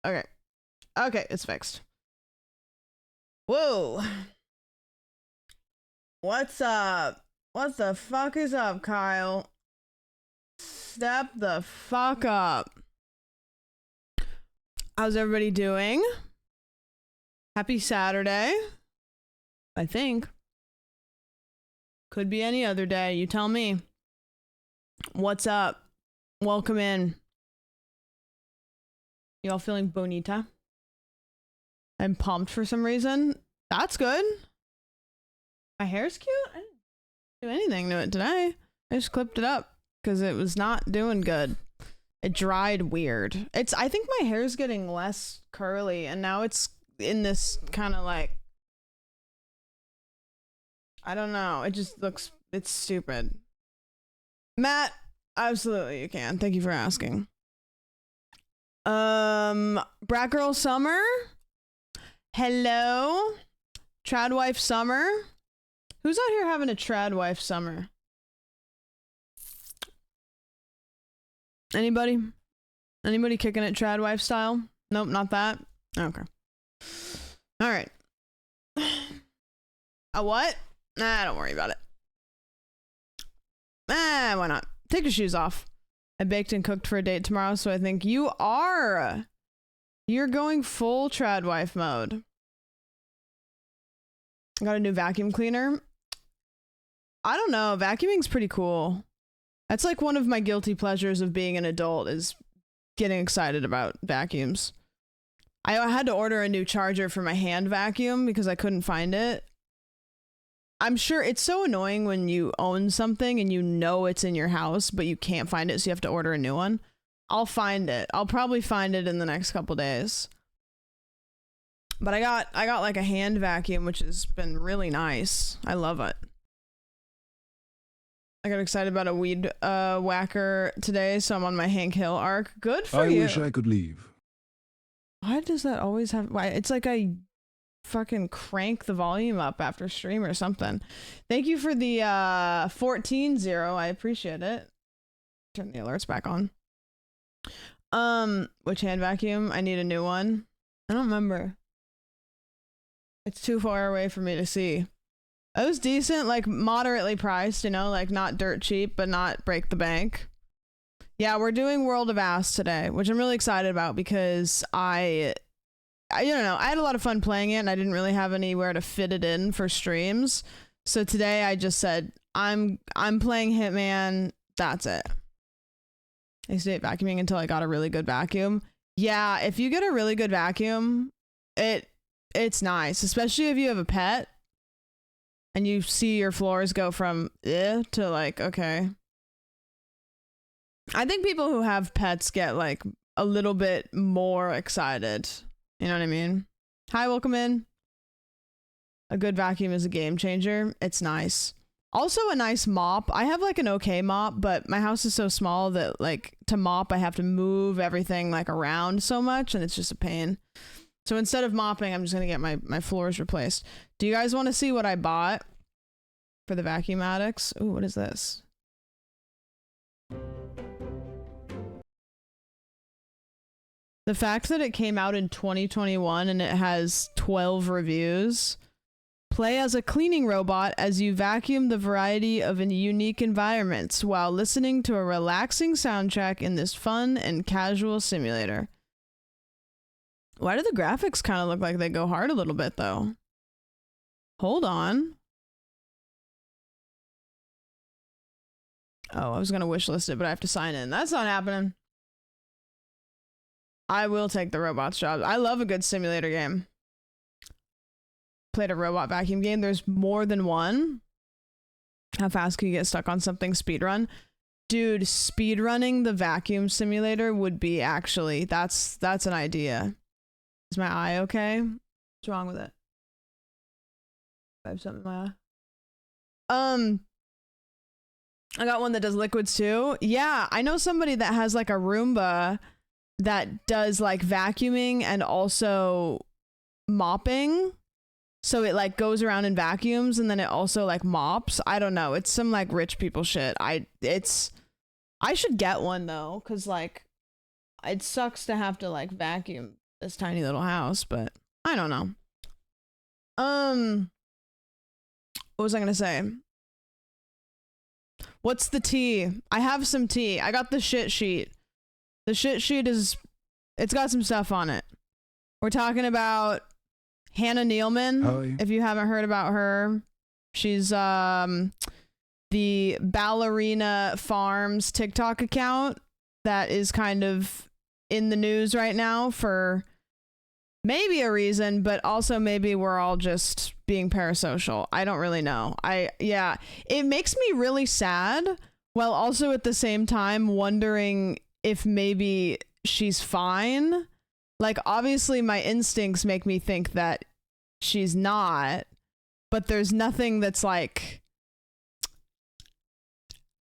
Okay. Okay, it's fixed. Whoa. What's up? What the fuck is up, Kyle? Step the fuck up. How's everybody doing? Happy Saturday. I think. Could be any other day. You tell me. What's up? Welcome in. Y'all feeling bonita? I'm pumped for some reason. That's good. My hair's cute. I didn't do anything to it today. I just clipped it up because it was not doing good. It dried weird. I think my hair's getting less curly and now it's in this kind of like, I don't know. It just looks, it's stupid. Matt, absolutely you can. Thank you for asking. Brat Girl Summer. Hello. Trad Wife Summer. Who's out here having a Trad Wife Summer? Anybody? Anybody kicking it Trad Wife style? Nope, not that. Okay. All right. A what? Nah, don't worry about it. Why not? Take your shoes off. I baked and cooked for a date tomorrow, so I think you are. You're going full Trad Wife mode. I got a new vacuum cleaner. I don't know. Vacuuming's pretty cool. That's like one of my guilty pleasures of being an adult is getting excited about vacuums. I had to order a new charger for my hand vacuum because I couldn't find it. I'm sure it's so annoying when you own something and you know it's in your house, but you can't find it, so you have to order a new one. I'll find it. I'll probably find it in the next couple days. But I got like a hand vacuum, which has been really nice. I love it. I got excited about a weed whacker today, so I'm on my Hank Hill arc. Good for you. I wish I could leave. Why does that always have... Why? It's like I fucking crank the volume up after stream or something. Thank you for the 14-0. I appreciate it. Turn the alerts back on. Which hand vacuum? I need a new one. I don't remember. It's too far away for me to see. It was decent, like moderately priced, you know, like not dirt cheap, but not break the bank. Yeah, we're doing World of Ass today, which I'm really excited about because I don't know, I had a lot of fun playing it and I didn't really have anywhere to fit it in for streams. So today I just said, I'm playing Hitman, that's it. I stayed vacuuming until I got a really good vacuum. Yeah, if you get a really good vacuum, it's nice, especially if you have a pet and you see your floors go from to like, okay. I think people who have pets get like a little bit more excited. You know what I mean? Hi, welcome in. A good vacuum is a game changer. It's nice. Also a nice mop. I have like an okay mop, but my house is so small that like to mop, I have to move everything like around so much and it's just a pain. So instead of mopping, I'm just going to get my floors replaced. Do you guys want to see what I bought for the vacuum addicts? Ooh, what is this? The fact that it came out in 2021 and it has 12 reviews. Play as a cleaning robot as you vacuum the variety of unique environments while listening to a relaxing soundtrack in this fun and casual simulator. Why do the graphics kind of look like they go hard a little bit, though? Hold on. Oh, I was going to wishlist it, but I have to sign in. That's not happening. I will take the robot's job. I love a good simulator game. Played a robot vacuum game. There's more than one. How fast can you get stuck on something? Speedrun? Dude, speedrunning the vacuum simulator would be actually... That's an idea. Is my eye okay? What's wrong with it? I have something in my eye. I got one that does liquids too. Yeah, I know somebody that has like a Roomba that does like vacuuming and also mopping. So it like goes around and vacuums and then it also like mops. I don't know. It's some like rich people shit. I should get one though, cause like it sucks to have to like vacuum this tiny little house, but I don't know. What was I gonna say? What's the tea? I have some tea. I got the shit sheet. The shit sheet it's got some stuff on it. We're talking about Hannah Nealman. Oh, yeah. If you haven't heard about her, she's the Ballerina Farms TikTok account that is kind of in the news right now for maybe a reason, but also maybe we're all just being parasocial. I don't really know. It makes me really sad, while also at the same time wondering if maybe she's fine. Like, obviously my instincts make me think that she's not, but there's nothing that's like,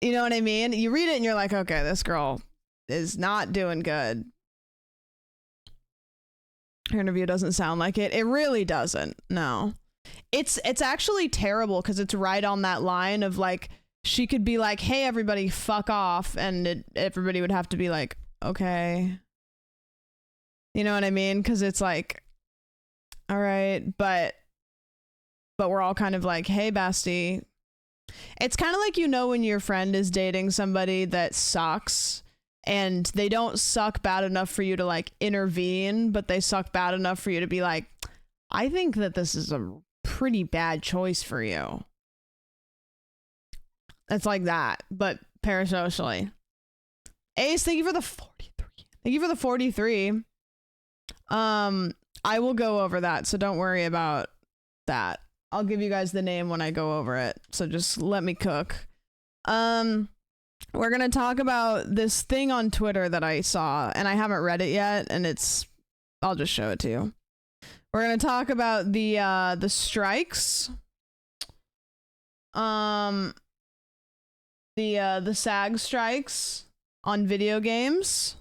you know what I mean? You read it and you're like, okay, this girl is not doing good. Her interview doesn't sound like it. It really doesn't. No. It's actually terrible because it's right on that line of like, she could be like, hey, everybody, fuck off. And everybody would have to be like, okay. You know what I mean? Because it's like, all right, but we're all kind of like, hey, Basti. It's kind of like, you know, when your friend is dating somebody that sucks and they don't suck bad enough for you to like intervene, but they suck bad enough for you to be like, I think that this is a pretty bad choice for you. It's like that, but parasocially. Ace, thank you for the 43. Thank you for the 43. I will go over that, so don't worry about that. I'll give you guys the name when I go over it, so just let me cook. We're gonna talk about this thing on Twitter that I saw, and I haven't read it yet, and I'll just show it to you. We're gonna talk about the strikes. The SAG strikes on video games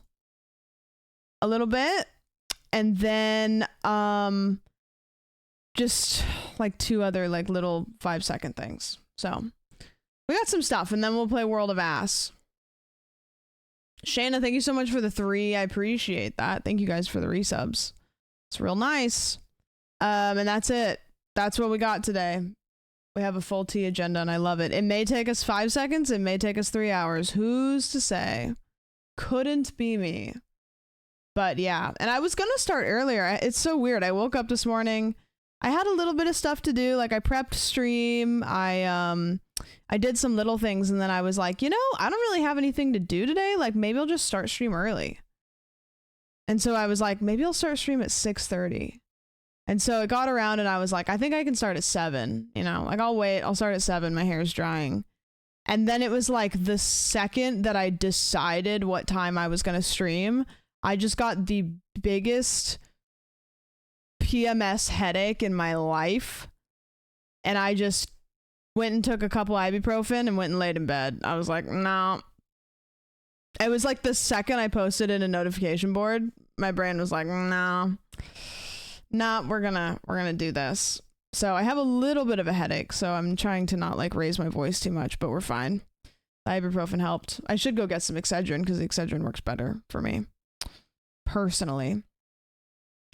a little bit, and then just like two other like little 5-second things. So we got some stuff, and then we'll play World of Ass. Shayna, thank you so much for the 3. I appreciate that. Thank you guys for the resubs. It's real nice. And that's it. That's what we got today. We have a full tea agenda, and I love it. It may take us 5 seconds. It may take us 3 hours. Who's to say? Couldn't be me. But yeah, and I was gonna start earlier. It's so weird. I woke up this morning. I had a little bit of stuff to do. Like, I prepped stream. I did some little things, and then I was like, you know, I don't really have anything to do today. Like, maybe I'll just start stream early. And so I was like, maybe I'll start stream at 6:30. And so it got around, and I was like, I think I can start at 7. You know, like, I'll wait. I'll start at 7. My hair's drying. And then it was like the second that I decided what time I was going to stream, I just got the biggest PMS headache in my life. And I just went and took a couple ibuprofen and went and laid in bed. I was like, no. It was like the second I posted in a notification board, my brain was like, no, we're gonna do this. So I have a little bit of a headache, so I'm trying to not like raise my voice too much, but we're fine. The ibuprofen helped. I should go get some Excedrin because the Excedrin works better for me personally.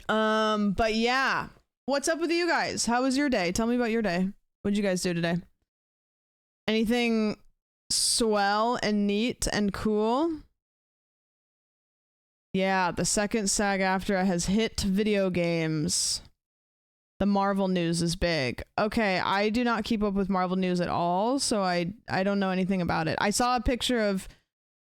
But yeah, what's up with you guys? How was your day? Tell me about your day. What'd you guys do today? Anything swell and neat and cool? Yeah, the second SAG-AFTRA has hit video games. The Marvel news is big. Okay, I do not keep up with Marvel news at all, so I don't know anything about it. I saw a picture of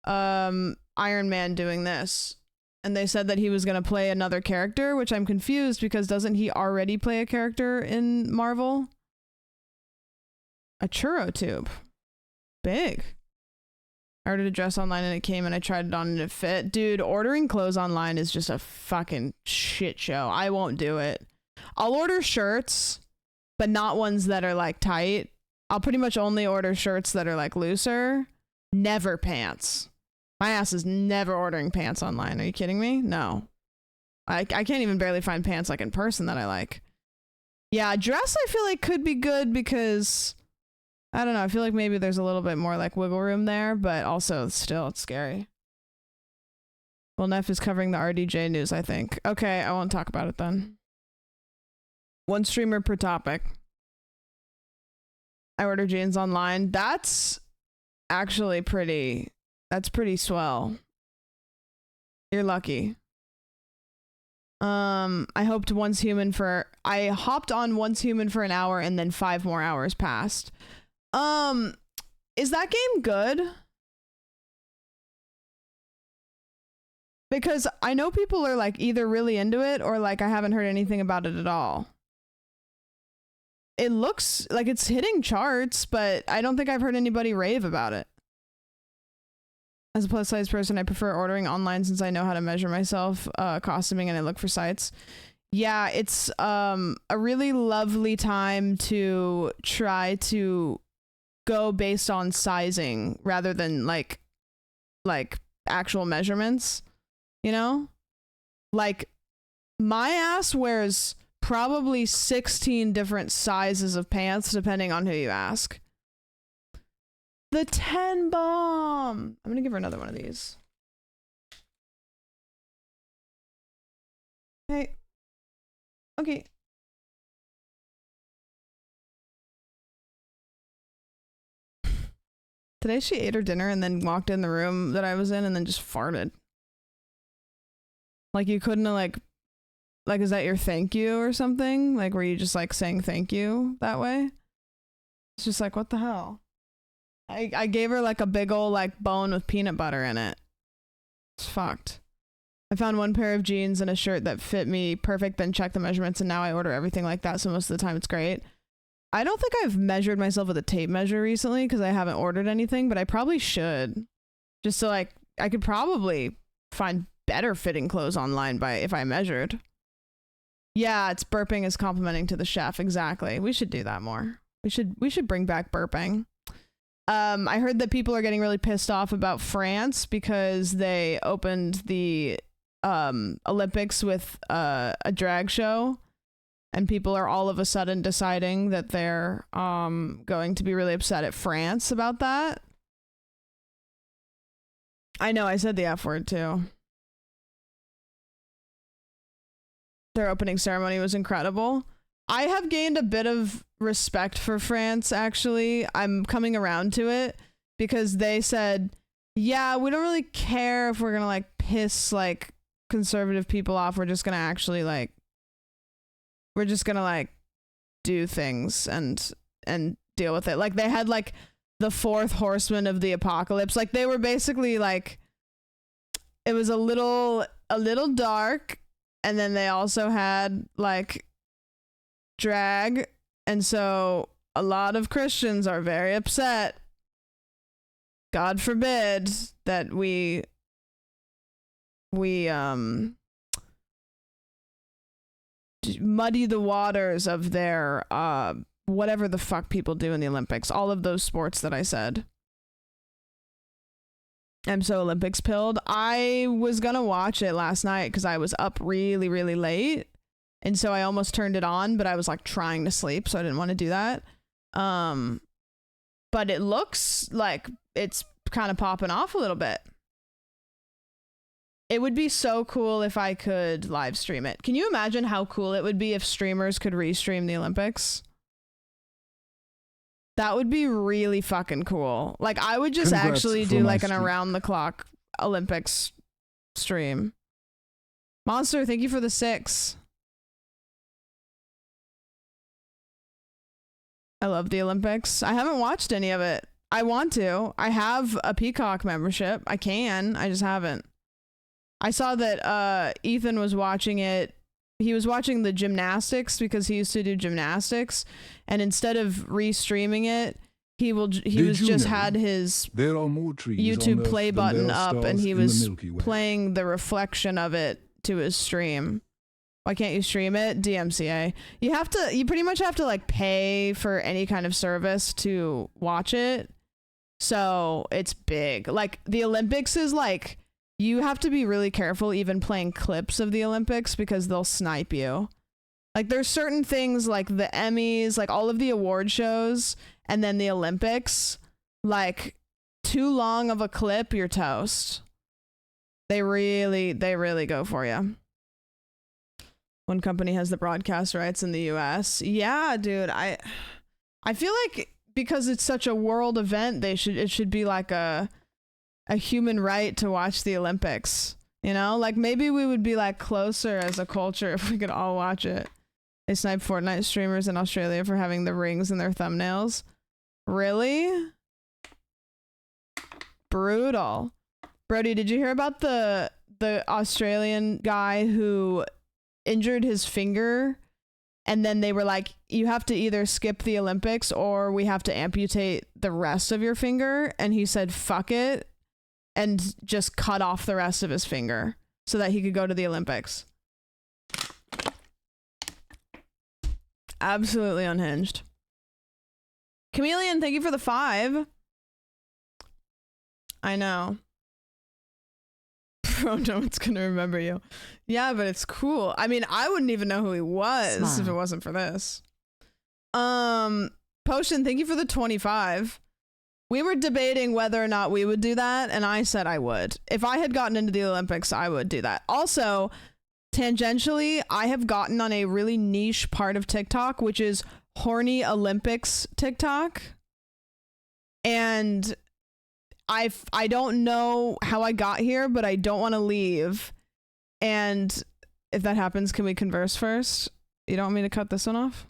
Iron Man doing this, and they said that he was going to play another character, which I'm confused because doesn't he already play a character in Marvel? A churro tube. Big. I ordered a dress online and it came, and I tried it on and it fit. Dude, ordering clothes online is just a fucking shit show. I won't do it. I'll order shirts, but not ones that are like tight. I'll pretty much only order shirts that are like looser. Never pants. My ass is never ordering pants online. Are you kidding me? No. I can't even barely find pants like in person that I like. Yeah, dress I feel like could be good because I don't know. I feel like maybe there's a little bit more like wiggle room there, but also still it's scary. Well, Neff is covering the RDJ news, I think. Okay, I won't talk about it then. One streamer per topic. I order jeans online. That's actually pretty swell. You're lucky. I hopped on Once Human for an hour and then 5 more hours passed. Is that game good? Because I know people are like either really into it or like I haven't heard anything about it at all. It looks like it's hitting charts, but I don't think I've heard anybody rave about it. As a plus size person, I prefer ordering online since I know how to measure myself, costuming, and I look for sites. Yeah, it's a really lovely time to try to go based on sizing rather than like actual measurements, you know? Like my ass wears probably 16 different sizes of pants depending on who you ask. The 10 bomb. I'm gonna give her another one of these. Hey. Okay. Today she ate her dinner and then walked in the room that I was in and then just farted. Like you couldn't have like is that your thank you or something? Like were you just like saying thank you that way? It's just like what the hell? I gave her like a big old like bone with peanut butter in it. It's fucked. I found one pair of jeans and a shirt that fit me perfect, then checked the measurements, and now I order everything like that, so most of the time it's great. I don't think I've measured myself with a tape measure recently because I haven't ordered anything, but I probably should. Just so like I could probably find better fitting clothes online if I measured. Yeah, it's burping is complimenting to the chef. Exactly. We should do that more. We should bring back burping. I heard that people are getting really pissed off about France because they opened the Olympics with a drag show, and people are all of a sudden deciding that they're going to be really upset at France about that. I know, I said the F word too. Their opening ceremony was incredible. I have gained a bit of respect for France, actually. I'm coming around to it because they said, yeah, we don't really care if we're gonna like piss like conservative people off. We're just gonna do things and deal with it. Like they had like the 4th horseman of the apocalypse. Like they were basically like, it was a little dark, and then they also had like drag, and so a lot of Christians are very upset. God forbid that we muddy the waters of their whatever the fuck people do in the Olympics, all of those sports that I said. I'm so Olympics pilled. I was gonna watch it last night because I was up really, really late. And so I almost turned it on, but I was like trying to sleep, so I didn't want to do that. But it looks like it's kind of popping off a little bit. It would be so cool if I could live stream it. Can you imagine how cool it would be if streamers could restream the Olympics? That would be really fucking cool. Like I would just actually do like an around the clock Olympics stream. Monster, thank you for the 6. I love the Olympics. I haven't watched any of it. I want to. I have a Peacock membership. I just haven't. I saw that Ethan was watching it. He was watching the gymnastics because he used to do gymnastics, and instead of restreaming it, he had his YouTube play button up, and he was playing the reflection of it to his stream. Why can't you stream it? DMCA. You pretty much have to like pay for any kind of service to watch it. So it's big. Like the Olympics is like, you have to be really careful even playing clips of the Olympics because they'll snipe you. Like there's certain things like the Emmys, like all of the award shows, and then the Olympics, like too long of a clip, you're toast. They really go for you. One company has the broadcast rights in the US. Yeah, dude, I feel like because it's such a world event, it should be like a human right to watch the Olympics. You know, like maybe we would be like closer as a culture if we could all watch it. They snipe Fortnite streamers in Australia for having the rings in their thumbnails. Really? Brutal. Brody, did you hear about the Australian guy who injured his finger, and then they were like, you have to either skip the Olympics or we have to amputate the rest of your finger, and he said fuck it and just cut off the rest of his finger so that he could go to the Olympics. Absolutely unhinged. Chameleon, thank you for the 5. I know. Bro, no one's gonna remember you. Yeah, but it's cool. I mean, I wouldn't even know who he was if it wasn't for this. Potion, thank you for the 25. We were debating whether or not we would do that, and I said I would. If I had gotten into the Olympics, I would do that. Also, tangentially, I have gotten on a really niche part of TikTok, which is horny Olympics TikTok. And I don't know how I got here, but I don't want to leave. And if that happens, can we converse first? You don't want me to cut this one off?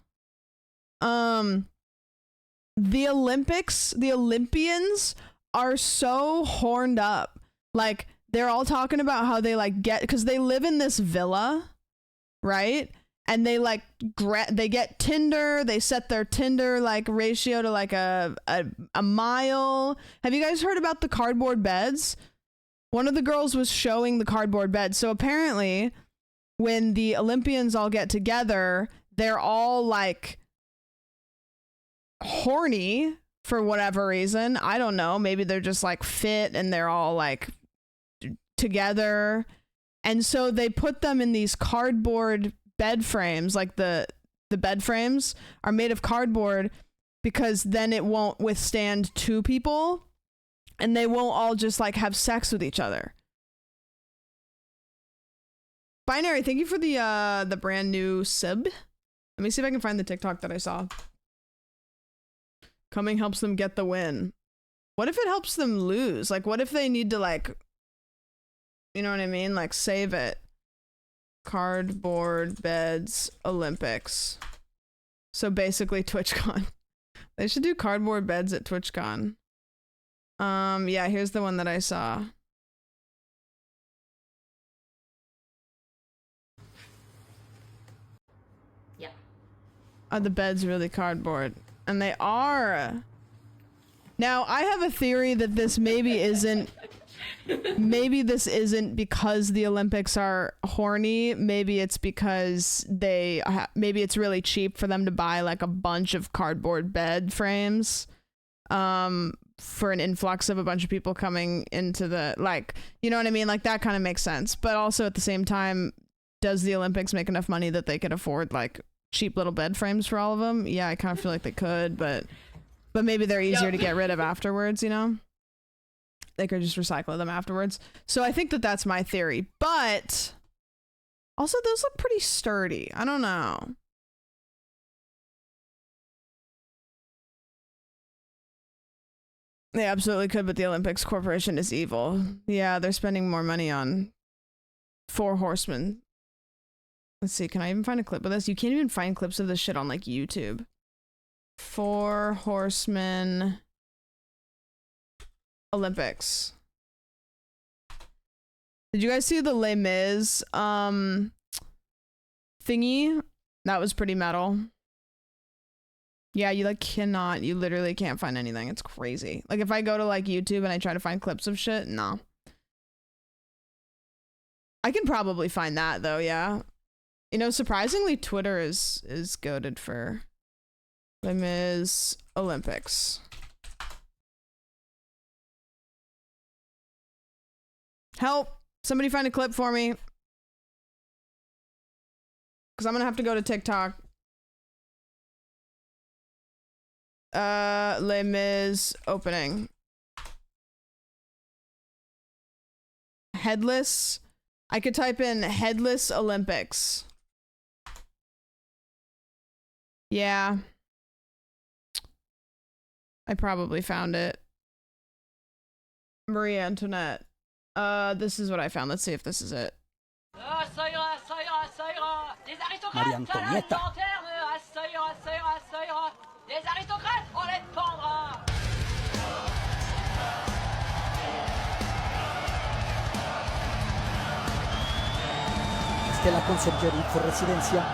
The Olympics, the Olympians are so horned up. Like, they're all talking about how they like get, because they live in this villa, right? And they like they get Tinder. They set their Tinder like ratio to like a mile. Have you guys heard about the cardboard beds? One of the girls was showing the cardboard beds. So apparently, when the Olympians all get together, they're all like horny for whatever reason. I don't know. Maybe they're just like fit and they're all like together. And so they put them in these cardboard bed frames. Like the bed frames are made of cardboard because then it won't withstand 2 people and they won't all just like have sex with each other. Binary, thank you for the brand new sub. Let me see if I can find the TikTok that I saw. Coming helps them get the win. What if it helps them lose? Like, what if they need to like, you know what I mean? Like, save it. Cardboard beds Olympics. So basically TwitchCon. They should do cardboard beds at TwitchCon. Yeah, here's the one that I saw. Yeah. Are the beds really cardboard? And they are. Now, I have a theory that this maybe isn't because the Olympics are horny. Maybe it's because maybe it's really cheap for them to buy like a bunch of cardboard bed frames for an influx of a bunch of people coming into the, like, you know what I mean? Like, that kind of makes sense. But also at the same time, does the Olympics make enough money that they could afford like cheap little bed frames for all of them? Yeah, I kind of feel like they could, but maybe they're easier to get rid of afterwards, you know? They could just recycle them afterwards. So I think that that's my theory. But also, those look pretty sturdy. I don't know. They absolutely could, but the Olympics Corporation is evil. Yeah, they're spending more money on 4 horsemen. Let's see, can I even find a clip of this? You can't even find clips of this shit on like YouTube. 4 horsemen Olympics. Did you guys see the Les Mis thingy? That was pretty metal. Yeah, you like you literally can't find anything. It's crazy. Like if I go to like YouTube and I try to find clips of shit, no. I can probably find that though, yeah. You know, surprisingly, Twitter is goated for Les Mis Olympics. Help! Somebody find a clip for me. Because I'm gonna have to go to TikTok. Les Mis opening. Headless. I could type in headless Olympics. Yeah. I probably found it. Marie Antoinette. This is what I found. Let's see if this is it. Maria Antonietta. Esta es la conserjería por residencia.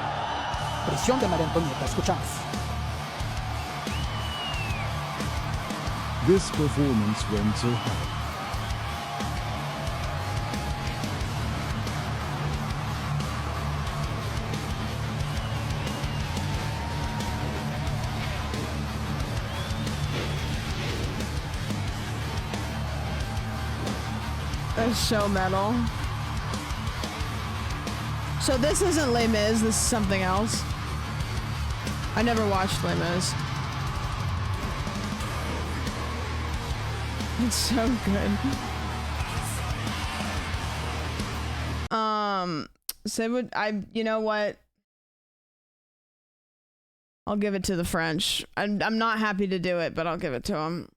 Prisión de María Antonietta, escuchamos. This performance went so high. That's so metal. So this isn't Les Mis, this is something else. I never watched Les Mis. It's so good. So you know what? I'll give it to the French. I'm not happy to do it, but I'll give it to them.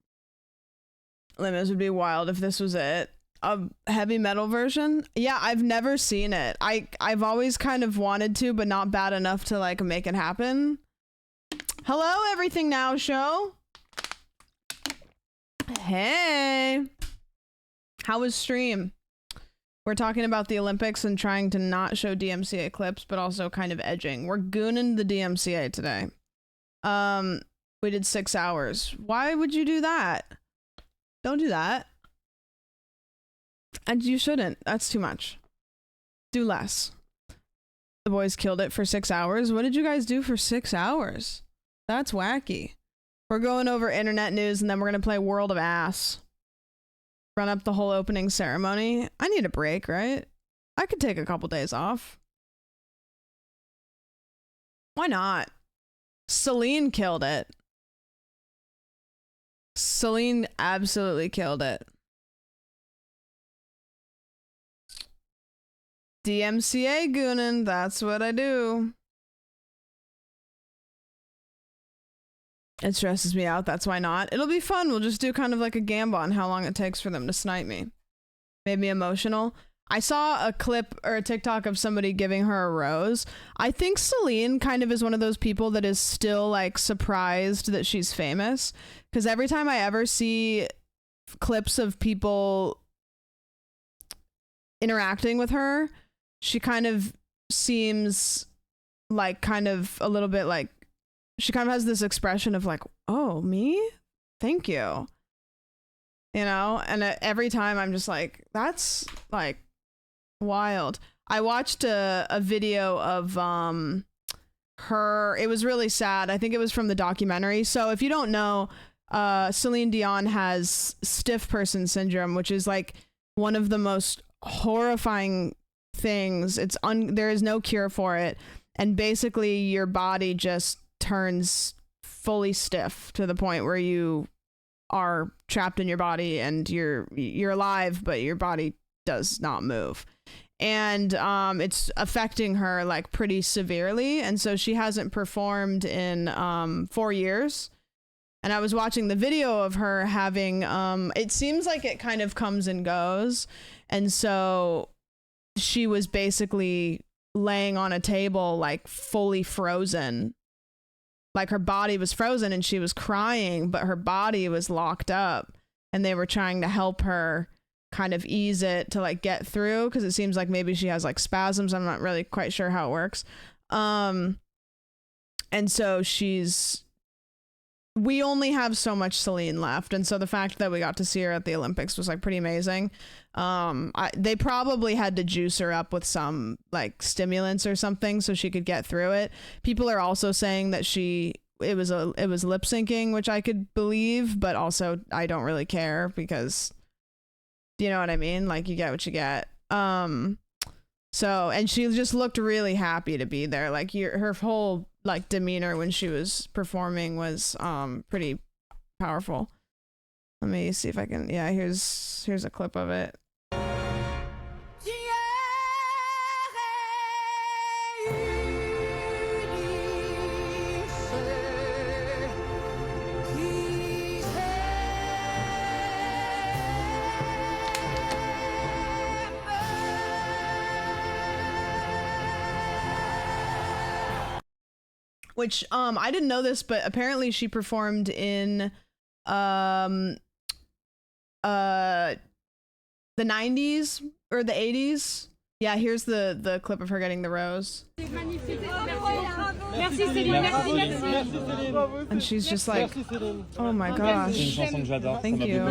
Les Mis would be wild if this was it. A heavy metal version? Yeah, I've never seen it. I've always kind of wanted to, but not bad enough to like make it happen. Hello, Everything Now show. Hey. How was stream? We're talking about the Olympics and trying to not show DMCA clips, but also kind of edging. We're gooning the DMCA today. We did 6 hours. Why would you do that? Don't do that. And you shouldn't. That's too much. Do less. The boys killed it for 6 hours. What did you guys do for 6 hours? That's wacky. We're going over internet news and then we're going to play World of Ass. Run up the whole opening ceremony. I need a break, right? I could take a couple days off. Why not? Celine killed it. Celine absolutely killed it. DMCA goonin', that's what I do. It stresses me out, that's why not. It'll be fun, we'll just do kind of like a gamba on how long it takes for them to snipe me. Made me emotional. I saw a clip or a TikTok of somebody giving her a rose. I think Celine kind of is one of those people that is still like surprised that she's famous. Because every time I ever see clips of people interacting with her, she kind of seems like kind of a little bit like, she kind of has this expression of like, oh, me? Thank you. You know? And every time I'm just like, that's like wild. I watched a video of her. It was really sad. I think it was from the documentary. So if you don't know, Celine Dion has stiff person syndrome, which is like one of the most horrifying things. There is no cure for it, and basically your body just turns fully stiff to the point where you are trapped in your body and you're alive, but your body does not move. And it's affecting her like pretty severely, and so she hasn't performed in 4 years. And I was watching the video of her having it seems like it kind of comes and goes, and so she was basically laying on a table like fully frozen, like her body was frozen and she was crying, but her body was locked up, and they were trying to help her kind of ease it to like get through, because it seems like maybe she has like spasms. I'm not really quite sure how it works. And so we only have so much Celine left, and so the fact that we got to see her at the Olympics was like pretty amazing. They probably had to juice her up with some like stimulants or something so she could get through it. People are also saying that it was lip syncing, which I could believe, but also I don't really care, because you know what I mean? Like, you get what you get. So, and she just looked really happy to be there. Like her whole like demeanor when she was performing was pretty powerful. Let me see if I can. Yeah, here's a clip of it. which I didn't know this, but apparently she performed in the 90s or the 80s. Yeah, here's the clip of her getting the rose. And she's just like, oh my gosh, thank you.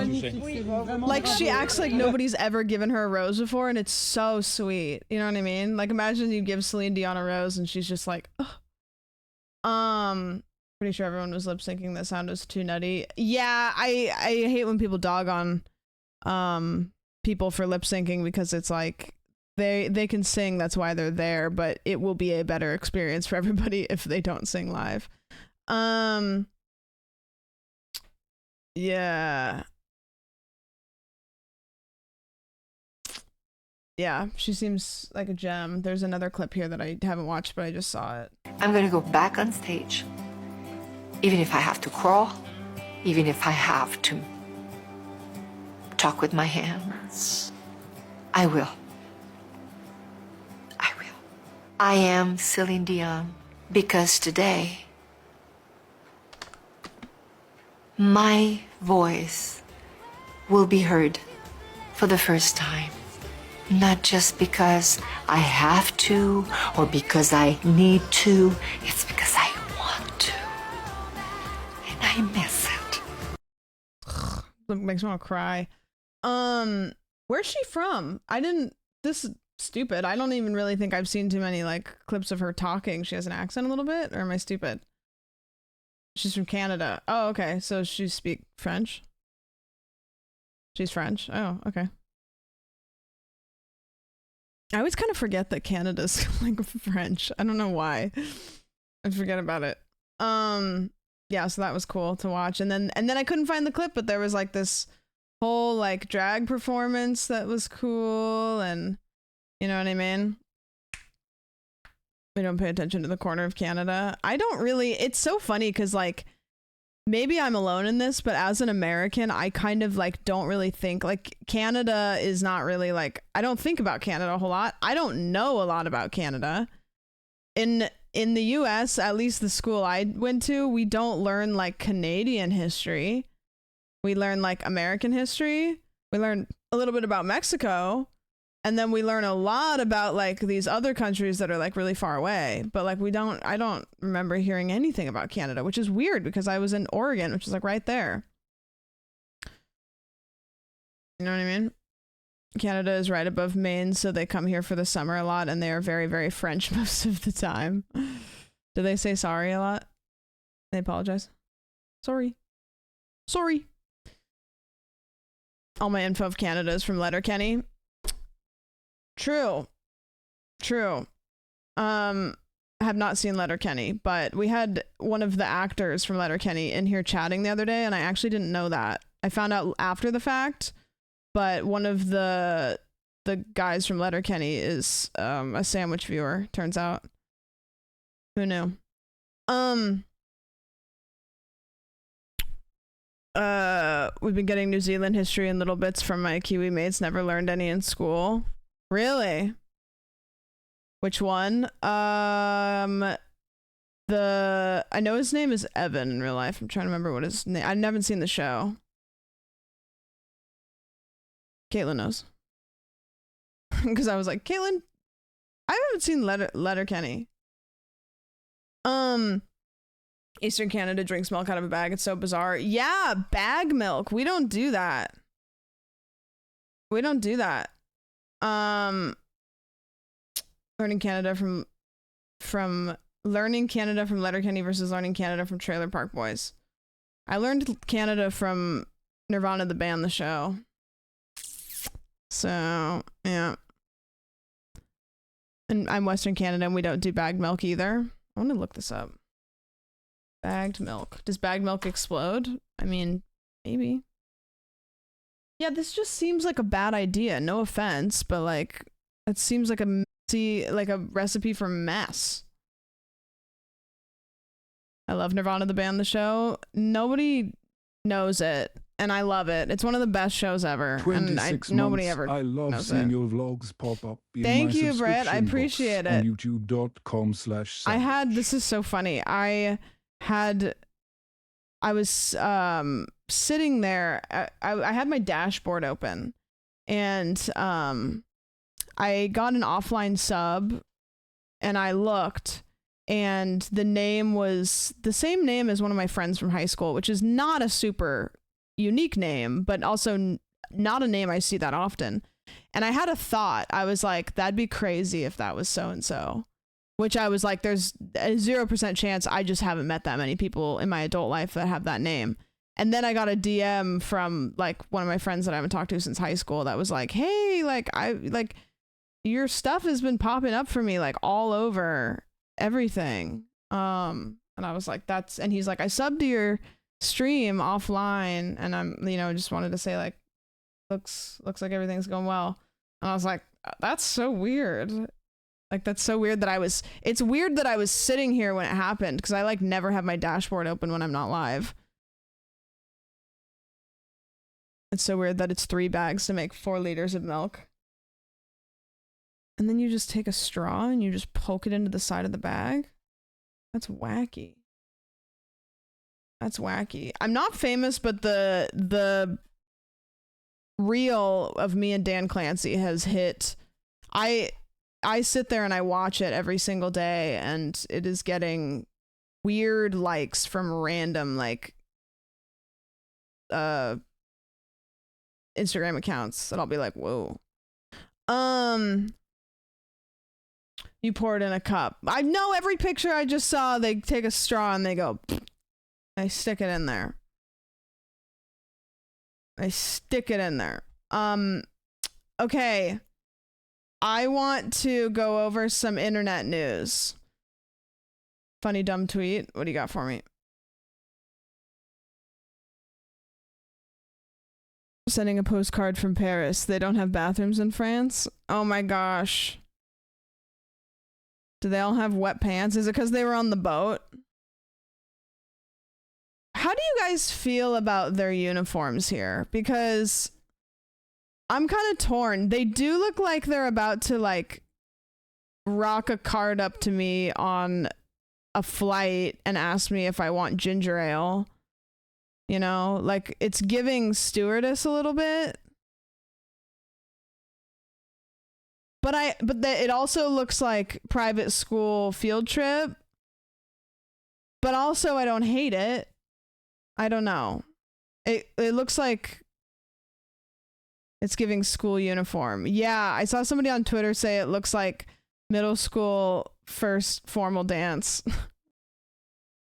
Like, she acts like nobody's ever given her a rose before, and it's so sweet. You know what I mean? Like, imagine you give Celine Dion a rose and she's just like, ugh. Pretty sure everyone was lip syncing. The sound was too nutty. Yeah, I hate when people dog on people for lip syncing, because it's like, they can sing, that's why they're there, but it will be a better experience for everybody if they don't sing live. Yeah. Yeah, she seems like a gem. There's another clip here that I haven't watched, but I just saw it. I'm gonna go back on stage, even if I have to crawl, even if I have to talk with my hands. I will. I am Celine Dion because today my voice will be heard for the first time. Not just because I have to or because I need to, it's because I want to. And I miss it. It makes me want to cry. Where's she from? This is stupid. I don't even really think I've seen too many like clips of her talking. She has an accent a little bit, or am I stupid? She's from Canada. Oh, okay. So she speaks French. She's French. Oh, okay. I always kind of forget that Canada's like French. I don't know why. I forget about it. Yeah, so that was cool to watch. And then I couldn't find the clip, but there was like this whole like drag performance that was cool, and you know what I mean? We don't pay attention to the corner of Canada. I don't really, it's so funny because like, maybe I'm alone in this, but as an American, I kind of like don't really think like Canada is not really like, I don't think about Canada a whole lot. I don't know a lot about Canada. In the US, at least the school I went to, we don't learn like Canadian history. We learn like American history. We learn a little bit about Mexico. And then we learn a lot about like these other countries that are like really far away, but like I don't remember hearing anything about Canada, which is weird because I was in Oregon, which is like right there. You know what I mean? Canada is right above Maine, so they come here for the summer a lot, and they are very, very French most of the time. Do they say sorry a lot? They apologize. Sorry. All my info of Canada is from Letterkenny. True. I have not seen Letterkenny, but we had one of the actors from Letterkenny in here chatting the other day, and I actually didn't know that. I found out after the fact, but one of the guys from Letterkenny is a sandwich viewer, turns out. Who knew? We've been getting New Zealand history in little bits from my Kiwi mates, never learned any in school. Really? Which one? I know his name is Evan in real life. I'm trying to remember what his name. I haven't seen the show. Caitlin knows. Because I was like, Caitlin, I haven't seen Letterkenny. Eastern Canada drinks milk out of a bag. It's so bizarre. Yeah, bag milk. We don't do that. Learning Canada from Letterkenny versus learning Canada from Trailer Park Boys. I learned Canada from Nirvana the band, the show. So yeah, and I'm Western Canada, and we don't do bagged milk either. I want to look this up. Bagged milk. Does bagged milk explode? I mean, maybe. Yeah, this just seems like a bad idea. No offense, but like, it seems like a recipe for mess. I love Nirvana the band, the show. Nobody knows it. and I love it. It's one of the best shows ever, and 26 nobody months. ever I love knows seeing it. your vlogs pop up in Thank my you, Brett. I subscription appreciate box it. on youtube.com/savage. This is so funny. I was sitting there. I had my dashboard open, and I got an offline sub, and I looked, and the name was the same name as one of my friends from high school, which is not a super unique name, but also not a name I see that often. And I had a thought. I was like, that'd be crazy if that was so and so. Which I was like, there's a 0% chance. I just haven't met that many people in my adult life that have that name. And then I got a DM from like one of my friends that I haven't talked to since high school that was like, hey, like your stuff has been popping up for me like all over everything. And I was like, and he's like, I subbed to your stream offline, and I'm, just wanted to say like, looks like everything's going well. And I was like, that's so weird. Like, that's so weird it's weird that I was sitting here when it happened, because I like never have my dashboard open when I'm not live. It's so weird that it's 3 bags to make 4 liters of milk. And then you just take a straw and you just poke it into the side of the bag. That's wacky. That's wacky. I'm not famous, but the reel of me and Dan Clancy has hit. I sit there and I watch it every single day, and it is getting weird likes from random like Instagram accounts that I'll be like, whoa. You pour it in a cup. I know every picture I just saw, they take a straw and they go, I stick it in there. Okay. I want to go over some internet news. Funny dumb tweet. What do you got for me? Sending a postcard from Paris. They don't have bathrooms in France? Oh my gosh. Do they all have wet pants? Is it because they were on the boat? How do you guys feel about their uniforms here? Because I'm kind of torn. They do look like they're about to like rock a card up to me on a flight and ask me if I want ginger ale. You know, like it's giving stewardess a little bit. But it also looks like private school field trip. But also I don't hate it. I don't know. It looks like it's giving school uniform. Yeah, I saw somebody on Twitter say it looks like middle school first formal dance.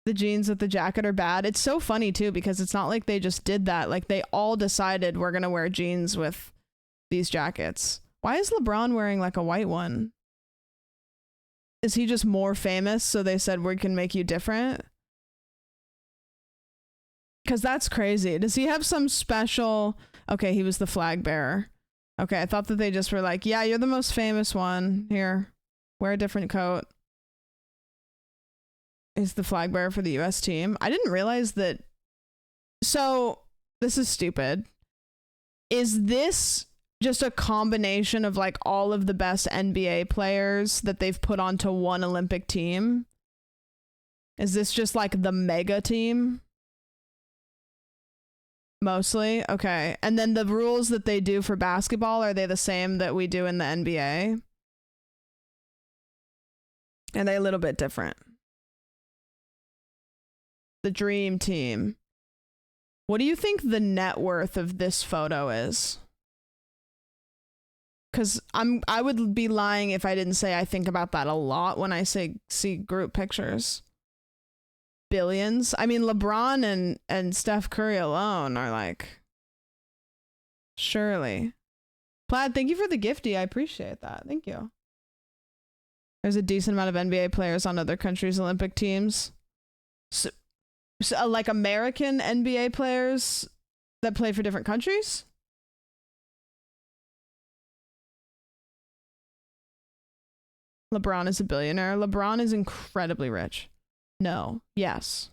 The jeans with the jacket are bad. It's so funny too, because it's not like they just did that. Like they all decided we're going to wear jeans with these jackets. Why is LeBron wearing like a white one? Is he just more famous? So they said we can make you different? Because that's crazy. Does he have some special... Okay, he was the flag bearer. Okay, I thought that they just were like, yeah, you're the most famous one. Here, wear a different coat. Is the flag bearer for the US team. I didn't realize that. So, this is stupid. Is this just a combination of like all of the best NBA players that they've put onto one Olympic team? Is this just like the mega team? Mostly? Okay. And then the rules that they do for basketball, are they the same that we do in the NBA? Are they a little bit different? The dream team. What do you think the net worth of this photo is? Because I would be lying if I didn't say I think about that a lot when I see group pictures. Billions. I mean, LeBron and Steph Curry alone are like, surely. Plaid, thank you for the gifty. I appreciate that. Thank you. There's a decent amount of NBA players on other countries' Olympic teams. So like American NBA players that play for different countries? LeBron is a billionaire. LeBron is incredibly rich. No. Yes.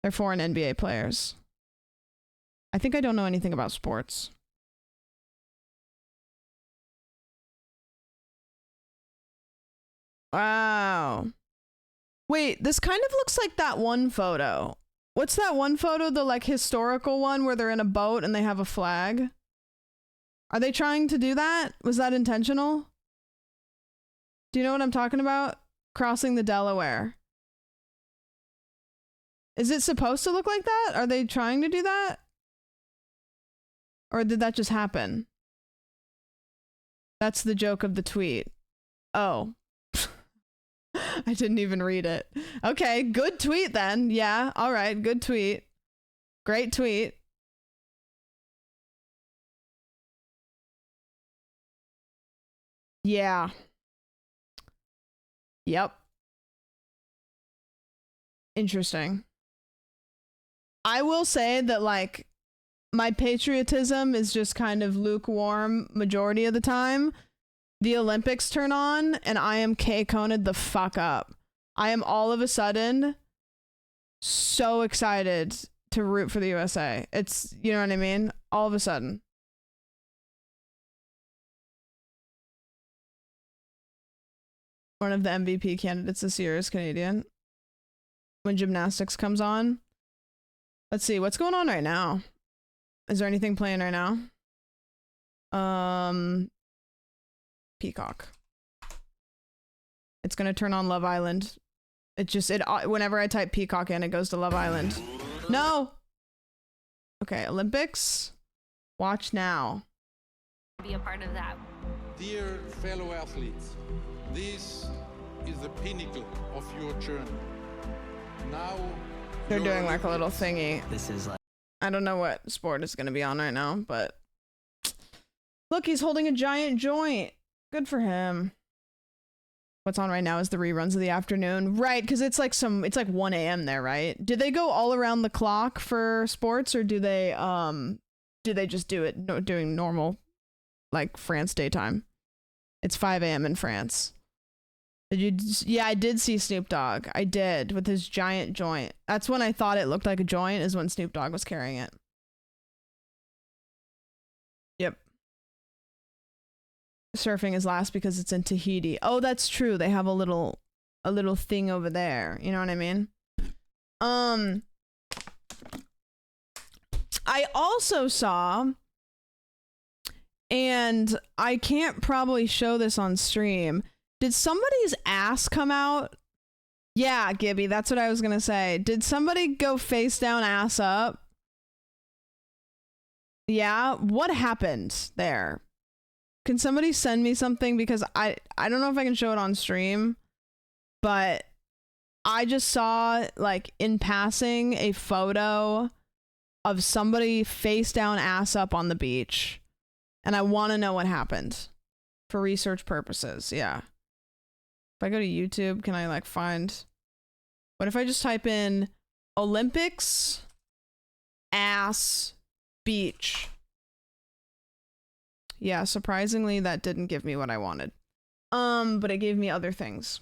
They're foreign NBA players. I think I don't know anything about sports. Wow. Wait, this kind of looks like that one photo. What's that one photo, the like historical one where they're in a boat and they have a flag? Are they trying to do that? Was that intentional? Do you know what I'm talking about? Crossing the Delaware. Is it supposed to look like that? Are they trying to do that? Or did that just happen? That's the joke of the tweet. Oh. I didn't even read it. Okay, good tweet then. Yeah, all right, good tweet. Great tweet. Yeah. Yep. Interesting. I will say that, like, my patriotism is just kind of lukewarm majority of the time. The Olympics turn on and I am K-coned the fuck up. I am all of a sudden so excited to root for the USA. It's, you know what I mean? All of a sudden. One of the MVP candidates this year is Canadian. When gymnastics comes on. Let's see, what's going on right now? Is there anything playing right now? Peacock. It's gonna turn on Love Island. Whenever I type Peacock in, it goes to Love Island. No! Okay, Olympics. Watch now. Be a part of that. Dear fellow athletes, this is the pinnacle of your journey. Now they're doing like a little thingy. This is like, I don't know what sport is gonna be on right now, but look, he's holding a giant joint. Good for him. What's on right now is the reruns of the afternoon. Right, because it's like 1 a.m. there, right? Do they go all around the clock for sports, or do they just do it doing normal, like France daytime? It's 5 a.m. in France. Yeah, I did see Snoop Dogg. I did, with his giant joint. That's when I thought it looked like a joint, is when Snoop Dogg was carrying it. Yep. Surfing is last because it's in Tahiti. Oh, that's true. They have a little thing over there. You know what I mean? I also saw, and I can't probably show this on stream. Did somebody's ass come out? Yeah, Gibby, that's what I was gonna say. Did somebody go face down, ass up? Yeah, what happened there? Can somebody send me something? Because I don't know if I can show it on stream, but I just saw, like, in passing, a photo of somebody face down, ass up on the beach. And I want to know what happened for research purposes. Yeah. If I go to YouTube, can I, like, find... What if I just type in Olympics ass beach? Yeah, surprisingly, that didn't give me what I wanted. But it gave me other things.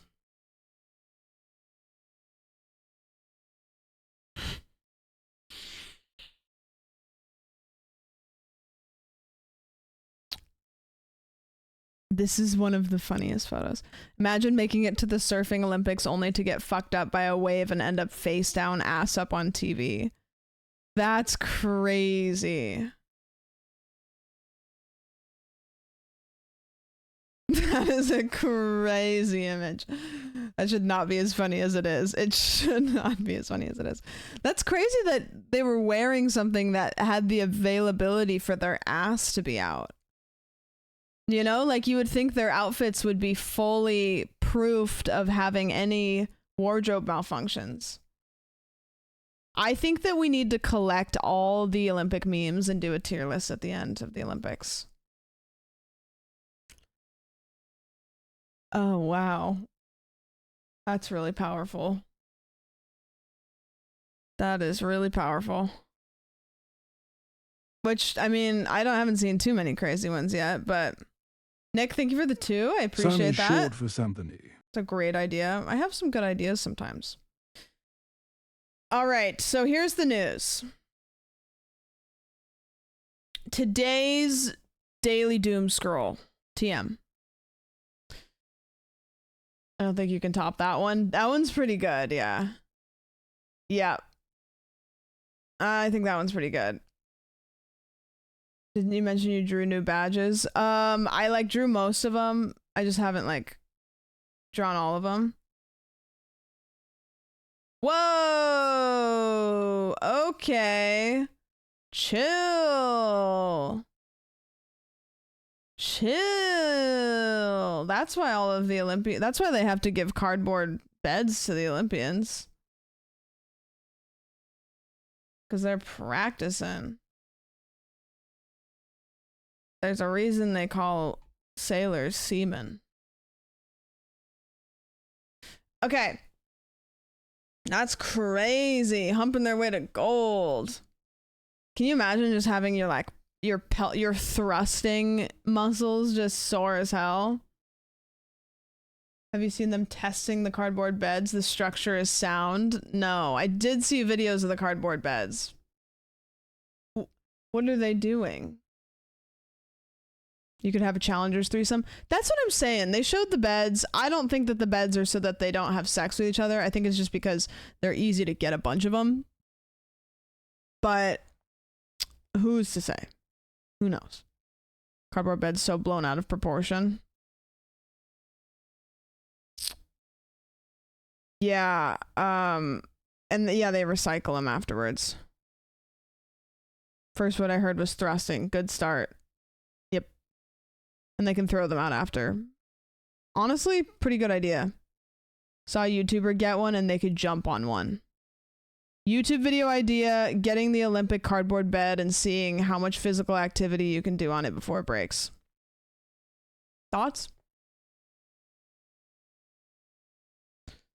This is one of the funniest photos. Imagine making it to the surfing Olympics only to get fucked up by a wave and end up face down, ass up on TV. That's crazy. That is a crazy image. That should not be as funny as it is. It should not be as funny as it is. That's crazy that they were wearing something that had the availability for their ass to be out. You know, like, you would think their outfits would be fully proofed of having any wardrobe malfunctions. I think that we need to collect all the Olympic memes and do a tier list at the end of the Olympics. Oh, wow. That's really powerful. That is really powerful. Which, I mean, haven't seen too many crazy ones yet, but Nick, thank you for the 2. I appreciate that. Short for somebody. It's a great idea. I have some good ideas sometimes. All right, so here's the news. today's daily Doomscroll. TM. I don't think you can top that one. That one's pretty good, yeah. Yeah. I think that one's pretty good. Didn't you mention you drew new badges? I like drew most of them. I just haven't like drawn all of them. Whoa! Okay. Chill. Chill. That's why all of the that's why they have to give cardboard beds to the Olympians. Because they're practicing. There's a reason they call sailors seamen. Okay. That's crazy. Humping their way to gold. Can you imagine just having your like your thrusting muscles just sore as hell? Have you seen them testing the cardboard beds? The structure is sound. No, I did see videos of the cardboard beds. What are they doing? You could have a challengers threesome. That's what I'm saying. They showed the beds. I don't think that the beds are so that they don't have sex with each other. I think it's just because they're easy to get a bunch of them. But who's to say? Who knows? Cardboard bed's so blown out of proportion. Yeah. And yeah, they recycle them afterwards. First, what I heard was thrusting. Good start. Yep. And they can throw them out after. Honestly, pretty good idea. Saw a YouTuber get one and they could jump on one. YouTube video idea, getting the Olympic cardboard bed and seeing how much physical activity you can do on it before it breaks. Thoughts?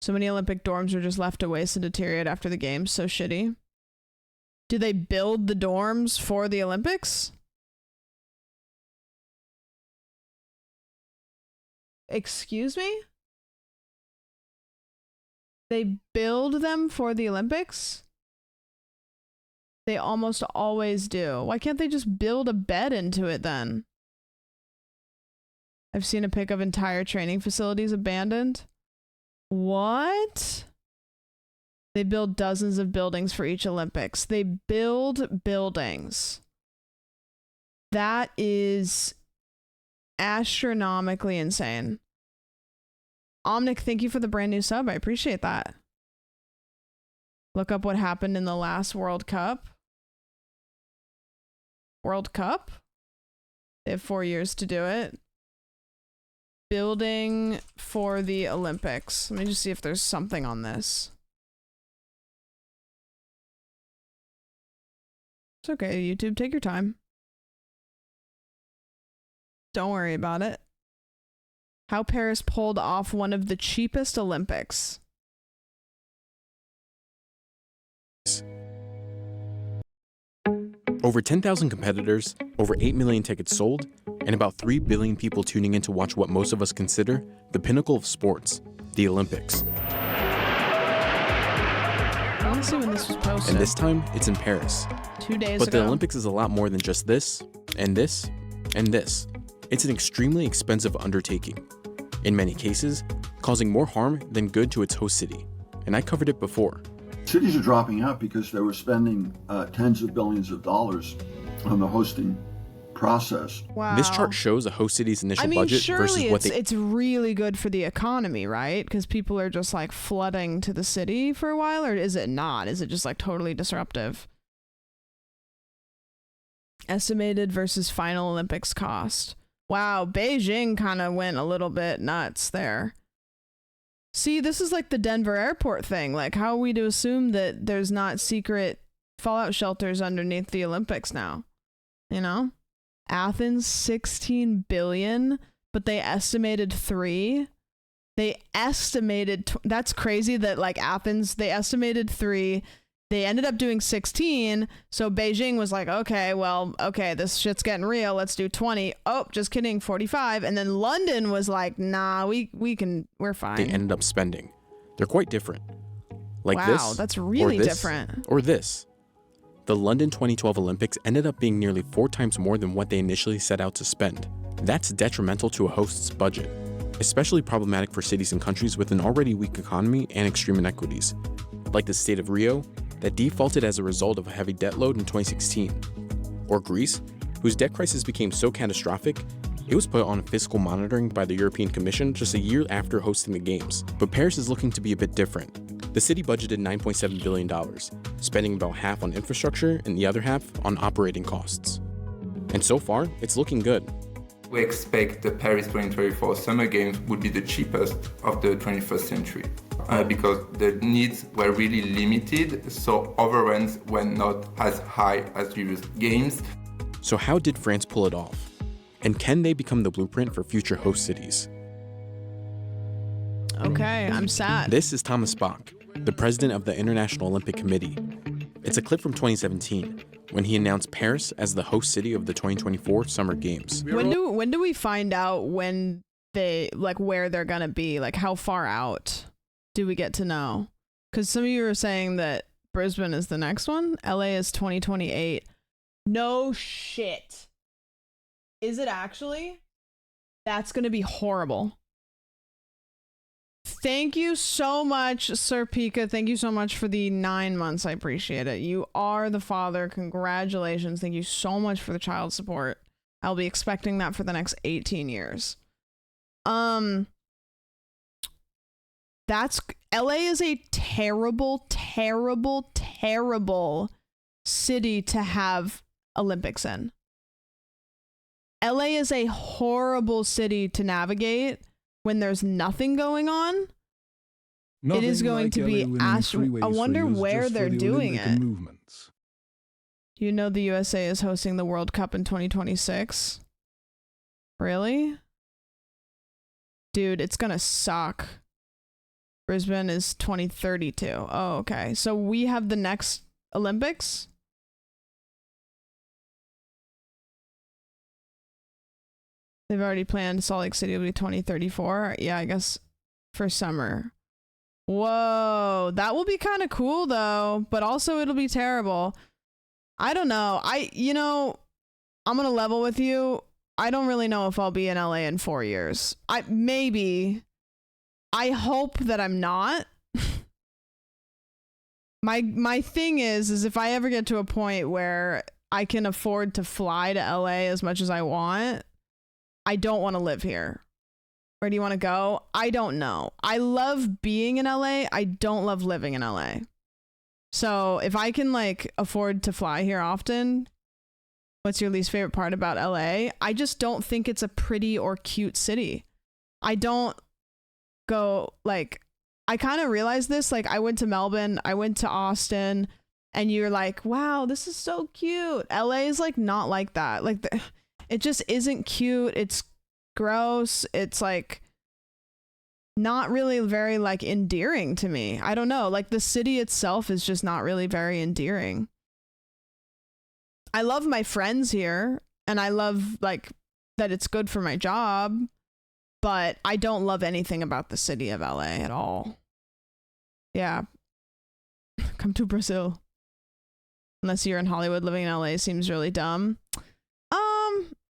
So many Olympic dorms are just left to waste and deteriorate after the games. So shitty. Do they build the dorms for the Olympics? Excuse me? They build them for the Olympics? They almost always do. Why can't they just build a bed into it then? I've seen a pic of entire training facilities abandoned. What? They build dozens of buildings for each Olympics. They build buildings. That is astronomically insane. Omnic, thank you for the brand new sub. I appreciate that. Look up what happened in the last World Cup. World Cup? They have 4 years to do it. Building for the Olympics. Let me just see if there's something on this. It's okay, YouTube. Take your time. Don't worry about it. How Paris pulled off one of the cheapest Olympics. Over 10,000 competitors, over 8 million tickets sold, and about 3 billion people tuning in to watch what most of us consider the pinnacle of sports, the Olympics. I want to see when this was posted. And this time, it's in Paris. 2 days But ago. the Olympics is a lot more than just this, and this, and this. It's an extremely expensive undertaking, in many cases, causing more harm than good to its host city. And I covered it before. Cities are dropping out because they were spending tens of billions of dollars on the hosting process. Wow. This chart shows a host city's initial budget versus what they... it's really good for the economy, right? Because people are just like flooding to the city for a while, or is it not? Is it just like totally disruptive? Estimated versus final Olympics cost. Wow, Beijing kind of went a little bit nuts there. See, this is like the Denver airport thing. Like, how are we to assume that there's not secret fallout shelters underneath the Olympics now? You know? Athens, 16 billion, but they estimated 3. They estimated, that's crazy that like Athens, they estimated 3. They ended up doing 16, so Beijing was like, okay, this shit's getting real. Let's do 20. Oh, just kidding, 45. And then London was like, nah, we're fine. They ended up spending. They're quite different. Like wow, this. That's really or this, different. Or this. the London 2012 Olympics ended up being nearly 4 times more than what they initially set out to spend. That's detrimental to a host's budget, especially problematic for cities and countries with an already weak economy and extreme inequities, like the state of Rio, that defaulted as a result of a heavy debt load in 2016, or Greece, whose debt crisis became so catastrophic, it was put on fiscal monitoring by the European Commission just a year after hosting the Games. But Paris is looking to be a bit different. The city budgeted $9.7 billion, spending about half on infrastructure and the other half on operating costs. And so far, it's looking good. We expect the Paris 2024 Summer Games would be the cheapest of the 21st century because the needs were really limited, so overruns were not as high as previous games. So how did France pull it off? And can they become the blueprint for future host cities? Okay, I'm sad. This is Thomas Bach, the president of the International Olympic Committee. It's a clip from 2017, when he announced Paris as the host city of the 2024 Summer Games. When do we find out when they, like, where they're gonna be? Like, how far out do we get to know? Because some of you are saying that Brisbane is the next one. LA is 2028. No shit. Is it actually? That's gonna be horrible. Thank you so much, Sir Pika. Thank you so much for the 9 months. I appreciate it. You are the father. Congratulations. Thank you so much for the child support. I'll be expecting that for the next 18 years. That's LA is a terrible, terrible, terrible city to have Olympics in. LA is a horrible city to navigate when there's nothing going on. It is going to be I wonder where they're doing it. Do you know the USA is hosting the World Cup in 2026? Really? Dude, it's gonna suck. Brisbane is 2032. Oh, okay. So we have the next Olympics? They've already planned Salt Lake City will be 2034. Yeah, I guess for summer. Whoa, that will be kind of cool though, but also it'll be terrible. I don't know. I'm going to level with you. I don't really know if I'll be in LA in 4 years. I hope that I'm not. My thing is if I ever get to a point where I can afford to fly to LA as much as I want, I don't want to live here. Where do you want to go? I don't know. I love being in LA. I don't love living in LA. So if I can like afford to fly here often, what's your least favorite part about LA? I just don't think it's a pretty or cute city. I don't go like, I kind of realized this. Like I went to Melbourne, I went to Austin, and you're like, wow, this is so cute. LA is like not like that. Like it just isn't cute. It's gross. It's like not really very like endearing to me. I don't know. Like the city itself is just not really very endearing. I love my friends here and I love like that it's good for my job, but I don't love anything about the city of LA at all. Yeah. Come to Brazil. Unless you're in Hollywood, living in LA seems really dumb.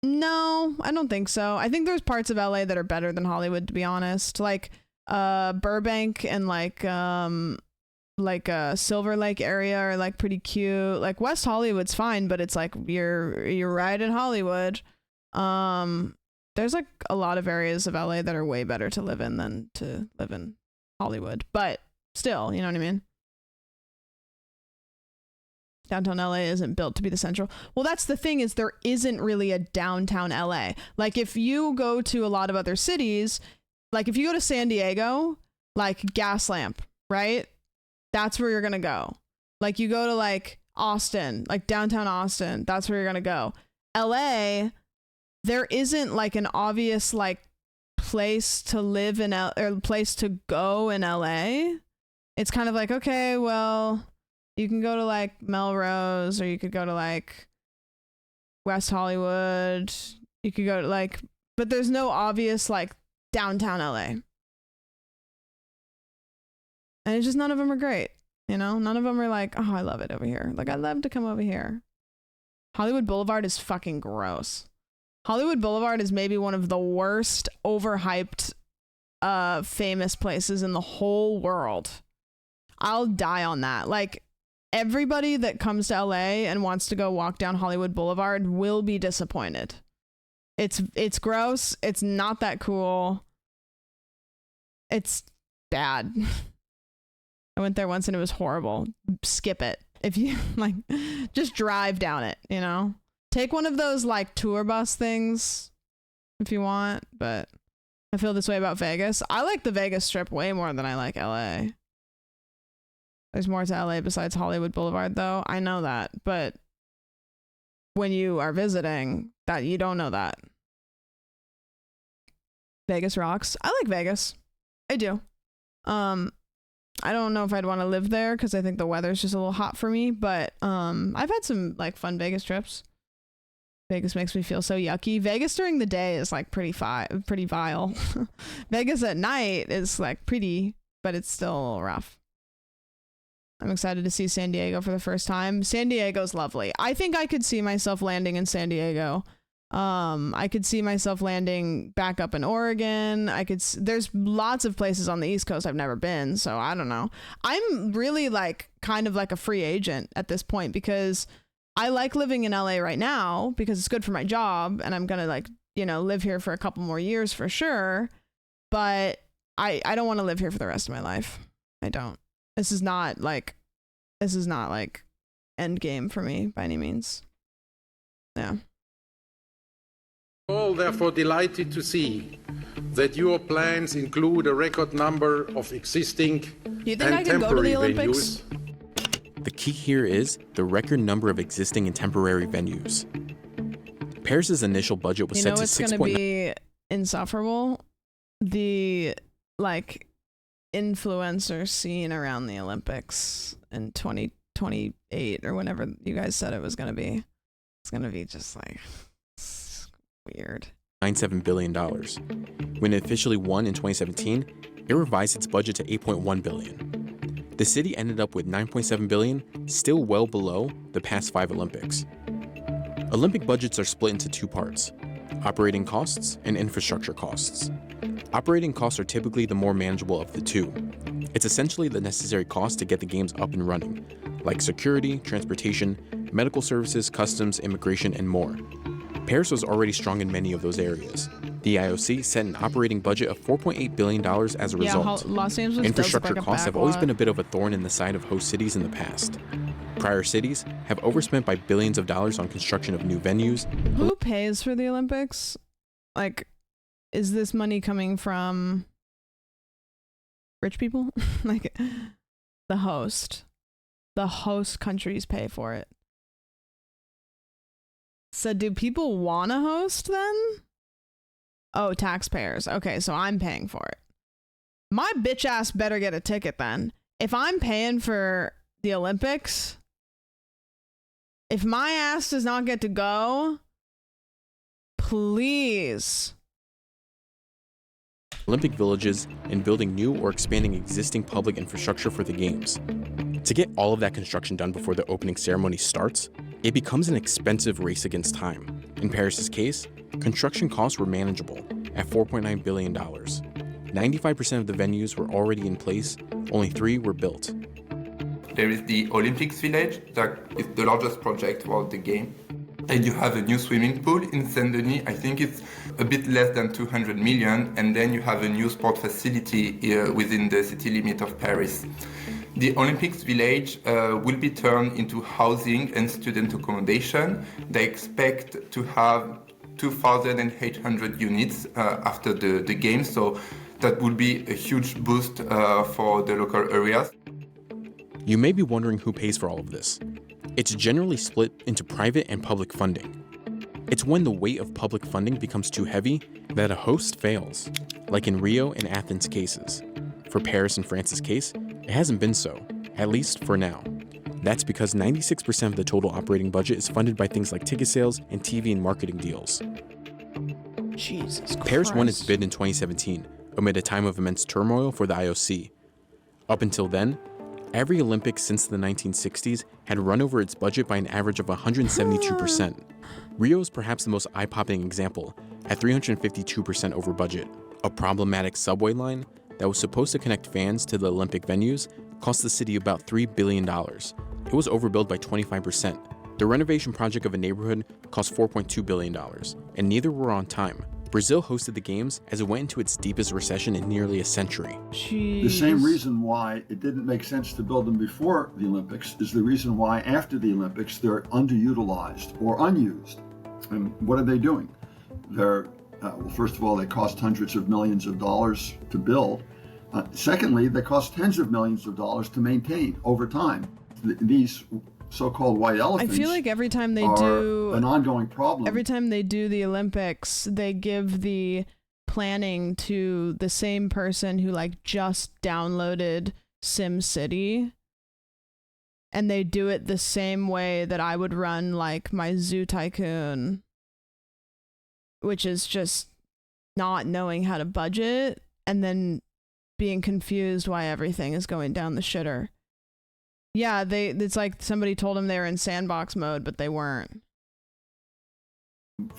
No, I don't think so. I think there's parts of LA that are better than Hollywood, to be honest. Like Burbank and like a Silver Lake area are like pretty cute. Like West Hollywood's fine, but it's like you're right in Hollywood. There's like a lot of areas of LA that are way better to live in than to live in Hollywood. But still, you know what I mean? Downtown LA isn't built to be the central. Well, that's the thing is there isn't really a downtown LA. Like if you go to a lot of other cities, like if you go to San Diego, like Gaslamp, right? That's where you're going to go. Like you go to like Austin, like downtown Austin, that's where you're going to go. LA, there isn't like an obvious like place to live in or place to go in LA. It's kind of like, okay, well, you can go to like Melrose or you could go to like West Hollywood. You could go to like, but there's no obvious like downtown LA. And it's just none of them are great. You know, none of them are like, oh, I love it over here. Like, I'd love to come over here. Hollywood Boulevard is fucking gross. Hollywood Boulevard is maybe one of the worst overhyped famous places in the whole world. I'll die on that. Like, everybody that comes to LA and wants to go walk down Hollywood Boulevard will be disappointed. It's gross. It's not that cool. It's bad. I went there once and it was horrible. Skip it. If you like, just drive down it, you know? Take one of those like tour bus things if you want, but I feel this way about Vegas. I like the Vegas Strip way more than I like LA. There's more to LA besides Hollywood Boulevard though. I know that, but when you are visiting, that you don't know that. Vegas rocks. I like Vegas. I do. I don't know if I'd want to live there because I think the weather's just a little hot for me, but I've had some like fun Vegas trips. Vegas makes me feel so yucky. Vegas during the day is like pretty vile. Vegas at night is like pretty, but it's still a little rough. I'm excited to see San Diego for the first time. San Diego's lovely. I think I could see myself landing in San Diego. I could see myself landing back up in Oregon. There's lots of places on the East Coast I've never been, so I don't know. I'm really like kind of like a free agent at this point because I like living in LA right now because it's good for my job and I'm going to like, you know, live here for a couple more years for sure, but I don't want to live here for the rest of my life. I don't. This is not like end game for me by any means. Yeah. All therefore delighted to see that your plans include a record number of existing Do you think and I can go to the temporary Olympics? venues. The key here is the record number of existing and temporary venues. Paris's initial budget was You set know to what's going to 6.9. be insufferable? The like influencer scene around the Olympics in 2028 or whenever you guys said it was going to be. It's going to be just like weird. $97 billion. When it officially won in 2017, it revised its budget to $8.1 billion. The city ended up with $9.7 billion, still well below the past 5 Olympics. Olympic budgets are split into 2 parts: operating costs and infrastructure costs. Operating costs are typically the more manageable of the two. It's essentially the necessary cost to get the games up and running, like security, transportation, medical services, customs, immigration, and more. Paris was already strong in many of those areas. The IOC set an operating budget of $4.8 billion as a result. Los Angeles Infrastructure does look like costs a have always backlot. been a bit of a thorn in the side of host cities in the past. Prior cities have overspent by billions of dollars on construction of new venues. Who pays for the Olympics? Like, is this money coming from rich people? Like, the host countries pay for it. So do people want to host then? Oh, taxpayers. Okay, so I'm paying for it. My bitch ass better get a ticket then. If I'm paying for the Olympics, if my ass does not get to go, please. Olympic villages and building new or expanding existing public infrastructure for the games. To get all of that construction done before the opening ceremony starts, it becomes an expensive race against time. In Paris's case, construction costs were manageable at $4.9 billion. 95% of the venues were already in place, only 3 were built. There is the Olympics Village, that is the largest project for the game. And you have a new swimming pool in Saint-Denis. I think it's a bit less than 200 million. And then you have a new sport facility within the city limit of Paris. The Olympics Village will be turned into housing and student accommodation. They expect to have 2,800 units after the game, so that will be a huge boost for the local areas. You may be wondering who pays for all of this. It's generally split into private and public funding. It's when the weight of public funding becomes too heavy that a host fails, like in Rio and Athens cases. For Paris and France's case, it hasn't been so, at least for now. That's because 96% of the total operating budget is funded by things like ticket sales and TV and marketing deals. Jesus Christ. Paris won its bid in 2017, amid a time of immense turmoil for the IOC. Up until then, Every Olympics since the 1960s had run over its budget by an average of 172%. Rio is perhaps the most eye-popping example, at 352% over budget. A problematic subway line that was supposed to connect fans to the Olympic venues cost the city about $3 billion. It was overbilled by 25%. The renovation project of a neighborhood cost $4.2 billion, and neither were on time. Brazil hosted the games as it went into its deepest recession in nearly a century. Jeez. The same reason why it didn't make sense to build them before the Olympics is the reason why after the Olympics they're underutilized or unused. And what are they doing? They're, well, first of all, they cost hundreds of millions of dollars to build. Secondly, they cost tens of millions of dollars to maintain over time. These so-called white elephants. I feel like every time they are do an ongoing problem. Every time they do the Olympics, they give the planning to the same person who like just downloaded SimCity, and they do it the same way that I would run like my Zoo Tycoon, which is just not knowing how to budget and then being confused why everything is going down the shitter. Yeah, it's like somebody told them they were in sandbox mode, but they weren't.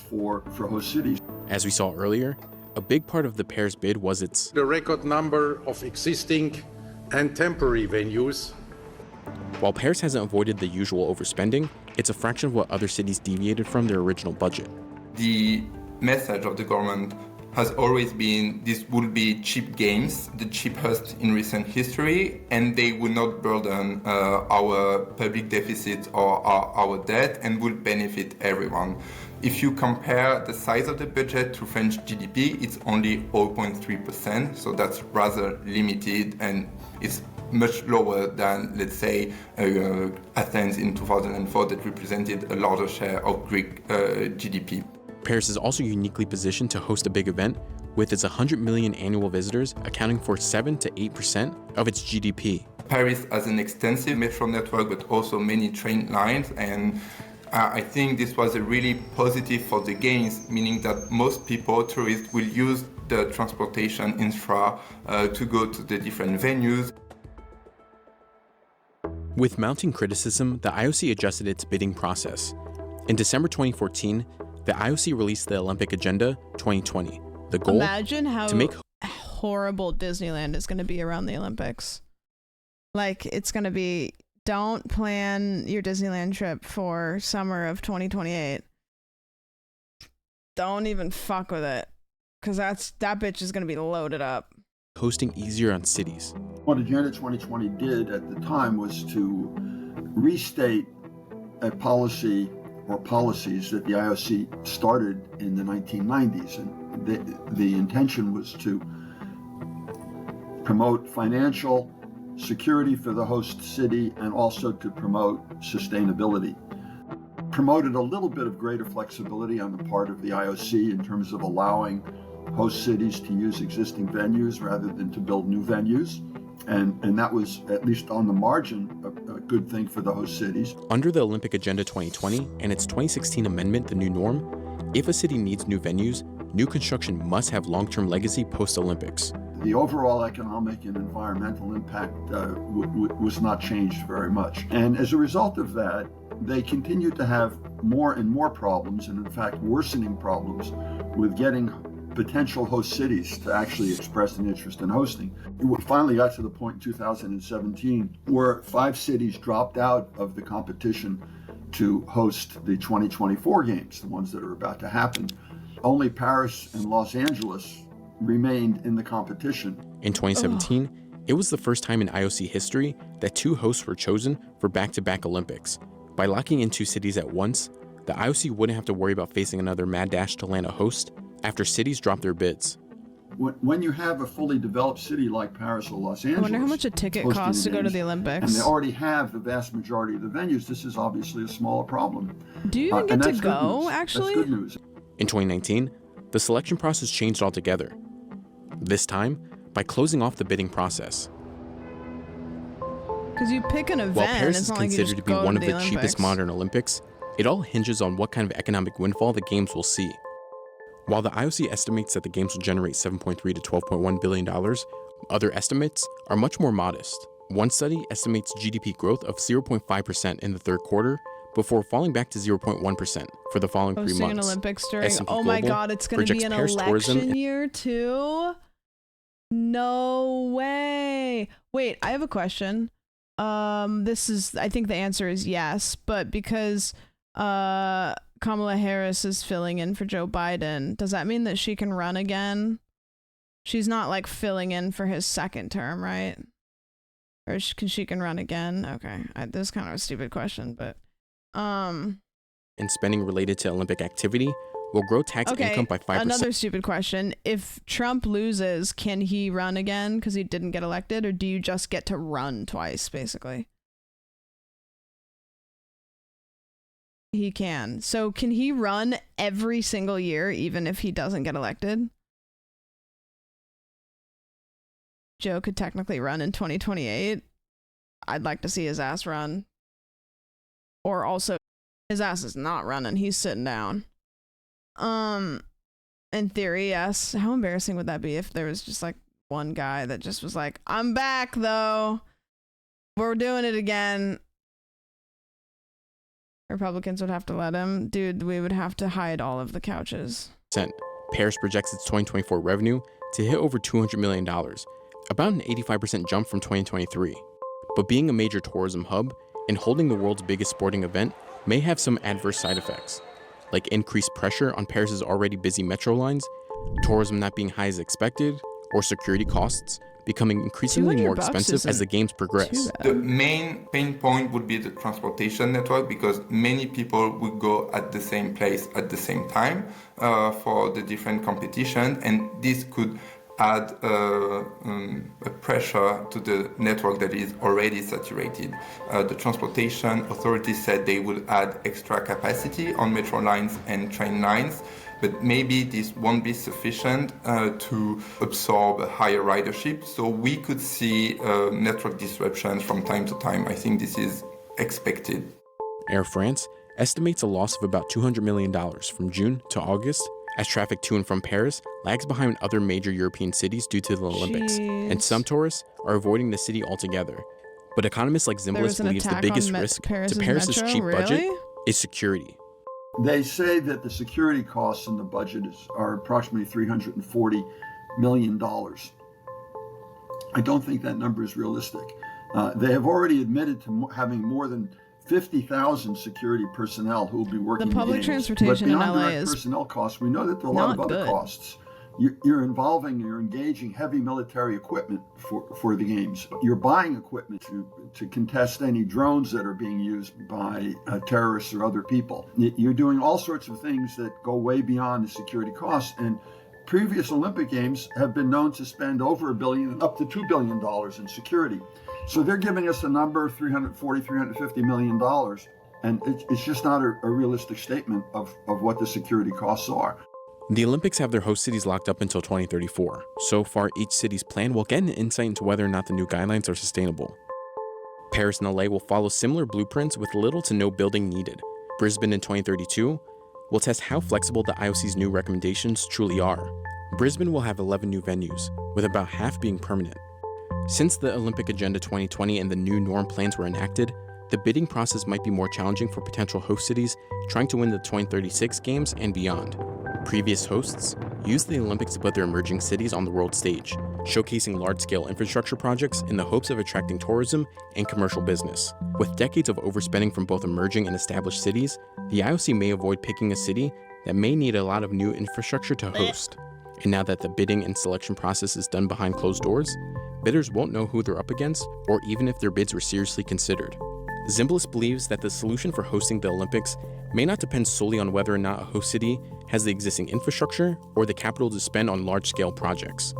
For host cities. As we saw earlier, a big part of the pair's bid was its The record number of existing and temporary venues. While Paris hasn't avoided the usual overspending, it's a fraction of what other cities deviated from their original budget. The message of the government has always been this will be cheap games, the cheapest in recent history, and they will not burden our public deficit or our debt and will benefit everyone. If you compare the size of the budget to French GDP, it's only 0.3%, so that's rather limited, and it's much lower than, let's say, Athens in 2004 that represented a larger share of Greek GDP. Paris is also uniquely positioned to host a big event, with its 100 million annual visitors accounting for 7 to 8% of its GDP. Paris has an extensive metro network, but also many train lines, and I think this was a really positive for the games, meaning that most people, tourists, will use the transportation infra to go to the different venues. With mounting criticism, the IOC adjusted its bidding process. In December 2014, the IOC released the Olympic Agenda 2020. The goal, imagine how to make horrible Disneyland is going to be around the Olympics. Like, it's going to be, don't plan your Disneyland trip for summer of 2028. Don't even fuck with it, because that bitch is going to be loaded up. Hosting easier on cities. What Agenda 2020 did at the time was to restate a policy or policies that the IOC started in the 1990s. And the intention was to promote financial security for the host city and also to promote sustainability. Promoted a little bit of greater flexibility on the part of the IOC in terms of allowing host cities to use existing venues rather than to build new venues. And that was, at least on the margin, a good thing for the host cities. Under the Olympic Agenda 2020 and its 2016 amendment, The New Norm, if a city needs new venues, new construction must have long-term legacy post-Olympics. The overall economic and environmental impact was not changed very much. And as a result of that, they continued to have more and more problems, and in fact worsening problems, with getting potential host cities to actually express an interest in hosting. We finally got to the point in 2017 where 5 cities dropped out of the competition to host the 2024 games, the ones that are about to happen. Only Paris and Los Angeles remained in the competition. In 2017, it was the first time in IOC history that 2 hosts were chosen for back-to-back Olympics. By locking in 2 cities at once, the IOC wouldn't have to worry about facing another mad dash to land a host after cities drop their bids. When you have a fully developed city like Paris or Los Angeles, I wonder how much a ticket costs to go to the Olympics. And they already have the vast majority of the venues. This is obviously a smaller problem. Do you even get to go, actually? That's good news. In 2019, the selection process changed altogether. This time, by closing off the bidding process. Because you pick an event, While Paris it's is not like you considered just to be go one to of the the cheapest Olympics. modern Olympics, it all hinges on what kind of economic windfall the games will see. While the IOC estimates that the games will generate $7.3 to $12.1 billion, other estimates are much more modest. One study estimates GDP growth of 0.5% in the third quarter before falling back to 0.1% for the following 3 Hosting an months. Olympics during, S&P oh my Global God, it's going to be projects an Paris tourism election year too? No way. Wait, I have a question. I think the answer is yes, but because Kamala Harris is filling in for Joe Biden, does that mean that she can run again? She's not like filling in for his second term, right? Or she can run again? Okay, this is kind of a stupid question, but and spending related to Olympic activity will grow tax income by 5%. Another stupid question. If Trump loses, can he run again because he didn't get elected, or do you just get to run twice, basically? He can. So can he run every single year, even if he doesn't get elected? Joe could technically run in 2028. I'd like to see his ass run. Or also, his ass is not running. He's sitting down. In theory, yes. How embarrassing would that be if there was just like one guy that just was like, I'm back though. We're doing it again. Republicans would have to let him. Dude, we would have to hide all of the couches. Paris projects its 2024 revenue to hit over $200 million, about an 85% jump from 2023. But being a major tourism hub and holding the world's biggest sporting event may have some adverse side effects, like increased pressure on Paris's already busy metro lines, tourism not being high as expected, or security costs becoming increasingly more expensive as the games progress. The main pain point would be the transportation network, because many people would go at the same place at the same time for the different competition, and this could add a pressure to the network that is already saturated. The transportation authorities said they will add extra capacity on metro lines and train lines, but maybe this won't be sufficient to absorb higher ridership. So we could see network disruptions from time to time. I think this is expected. Air France estimates a loss of about $200 million from June to August as traffic to and from Paris lags behind other major European cities due to the Olympics, and some tourists are avoiding the city altogether. But economists like Zimbalist believes the biggest risk to Paris's cheap budget is security. They say that the security costs in the budget are approximately $340 million. I don't think that number is realistic. They have already admitted to having more than 50,000 security personnel who will be working the public games. transportation but beyond in LA direct is personnel costs, we know that there are a lot of other costs. You're engaging heavy military equipment for the games. You're buying equipment to contest any drones that are being used by terrorists or other people. You're doing all sorts of things that go way beyond the security costs. And previous Olympic Games have been known to spend over $1 billion, up to $2 billion in security. So they're giving us a number of $350 million. And it's just not a realistic statement of what the security costs are. The Olympics have their host cities locked up until 2034. So far, each city's plan will get an insight into whether or not the new guidelines are sustainable. Paris and LA will follow similar blueprints with little to no building needed. Brisbane in 2032 will test how flexible the IOC's new recommendations truly are. Brisbane will have 11 new venues, with about half being permanent. Since the Olympic Agenda 2020 and the new norm plans were enacted, the bidding process might be more challenging for potential host cities trying to win the 2036 Games and beyond. Previous hosts used the Olympics to put their emerging cities on the world stage, showcasing large-scale infrastructure projects in the hopes of attracting tourism and commercial business. With decades of overspending from both emerging and established cities, the IOC may avoid picking a city that may need a lot of new infrastructure to host. And now that the bidding and selection process is done behind closed doors, bidders won't know who they're up against or even if their bids were seriously considered. Zimbalist believes that the solution for hosting the Olympics may not depend solely on whether or not a host city has the existing infrastructure or the capital to spend on large-scale projects.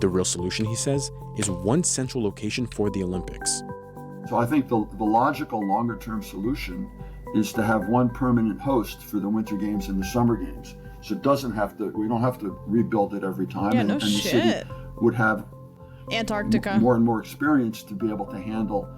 The real solution, he says, is one central location for the Olympics. So I think the logical longer-term solution is to have one permanent host for the Winter Games and the Summer Games. So we don't have to rebuild it every time. Yeah, and the city would have Antarctica more and more experience to be able to handle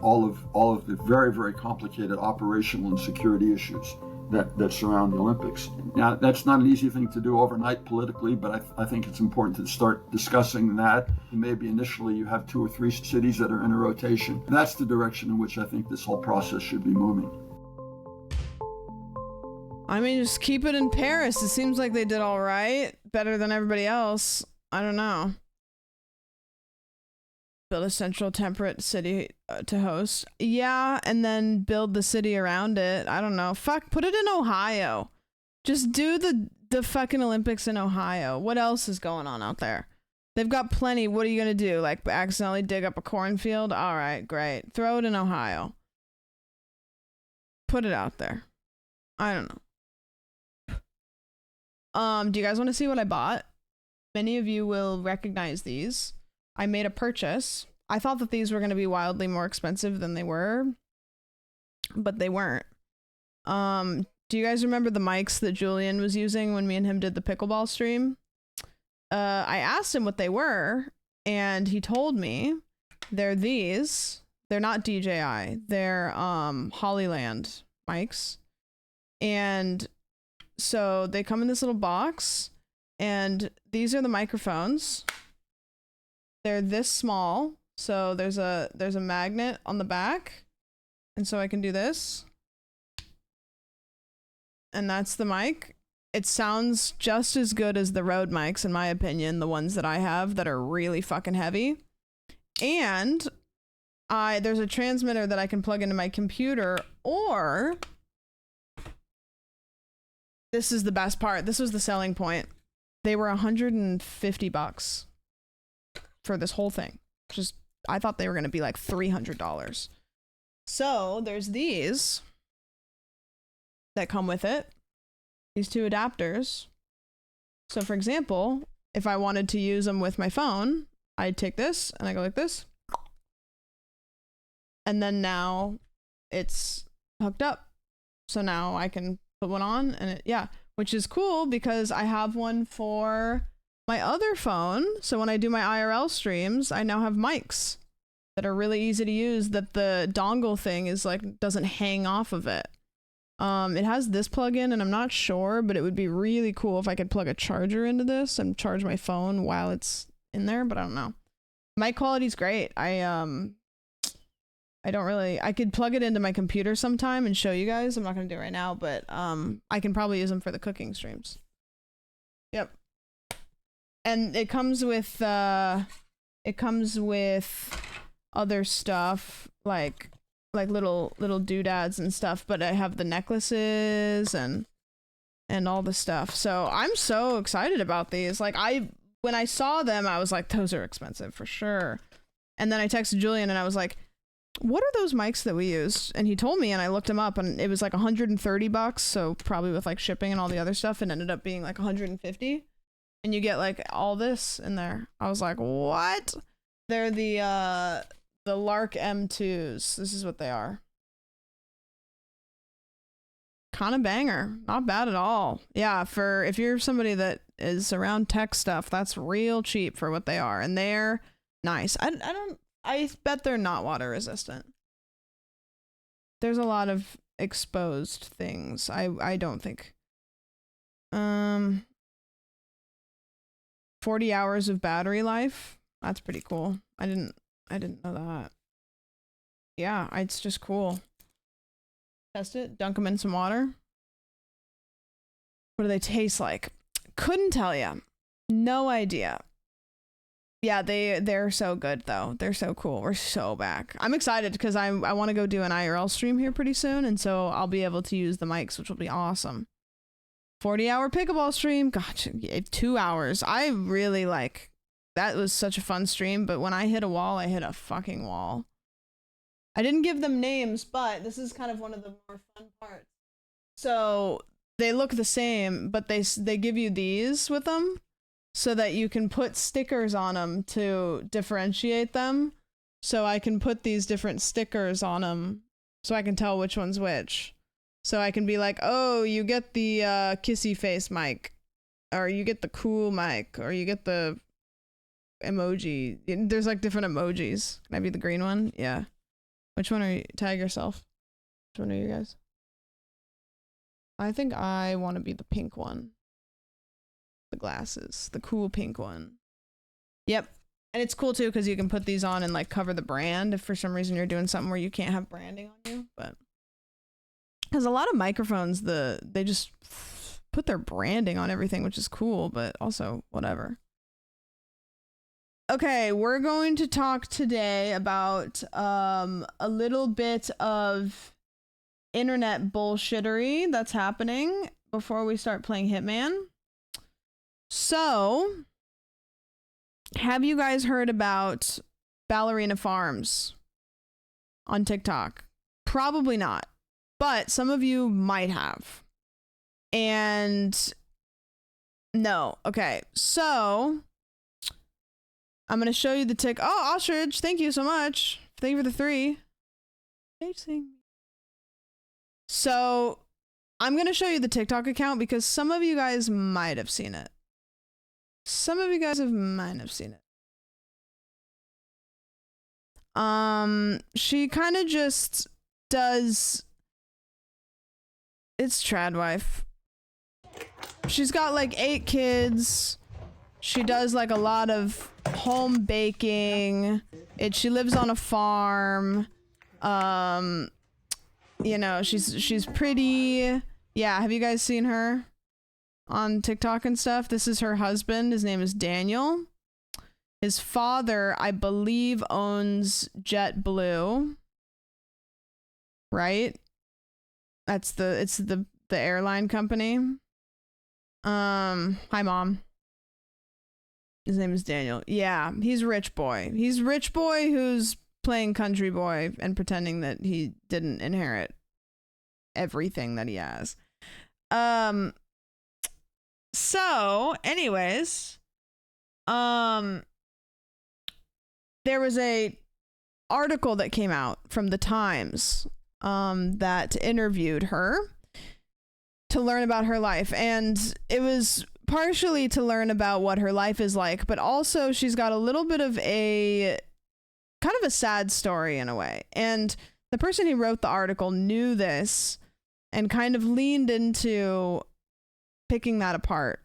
all of the very, very complicated operational and security issues that surround the Olympics. Now, that's not an easy thing to do overnight politically, but I think it's important to start discussing that. And maybe initially you have 2 or 3 cities that are in a rotation. That's the direction in which I think this whole process should be moving. I mean, just keep it in Paris. It seems like they did all right. Better than everybody else. I don't know. Build a central temperate city to host. Yeah, and then build the city around it. I don't know. Fuck, put it in Ohio. Just do the fucking Olympics in Ohio. What else is going on out there? They've got plenty. What are you going to do? Like, accidentally dig up a cornfield? All right, great. Throw it in Ohio. Put it out there. I don't know. Do you guys want to see what I bought? Many of you will recognize these. I made a purchase. I thought that these were going to be wildly more expensive than they were, but they weren't. Do you guys remember the mics that Julian was using when me and him did the pickleball stream? I asked him what they were, and he told me they're these. They're not DJI. They're Hollyland mics. And so they come in this little box, and these are the microphones. They're this small, so there's a magnet on the back, and so I can do this, and that's the mic. It sounds just as good as the Rode mics, in my opinion, the ones that I have that are really fucking heavy. And there's a transmitter that I can plug into my computer, or this is the best part. This was the selling point. They were $150 for this whole thing. Just, I thought they were going to be like $300. So there's these that come with it. These 2 adapters. So for example, if I wanted to use them with my phone, I'd take this and I go like this. And then now it's hooked up. So now I can put one on and which is cool because I have one for my other phone. So when I do my IRL streams, I now have mics that are really easy to use, that the dongle thing is like, doesn't hang off of it. It has this plug-in and I'm not sure, but it would be really cool if I could plug a charger into this and charge my phone while it's in there, but I don't know. Mic quality's great. I could plug it into my computer sometime and show you guys. I'm not going to do it right now, but I can probably use them for the cooking streams. Yep. And it comes with other stuff like little doodads and stuff, but I have the necklaces and all the stuff. So I'm so excited about these. Like when I saw them, I was like, those are expensive for sure. And then I texted Julian and I was like, what are those mics that we use? And he told me, and I looked them up, and it was like $130. So probably with like shipping and all the other stuff, it ended up being like $150. And you get like all this in there. I was like, what? They're the Lark M2s. This is what they are. Kind of banger. Not bad at all. Yeah, for if you're somebody that is around tech stuff, that's real cheap for what they are. And they're nice. I bet they're not water resistant. There's a lot of exposed things. I don't think. 40 hours of battery life. That's pretty cool. I didn't know that. Yeah, it's just cool. Test it. Dunk them in some water. What do they taste like? Couldn't tell you. No idea. Yeah, they're so good though. They're so cool. We're so back. I'm excited because I want to go do an IRL stream here pretty soon, and so I'll be able to use the mics, which will be awesome. 40-hour pickleball stream. Gotcha. 2 hours. I really like. That was such a fun stream, but when I hit a wall, I hit a fucking wall. I didn't give them names, but this is kind of one of the more fun parts. So they look the same, but they give you these with them so that you can put stickers on them to differentiate them. So I can put these different stickers on them so I can tell which one's which. So I can be like, oh, you get the kissy face mic, or you get the cool mic, or you get the emoji. There's like different emojis. Can I be the green one? Yeah. Which one are you? Tag yourself. Which one are you guys? I think I want to be the pink one. The glasses, the cool pink one. Yep. And it's cool too because you can put these on and like cover the brand if for some reason you're doing something where you can't have branding on you. But because a lot of microphones, they just put their branding on everything, which is cool, but also whatever. Okay, we're going to talk today about a little bit of internet bullshittery that's happening before we start playing Hitman. So, have you guys heard about Ballerina Farms on TikTok? Probably not, but some of you might have. And no, okay, so I'm gonna show you the Oh, Ostrich, thank you so much. Thank you for the 3. So I'm gonna show you the TikTok account because some of you guys might have seen it. Some of you guys might have seen it. She kind of just does. It's Tradwife. She's got like 8 kids. She does like a lot of home baking. She lives on a farm. You know, she's pretty. Yeah, have you guys seen her on TikTok and stuff? This is her husband. His name is Daniel. His father, I believe, owns JetBlue. Right? It's the airline company. Hi mom. His name is Daniel. Yeah, he's rich boy. He's rich boy who's playing country boy and pretending that he didn't inherit everything that he has. So anyways, there was a article that came out from the Times that interviewed her to learn about her life, and it was partially to learn about what her life is like, but also she's got a little bit of a kind of a sad story in a way, and the person who wrote the article knew this and kind of leaned into picking that apart.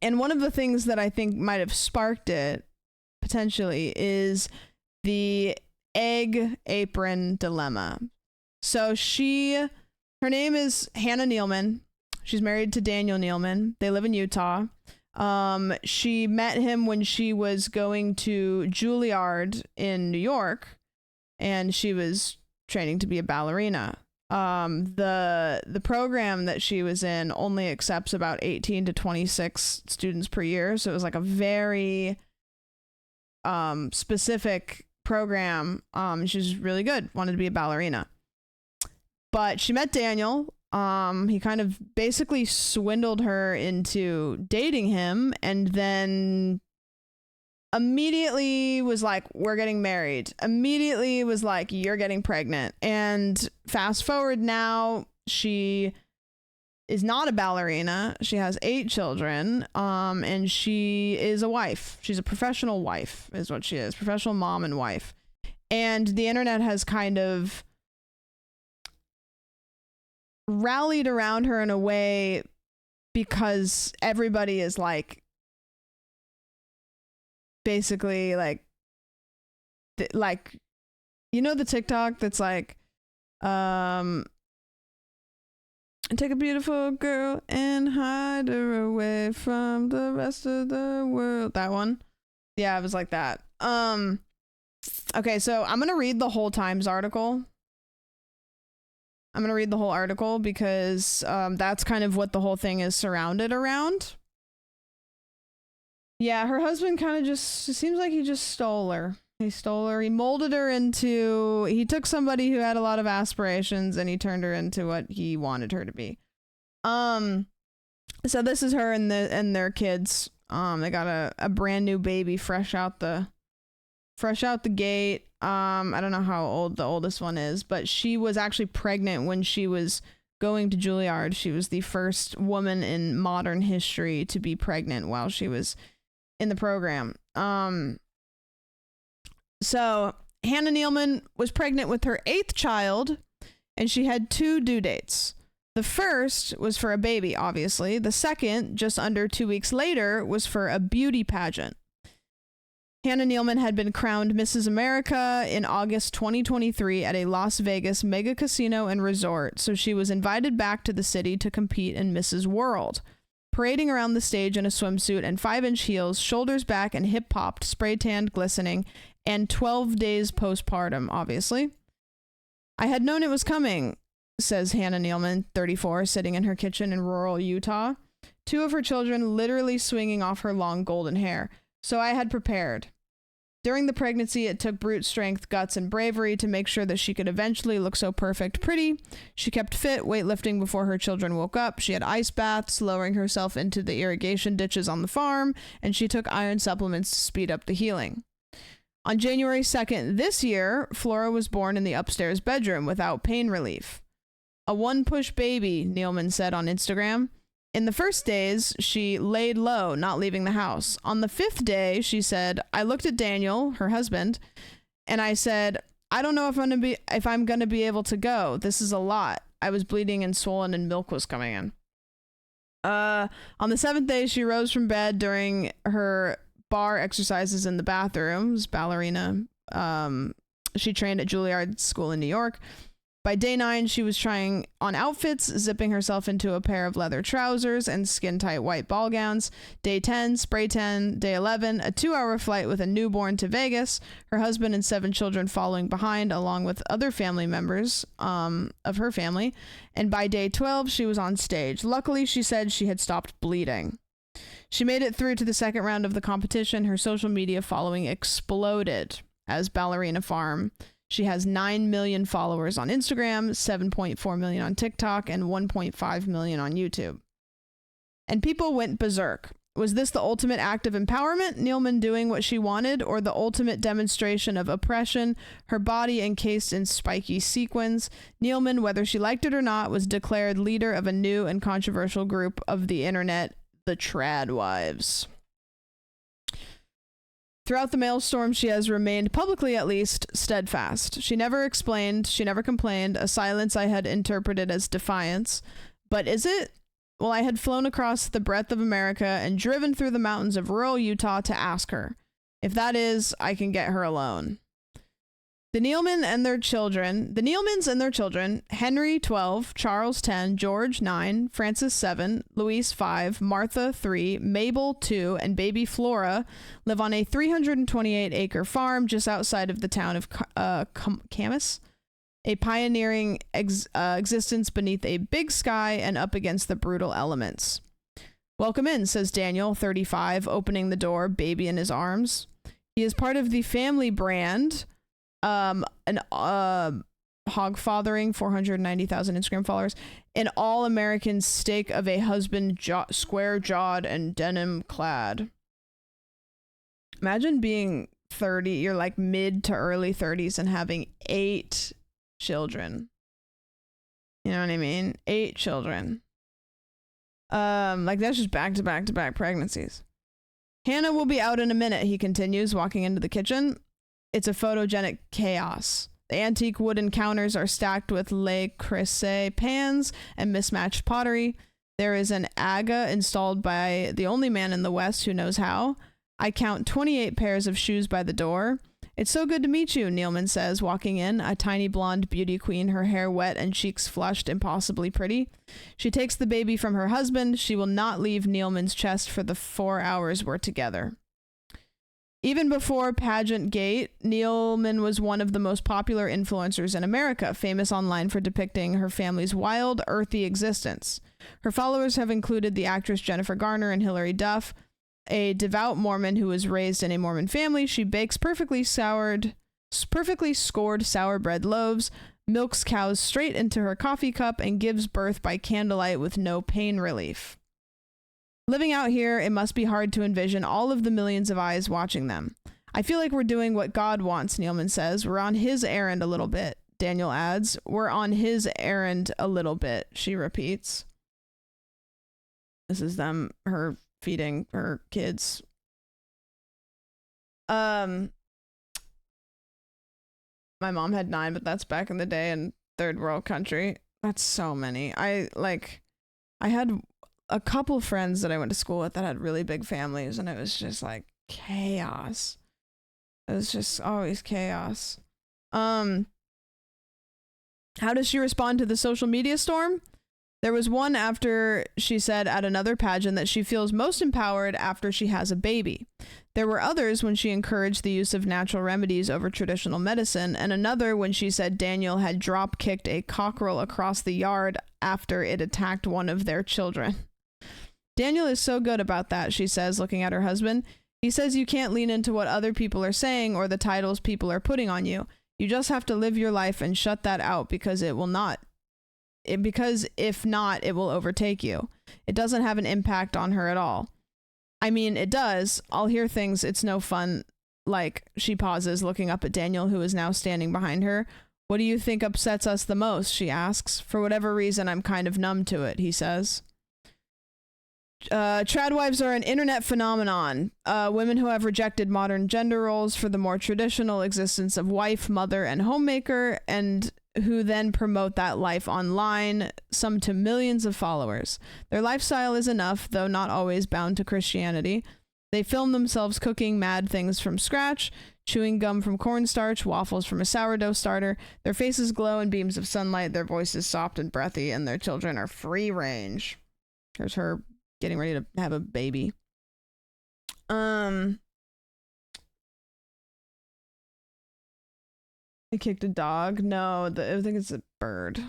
And one of the things that I think might have sparked it potentially is the egg apron dilemma. So her name is Hannah Nealman. She's married to Daniel Nealman. They live in Utah. She met him when she was going to Juilliard in New York, and she was training to be a ballerina. The program that she was in only accepts about 18 to 26 students per year, so it was like a very specific program. She was really good, wanted to be a ballerina. But she met Daniel. He kind of basically swindled her into dating him, and then immediately was like, we're getting married. Immediately was like, you're getting pregnant. And fast forward now, she is not a ballerina. She has 8 children, and she is a wife. She's a professional wife is what she is. Professional mom and wife. And the internet has kind of rallied around her in a way because everybody is like basically like you know the TikTok that's like take a beautiful girl and hide her away from the rest of the world, that one. Yeah, it was like that. Okay, so I'm gonna read the whole Times article. I'm going to read the whole article because that's kind of what the whole thing is surrounded around. Yeah, her husband kind of just, it seems like he just stole her. He stole her. He molded her into, he took somebody who had a lot of aspirations and he turned her into what he wanted her to be. So this is her and their kids. They got a brand new baby fresh out the gate. I don't know how old the oldest one is, but she was actually pregnant when she was going to Juilliard. She was the first woman in modern history to be pregnant while she was in the program. So Hannah Nealman was pregnant with her 8th child, and she had 2 due dates. The first was for a baby, obviously. The second, just under 2 weeks later, was for a beauty pageant. Hannah Nealman had been crowned Mrs. America in August 2023 at a Las Vegas mega casino and resort, so she was invited back to the city to compete in Mrs. World. Parading around the stage in a swimsuit and 5-inch heels, shoulders back and hip-popped, spray-tanned, glistening, and 12 days postpartum, obviously. I had known it was coming, says Hannah Nealman, 34, sitting in her kitchen in rural Utah, 2 of her children literally swinging off her long golden hair. So I had prepared. During the pregnancy, it took brute strength, guts, and bravery to make sure that she could eventually look so perfect pretty. She kept fit, weightlifting before her children woke up. She had ice baths, lowering herself into the irrigation ditches on the farm, and she took iron supplements to speed up the healing. On January 2nd this year, Flora was born in the upstairs bedroom without pain relief. A one-push baby, Nealman said on Instagram. In the first days, she laid low, not leaving the house. On the 5th day, she said, I looked at Daniel, her husband, and I said, I don't know if I'm going to be able to go. This is a lot. I was bleeding and swollen and milk was coming in. On the 7th day, she rose from bed during her bar exercises in the bathrooms. Ballerina. She trained at Juilliard School in New York. By day 9, she was trying on outfits, zipping herself into a pair of leather trousers and skin-tight white ball gowns. Day 10, spray tan. Day 11, a 2-hour flight with a newborn to Vegas, her husband and 7 children following behind, along with other family members of her family. And by day 12, she was on stage. Luckily, she said she had stopped bleeding. She made it through to the second round of the competition. Her social media following exploded as Ballerina Farm. She has 9 million followers on Instagram, 7.4 million on TikTok, and 1.5 million on YouTube. And people went berserk. Was this the ultimate act of empowerment, Nealman doing what she wanted, or the ultimate demonstration of oppression, her body encased in spiky sequins? Nealman, whether she liked it or not, was declared leader of a new and controversial group of the internet, the Trad Wives. Throughout the maelstrom, she has remained, publicly at least, steadfast. She never explained, she never complained, a silence I had interpreted as defiance. But is it? Well, I had flown across the breadth of America and driven through the mountains of rural Utah to ask her. If that is, I can get her alone. The Nealmans and their children, Henry 12, Charles 10, George 9, Francis 7, Louise 5, Martha 3, Mabel 2, and baby Flora live on a 328-acre farm just outside of the town of Camas, a pioneering existence beneath a big sky and up against the brutal elements. Welcome in, says Daniel, 35, opening the door, baby in his arms. He is part of the family brand, hog fathering, 490,000 Instagram followers, an all-American steak of a husband, square-jawed and denim-clad. Imagine being 30, you're like mid to early 30s and having 8 children. You know what I mean? 8 children. Like that's just back-to-back-to-back pregnancies. Hannah will be out in a minute, he continues, walking into the kitchen. It's a photogenic chaos. The antique wooden counters are stacked with Le Creuset pans and mismatched pottery. There is an aga installed by the only man in the West who knows how. I count 28 pairs of shoes by the door. It's so good to meet you, Nealman says, walking in, a tiny blonde beauty queen, her hair wet and cheeks flushed, impossibly pretty. She takes the baby from her husband. She will not leave Nealman's chest for the 4 hours we're together. Even before Pageant Gate, Nealman was one of the most popular influencers in America, famous online for depicting her family's wild, earthy existence. Her followers have included the actress Jennifer Garner and Hilary Duff. A devout Mormon who was raised in a Mormon family, she bakes perfectly scored sour bread loaves, milks cows straight into her coffee cup, and gives birth by candlelight with no pain relief. Living out here, it must be hard to envision all of the millions of eyes watching them. I feel like we're doing what God wants, Nealman says. We're on his errand a little bit, Daniel adds. We're on his errand a little bit, she repeats. This is her feeding her kids. My mom had 9, but that's back in the day in third world country. That's so many. I had a couple friends that I went to school with that had really big families, and it was just like chaos. It was just always chaos. How does she respond to the social media storm? There was one after she said at another pageant that she feels most empowered after she has a baby. There were others when she encouraged the use of natural remedies over traditional medicine, and another when she said Daniel had drop-kicked a cockerel across the yard after it attacked one of their children. Daniel is so good about that, she says, looking at her husband. He says you can't lean into what other people are saying or the titles people are putting on you. You just have to live your life and shut that out because it will not. Because if not, it will overtake you. It doesn't have an impact on her at all. I mean, it does. I'll hear things. It's no fun. Like, she pauses, looking up at Daniel, who is now standing behind her. What do you think upsets us the most? She asks. For whatever reason, I'm kind of numb to it, he says. Tradwives are an internet phenomenon. Women who have rejected modern gender roles for the more traditional existence of wife, mother, and homemaker, and who then promote that life online, some to millions of followers. Their lifestyle is enough, though not always bound to Christianity. They film themselves cooking mad things from scratch, chewing gum from cornstarch, waffles from a sourdough starter. Their faces glow in beams of sunlight, their voices soft and breathy, and their children are free range. Here's her getting ready to have a baby. I kicked a dog. No, I think it's a bird.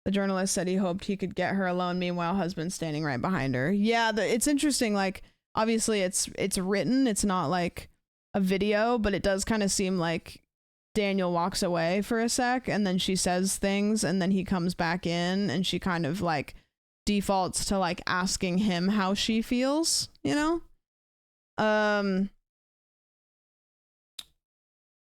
The journalist said he hoped he could get her alone. Meanwhile, husband standing right behind her. Yeah, it's interesting. Like, obviously, it's written. It's not like a video, but it does kind of seem like Daniel walks away for a sec, and then she says things, and then he comes back in, and she kind of like defaults to like asking him how she feels. You know.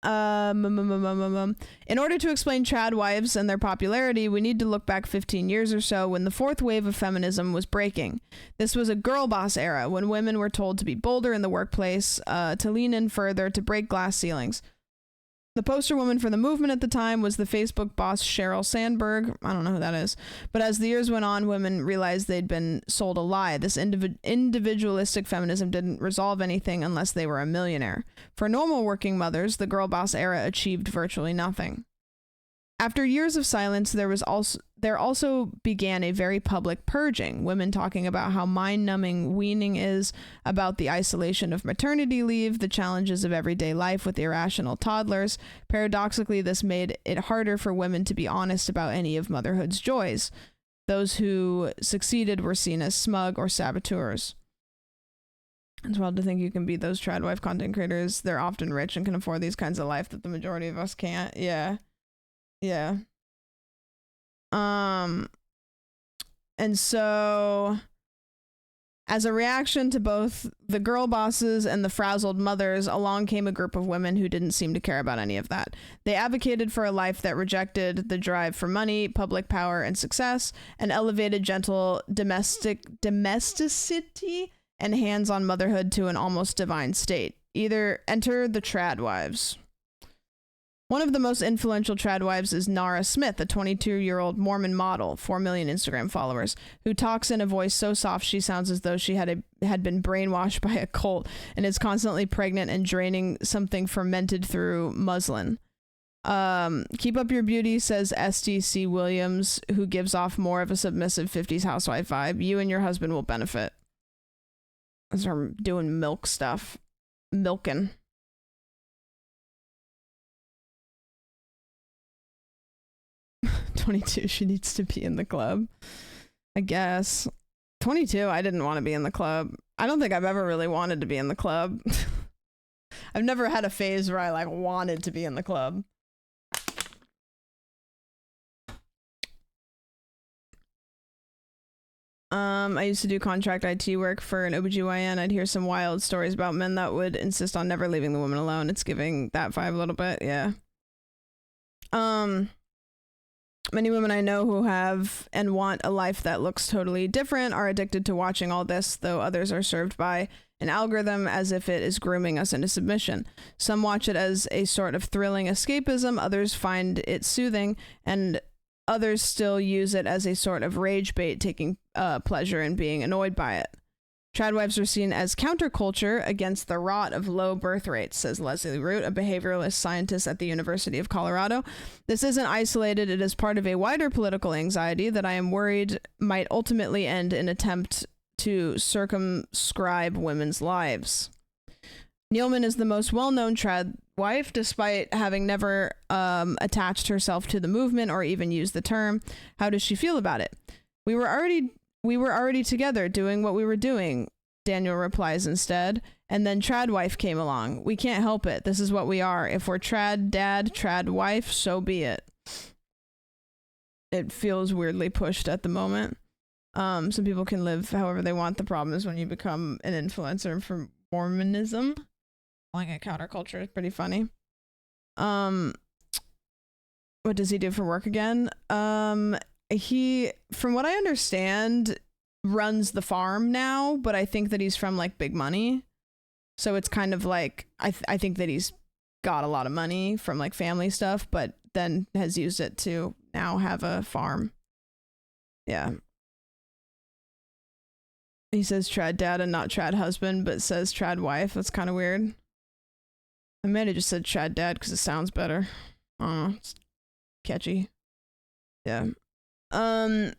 In order to explain tradwives and their popularity, we need to look back 15 years or so when the fourth wave of feminism was breaking. This was a girl boss era when women were told to be bolder in the workplace, to lean in further, to break glass ceilings. The poster woman for the movement at the time was the Facebook boss Sheryl Sandberg. I don't know who that is. But as the years went on, women realized they'd been sold a lie. This individualistic feminism didn't resolve anything unless they were a millionaire. For normal working mothers, the girl boss era achieved virtually nothing. After years of silence, there also began a very public purging, women talking about how mind-numbing weaning is, about the isolation of maternity leave, the challenges of everyday life with irrational toddlers. Paradoxically, this made it harder for women to be honest about any of motherhood's joys. Those who succeeded were seen as smug or saboteurs. It's wild to think you can be those tradwife content creators. They're often rich and can afford these kinds of life that the majority of us can't. Yeah. Yeah. And so as a reaction to both the girl bosses and the frazzled mothers, along came a group of women who didn't seem to care about any of that. They advocated for a life that rejected the drive for money, public power, and success, and elevated gentle domesticity and hands-on motherhood to an almost divine state. Enter the tradwives. One of the most influential tradwives is Nara Smith, a 22-year-old Mormon model, 4 million Instagram followers, who talks in a voice so soft she sounds as though she had been brainwashed by a cult and is constantly pregnant and draining something fermented through muslin. Keep up your beauty, says SDC Williams, who gives off more of a submissive 50s housewife vibe. You and your husband will benefit. As her doing milk stuff. Milking. 22, she needs to be in the club, I guess. 22, I didn't want to be in the club. I don't think I've ever really wanted to be in the club. I've never had a phase where I like wanted to be in the club. I used to do contract IT work for an OBGYN. I'd hear some wild stories about men that would insist on never leaving the woman alone. It's giving that vibe a little bit, yeah. Many women I know who have and want a life that looks totally different are addicted to watching all this, though others are served by an algorithm as if it is grooming us into submission. Some watch it as a sort of thrilling escapism, others find it soothing, and others still use it as a sort of rage bait, taking pleasure in being annoyed by it. Trad wives are seen as counterculture against the rot of low birth rates, says Leslie Root, a behavioralist scientist at the University of Colorado. This isn't isolated. It is part of a wider political anxiety that I am worried might ultimately end in an attempt to circumscribe women's lives. Neilman is the most well-known trad wife, despite having never attached herself to the movement or even used the term. How does she feel about it? We were already together doing what we were doing, Daniel replies instead, and then trad wife came along. We can't help it. This is what we are. If we're trad dad, trad wife, so be it. It feels weirdly pushed at the moment. Some people can live however they want. The problem is when you become an influencer for Mormonism. Calling it counterculture is pretty funny. What does he do for work again? He, from what I understand, runs the farm now, but I think that he's from like big money. So it's kind of like, I think that he's got a lot of money from like family stuff, but then has used it to now have a farm. Yeah. He says trad dad and not trad husband, but says trad wife. That's kind of weird. I might have just said trad dad because it sounds better. I don't know. It's catchy. Yeah. Neilman,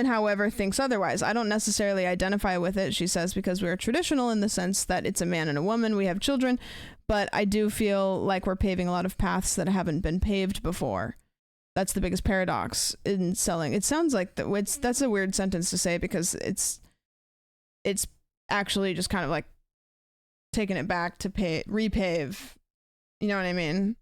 however, thinks otherwise. I don't necessarily identify with it, she says, because we are traditional in the sense that it's a man and a woman. We have children, but I do feel like we're paving a lot of paths that haven't been paved before. That's the biggest paradox in selling. It sounds like that's a weird sentence to say because it's actually just kind of like taking it back to repave. You know what I mean?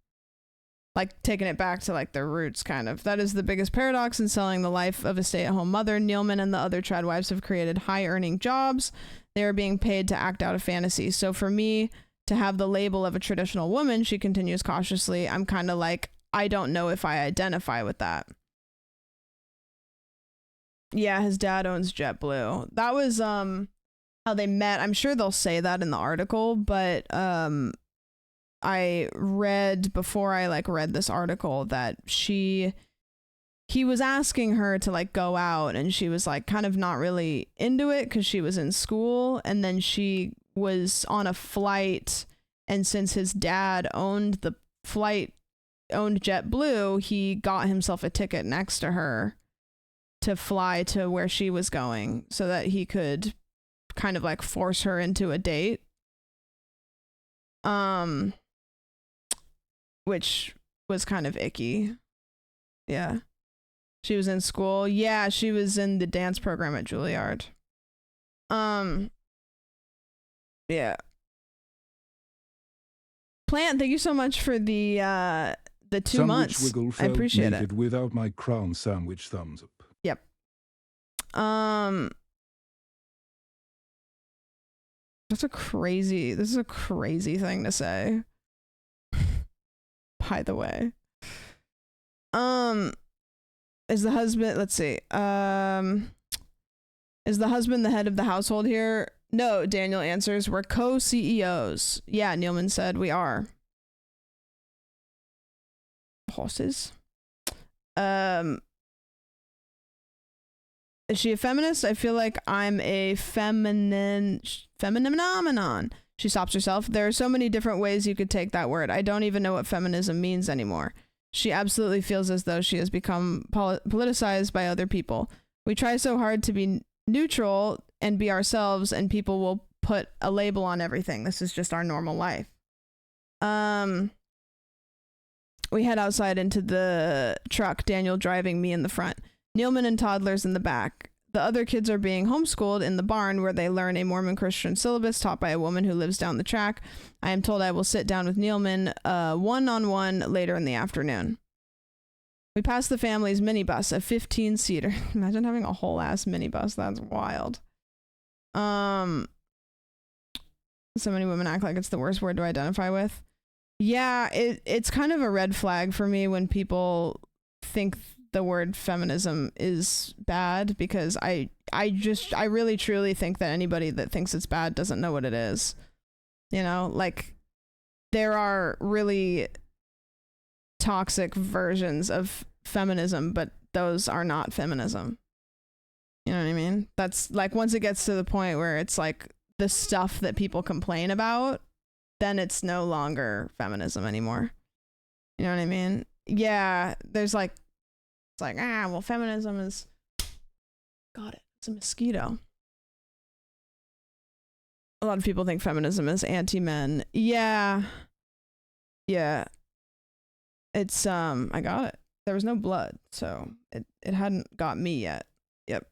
Like taking it back to like their roots, kind of. That is the biggest paradox in selling the life of a stay-at-home mother. Neilman and the other trad wives have created high-earning jobs. They are being paid to act out a fantasy. So for me to have the label of a traditional woman, she continues cautiously, I'm kind of like, I don't know if I identify with that. Yeah, his dad owns JetBlue. That was how they met. I'm sure they'll say that in the article, but I read before I like read this article that he was asking her to like go out and she was like kind of not really into it because she was in school, and then she was on a flight, and since his dad owned JetBlue, he got himself a ticket next to her to fly to where she was going so that he could kind of like force her into a date. Which was kind of icky. Yeah. She was in school. Yeah, she was in the dance program at Juilliard. Yeah. Plant, thank you so much for the 2 months. Wiggle I appreciate naked it. Without my crown sandwich thumbs up. Yep. This is a crazy thing to say. By the way. Is the husband, let's see. Is the husband the head of the household here? No, Daniel answers. We're co-CEOs. Yeah, Neilman said we are. Horses. Is she a feminist? I feel like I'm a feminine phenomenon. She stops herself. There are so many different ways you could take that word. I don't even know what feminism means anymore. She absolutely feels as though she has become politicized by other people. We try so hard to be neutral and be ourselves, and people will put a label on everything. This is just our normal life. We head outside into the truck, Daniel driving, me in the front. Neilman and toddlers in the back. The other kids are being homeschooled in the barn where they learn a Mormon Christian syllabus taught by a woman who lives down the track. I am told I will sit down with Neilman one-on-one later in the afternoon. We pass the family's minibus, a 15-seater. Imagine having a whole ass minibus. That's wild. So many women act like it's the worst word to identify with. Yeah, it's kind of a red flag for me when people think the word feminism is bad, because I really truly think that anybody that thinks it's bad doesn't know what it is. You know, like there are really toxic versions of feminism, but those are not feminism. You know what I mean? That's like, once it gets to the point where it's like the stuff that people complain about, then it's no longer feminism anymore. You know what I mean? Yeah, there's like, it's like, well, feminism is, got it, it's a mosquito. A lot of people think feminism is anti-men. Yeah. It's, I got it. There was no blood, so it hadn't got me yet. Yep.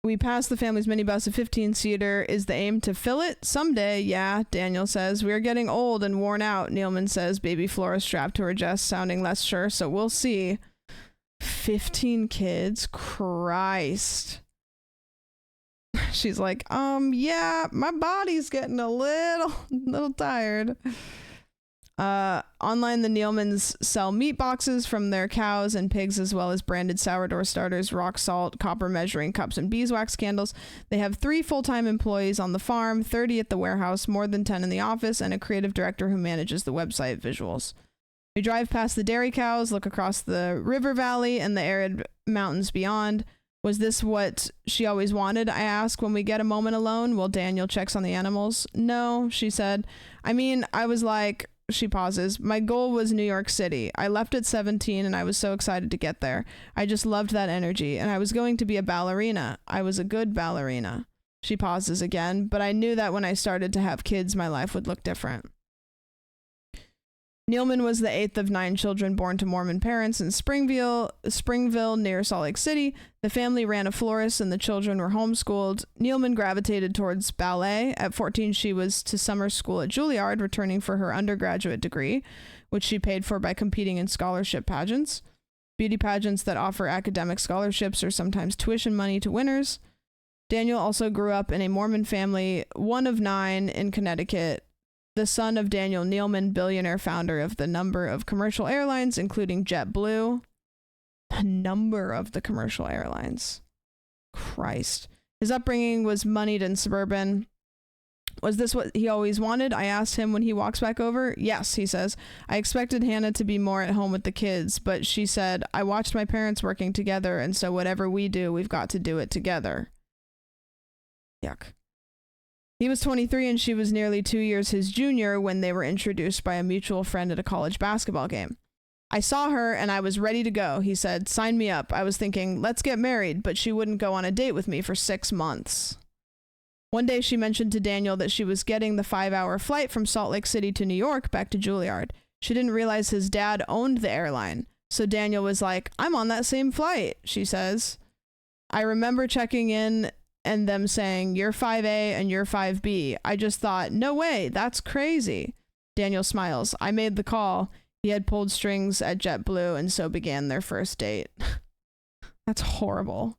We passed the family's minibus, a 15-seater. Is the aim to fill it? Someday, yeah, Daniel says. We are getting old and worn out, Neilman says, baby Flora strapped to her chest, sounding less sure, so we'll see. 15 kids? Christ. She's like, yeah, my body's getting a little tired. Online, the Neilmans sell meat boxes from their cows and pigs, as well as branded sourdough starters, rock salt, copper measuring cups, and beeswax candles. They have 3 full-time employees on the farm, 30 at the warehouse, more than 10 in the office, and a creative director who manages the website visuals. We drive past the dairy cows, look across the river valley and the arid mountains beyond. Was this what she always wanted? I ask when we get a moment alone. Well, Daniel checks on the animals. No, she said. I mean, I was like, she pauses. My goal was New York City. I left at 17 and I was so excited to get there. I just loved that energy and I was going to be a ballerina. I was a good ballerina. She pauses again, but I knew that when I started to have kids, my life would look different. Neilman was the 8th of 9 children born to Mormon parents in Springville near Salt Lake City. The family ran a florist and the children were homeschooled. Neilman gravitated towards ballet. At 14, she was to summer school at Juilliard, returning for her undergraduate degree, which she paid for by competing in scholarship pageants. Beauty pageants that offer academic scholarships or sometimes tuition money to winners. Daniel also grew up in a Mormon family, one of 9 in Connecticut. The son of Daniel Neilman, billionaire founder of the number of commercial airlines, including JetBlue. A number of the commercial airlines. Christ. His upbringing was moneyed and suburban. Was this what he always wanted? I asked him when he walks back over. Yes, he says. I expected Hannah to be more at home with the kids, but she said, I watched my parents working together, and so whatever we do, we've got to do it together. Yuck. He was 23 and she was nearly 2 years his junior when they were introduced by a mutual friend at a college basketball game. I saw her and I was ready to go, he said. Sign me up. I was thinking, let's get married, but she wouldn't go on a date with me for 6 months. One day she mentioned to Daniel that she was getting the 5-hour flight from Salt Lake City to New York back to Juilliard. She didn't realize his dad owned the airline. So Daniel was like, I'm on that same flight, she says. I remember checking in and them saying, you're 5A and you're 5B. I just thought, no way, that's crazy. Daniel smiles. I made the call. He had pulled strings at JetBlue, and so began their first date. That's horrible.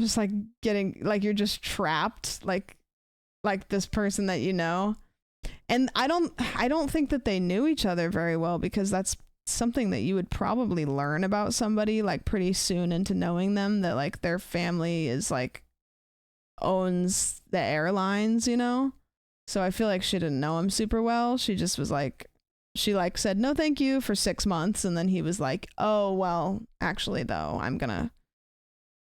Just like getting, like you're just trapped, like this person that you know. And I don't think that they knew each other very well, because that's something that you would probably learn about somebody like pretty soon into knowing them, that like their family is like owns the airlines, you know? So I feel like she didn't know him super well. She just was like, she like said no thank you for 6 months, and then he was like, oh well, actually though, I'm gonna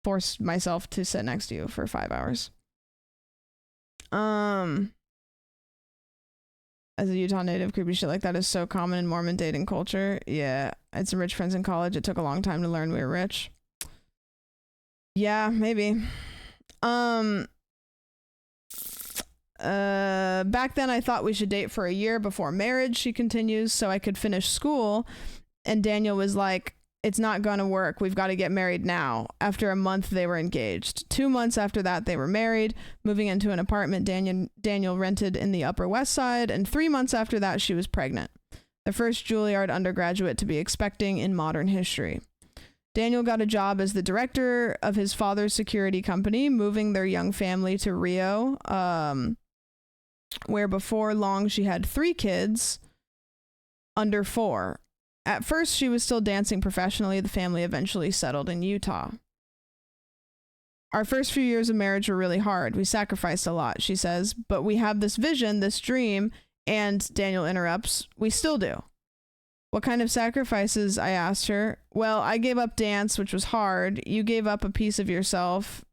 force myself to sit next to you for 5 hours. As a Utah native, creepy shit like that is so common in Mormon dating culture. Yeah, I had some rich friends in college. It took a long time to learn we were rich. Yeah, maybe. Back then I thought we should date for a year before marriage, she continues, so I could finish school. And Daniel was like, it's not gonna work. We've got to get married now. After a month, they were engaged. 2 months after that, they were married, moving into an apartment Daniel rented in the Upper West Side. And 3 months after that, she was pregnant. The first Juilliard undergraduate to be expecting in modern history. Daniel got a job as the director of his father's security company, moving their young family to Rio, where before long she had 3 kids under 4. At first, she was still dancing professionally. The family eventually settled in Utah. Our first few years of marriage were really hard. We sacrificed a lot, she says, but we have this vision, this dream, and Daniel interrupts, we still do. What kind of sacrifices? I asked her. Well, I gave up dance, which was hard. You gave up a piece of yourself.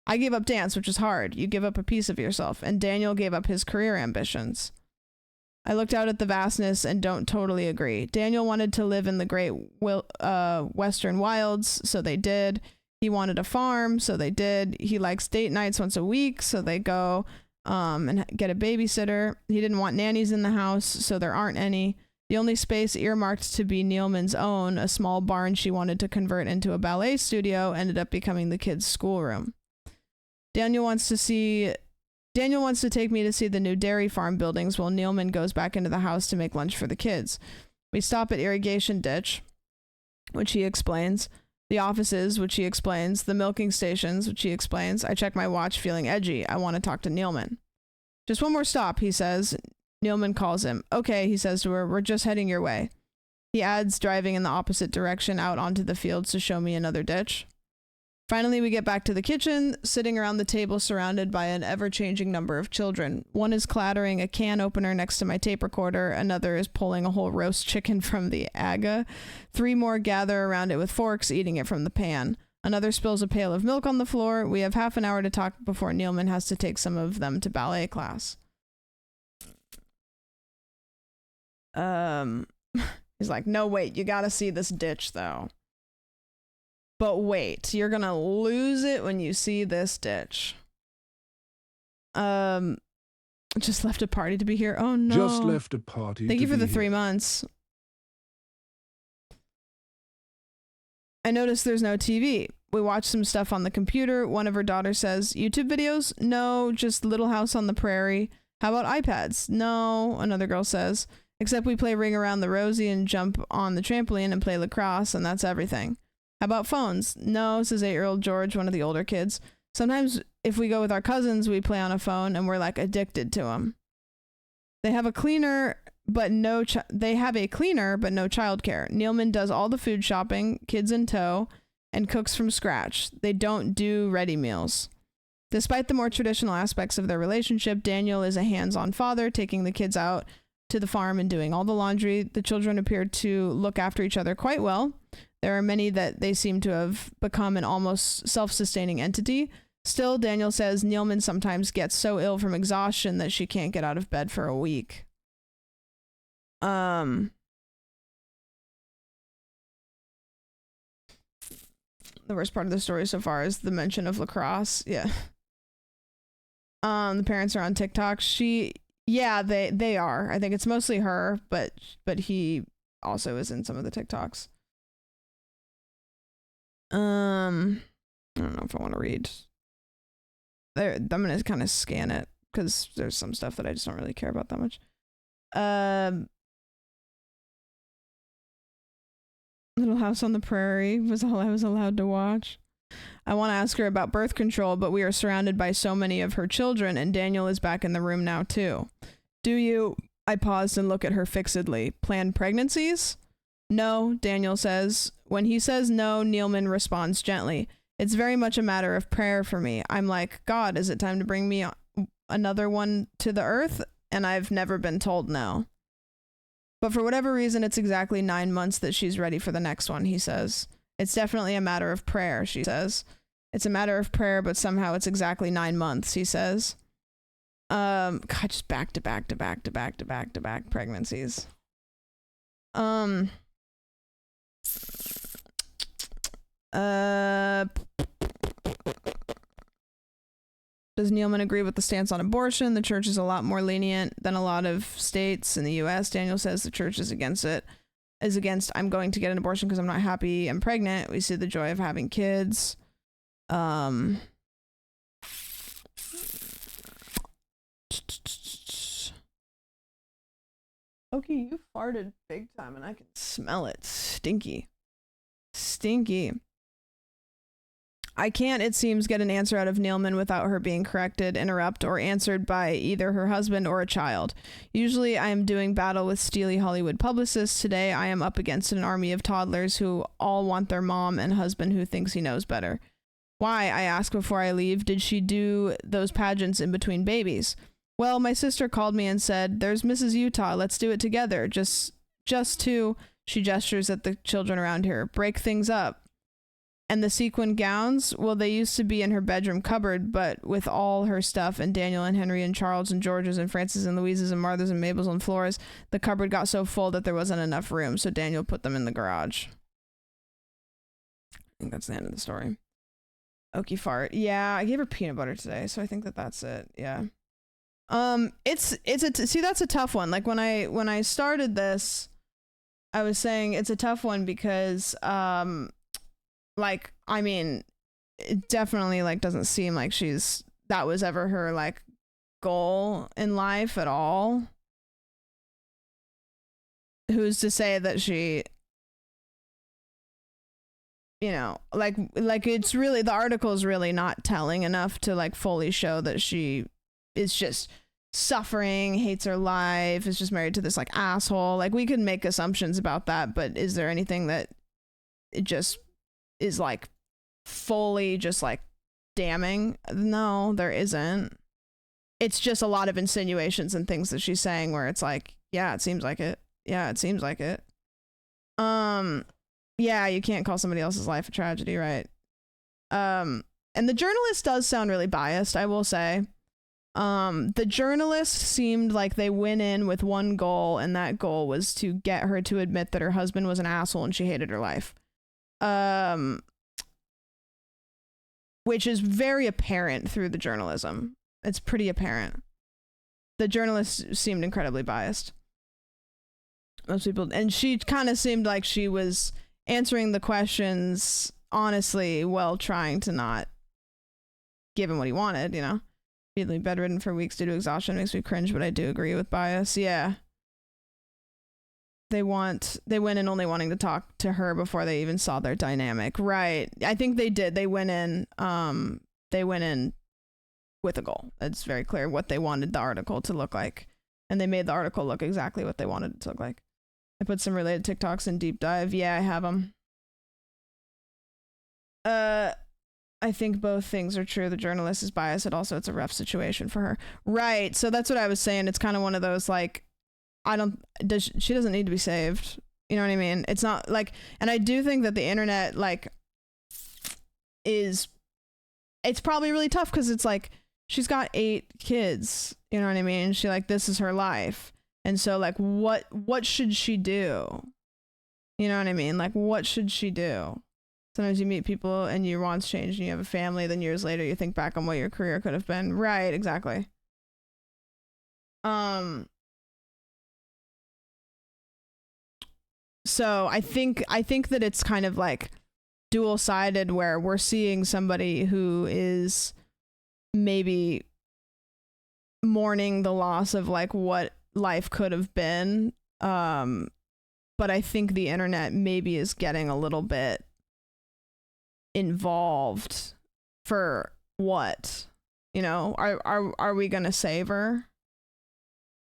I gave up dance, which was hard. You give up a piece of yourself. And Daniel gave up his career ambitions. I looked out at the vastness and don't totally agree. Daniel wanted to live in the great western wilds, so they did. He wanted a farm, so they did. He likes date nights once a week, so they go and get a babysitter. He didn't want nannies in the house, so there aren't any. The only space earmarked to be Neilman's own, a small barn she wanted to convert into a ballet studio, ended up becoming the kids' schoolroom. Daniel wants to take me to see the new dairy farm buildings while Neilman goes back into the house to make lunch for the kids. We stop at irrigation ditch, which he explains, the offices, which he explains, the milking stations, which he explains. I check my watch, feeling edgy. I want to talk to Neilman. Just one more stop, he says. Neilman calls him. Okay, he says to her, we're just heading your way. He adds, driving in the opposite direction out onto the fields to show me another ditch. Finally, we get back to the kitchen, sitting around the table surrounded by an ever-changing number of children. One is clattering a can opener next to my tape recorder. Another is pulling a whole roast chicken from the aga. 3 more gather around it with forks, eating it from the pan. Another spills a pail of milk on the floor. We have half an hour to talk before Neilman has to take some of them to ballet class. He's like, no, wait, you gotta see this ditch, though. But wait, you're gonna lose it when you see this ditch. Just left a party to be here. Oh no. Just left a party. Thank you for the 3 months. I noticed there's no TV. We watch some stuff on the computer. One of her daughters says, YouTube videos? No, just Little House on the Prairie. How about iPads? No, another girl says. Except we play Ring Around the Rosie and jump on the trampoline and play lacrosse, and that's everything. How about phones? No, says 8-year-old George, one of the older kids. Sometimes if we go with our cousins, we play on a phone and we're like addicted to them. They have a cleaner, but no childcare. Neilman does all the food shopping, kids in tow, and cooks from scratch. They don't do ready meals. Despite the more traditional aspects of their relationship, Daniel is a hands-on father, taking the kids out to the farm and doing all the laundry. The children appear to look after each other quite well. There are many that they seem to have become an almost self-sustaining entity. Still, Daniel says Neilman sometimes gets so ill from exhaustion that she can't get out of bed for a week. The worst part of the story so far is the mention of lacrosse. Yeah. The parents are on TikTok. They are. I think it's mostly her, but he also is in some of the TikToks. I don't know if I want to read. I'm gonna kind of scan it because there's some stuff that I just don't really care about that much. Little House on the Prairie was all I was allowed to watch. I want to ask her about birth control, but we are surrounded by so many of her children, and Daniel is back in the room now too. Do you? I paused and look at her fixedly. Plan pregnancies? No, Daniel says. When he says no, Neilman responds gently. It's very much a matter of prayer for me. I'm like, God, is it time to bring me another one to the earth? And I've never been told no. But for whatever reason, it's exactly 9 months that she's ready for the next one, he says. It's definitely a matter of prayer, she says. It's a matter of prayer, but somehow it's exactly 9 months, he says. God, just back to back pregnancies. Does Neilman agree with the stance on abortion? The church is a lot more lenient than a lot of states in the US. Daniel says the church is against I'm going to get an abortion because I'm not happy I'm pregnant. We see the joy of having kids. Okay, you farted big time and I can smell it. Stinky. I can't, it seems, get an answer out of Neilman without her being corrected, interrupted, or answered by either her husband or a child. Usually I am doing battle with steely Hollywood publicists. Today I am up against an army of toddlers who all want their mom and husband who thinks he knows better. Why, I ask before I leave, did she do those pageants in between babies? Well, my sister called me and said, there's Mrs. Utah, let's do it together. Just to, she gestures at the children around her, break things up. And the sequin gowns, well, they used to be in her bedroom cupboard, but with all her stuff and Daniel and Henry and Charles and George's and Francis and Louise's and Martha's and Mabel's and Flora's, the cupboard got so full that there wasn't enough room, so Daniel put them in the garage. I think that's the end of the story. Okie fart. Yeah, I gave her peanut butter today, so I think that's it. Yeah. See, that's a tough one. Like when I started this, I was saying it's a tough one because like, I mean, it definitely like doesn't seem like that was ever her like goal in life at all. Who's to say that she, you know, like it's really, the article is really not telling enough to like fully show that she is just suffering, hates her life, is just married to this like asshole. Like we could make assumptions about that, but is there anything that it just is like fully just like damning? No, there isn't. It's just a lot of insinuations and things that she's saying where it's like, yeah, it seems like it. Yeah, it seems like it. Yeah, you can't call somebody else's life a tragedy, right? And the journalist does sound really biased, I will say. The journalist seemed like they went in with one goal, and that goal was to get her to admit that her husband was an asshole and she hated her life. Which is very apparent through the journalism. It's pretty apparent. The journalist seemed incredibly biased. Most people, and she kind of seemed like she was answering the questions honestly while trying to not give him what he wanted, you know? Feeling bedridden for weeks due to exhaustion makes me cringe, but I do agree with bias. Yeah. They went in only wanting to talk to her before they even saw their dynamic. Right. I think they did. They went in with a goal. It's very clear what they wanted the article to look like. And they made the article look exactly what they wanted it to look like. I put some related TikToks in deep dive. Yeah, I have them. I think both things are true. The journalist is biased, and also it's a rough situation for her. Right. So that's what I was saying. It's kind of one of those like, she doesn't need to be saved. You know what I mean? It's not like, and I do think that the internet like it's probably really tough because it's like she's got 8 kids. You know what I mean? She like, this is her life. And so like, what should she do? You know what I mean? Like, what should she do? Sometimes you meet people and your wants change and you have a family, then years later you think back on what your career could have been. Right, exactly. So I think that it's kind of like dual-sided where we're seeing somebody who is maybe mourning the loss of like what life could have been. But I think the internet maybe is getting a little bit involved for what, you know, are we gonna save her?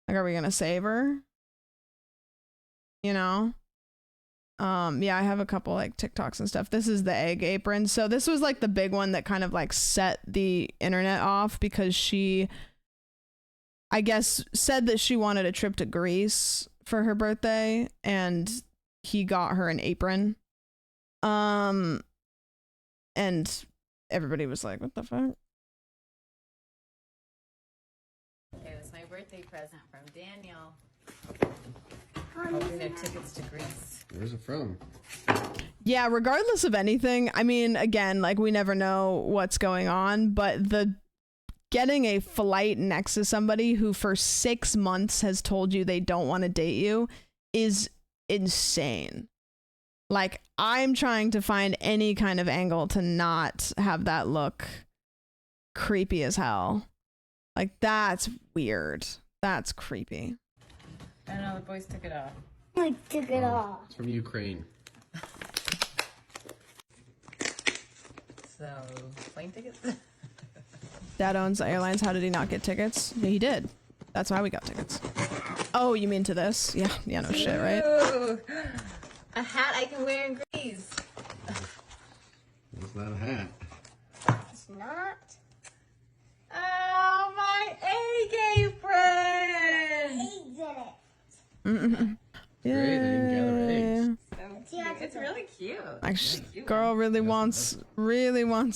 Like, are we gonna save her? You know? Yeah, I have a couple like TikToks and stuff. This is the egg apron. So this was like the big one that kind of like set the internet off because she, I guess, said that she wanted a trip to Greece for her birthday and he got her an apron. And everybody was like, what the fuck? It was my birthday present from Daniel. Hoping there are tickets to Greece. Where's it from? Yeah, regardless of anything, I mean, again, like we never know what's going on, but the getting a flight next to somebody who for 6 months has told you they don't want to date you is insane. Like, I'm trying to find any kind of angle to not have that look creepy as hell. Like, that's weird. That's creepy. I don't know, the boys took it off. I took it off. It's from Ukraine. So, plane tickets? Dad owns the airlines. How did he not get tickets? Yeah, he did. That's why we got tickets. Oh, you mean to this? Yeah, no shit, right? Ooh, a hat I can wear in Greece. It's not a hat. Yeah. Great, I didn't gather eggs. It's really cute. Like, girl really wants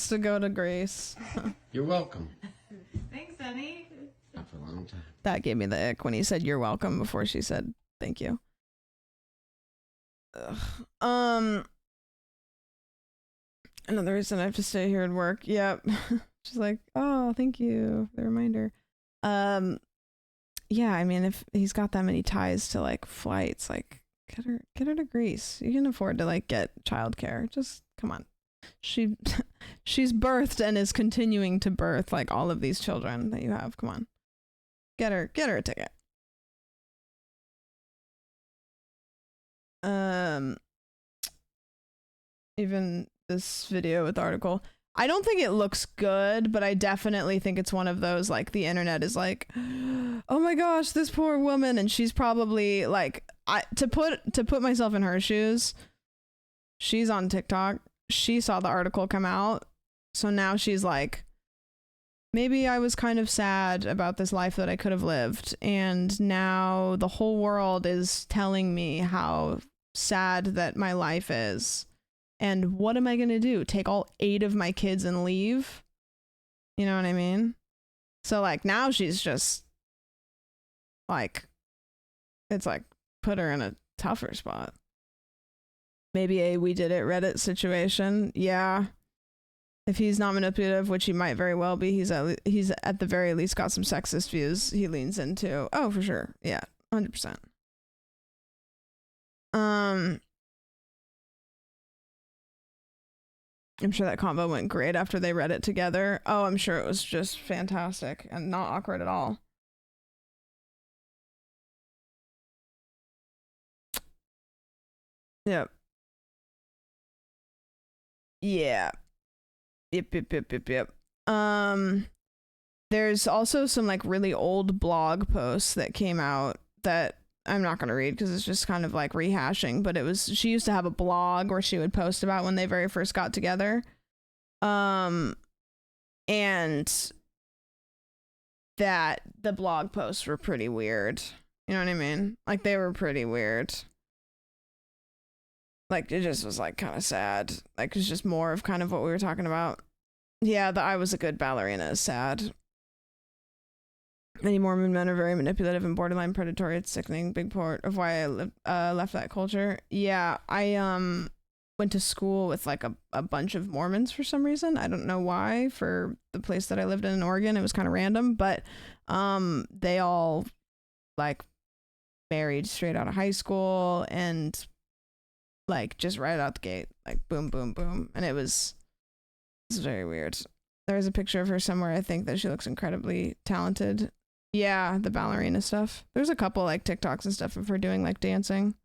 to go to Greece. You're welcome. Thanks, honey. Not for a long time. That gave me the ick when he said you're welcome before she said thank you. Ugh. Another reason I have to stay here and work. Yep. She's like, oh, thank you for the reminder. Yeah, I mean, if he's got that many ties to like flights, like get her to Greece. You can afford to like get childcare. Just come on. She's birthed and is continuing to birth like all of these children that you have. Come on. Get her a ticket. Even this video with the article, I don't think it looks good, but I definitely think it's one of those, like, the internet is like, oh my gosh, this poor woman, and she's probably like, to put myself in her shoes, she's on TikTok, she saw the article come out, so now she's like, maybe I was kind of sad about this life that I could have lived, and now the whole world is telling me how sad that my life is. And what am I going to do? Take all 8 of my kids and leave? You know what I mean? So, like, now she's just, like, it's like, put her in a tougher spot. Maybe a we did it Reddit situation. Yeah. If he's not manipulative, which he might very well be, he's at the very least got some sexist views he leans into. Oh, for sure. Yeah, 100%. I'm sure that combo went great after they read it together. Oh, I'm sure it was just fantastic and not awkward at all. Yep. Yeah. Yep. There's also some like really old blog posts that came out that I'm not going to read because it's just kind of like rehashing, but she used to have a blog where she would post about when they very first got together. And that the blog posts were pretty weird. You know what I mean? Like, they were pretty weird. Like, it just was like kind of sad. Like, it's just more of kind of what we were talking about. Yeah, the I was a good ballerina is sad. Many Mormon men are very manipulative and borderline predatory. It's sickening. Big part of why I left that culture. Yeah, I went to school with like a bunch of Mormons for some reason. I don't know why. For the place that I lived in Oregon, it was kind of random, but they all like married straight out of high school and like just right out the gate, like boom, boom, boom, and it's very weird. There's a picture of her somewhere. I think that she looks incredibly talented. Yeah, the ballerina stuff. There's a couple like TikToks and stuff of her doing like dancing.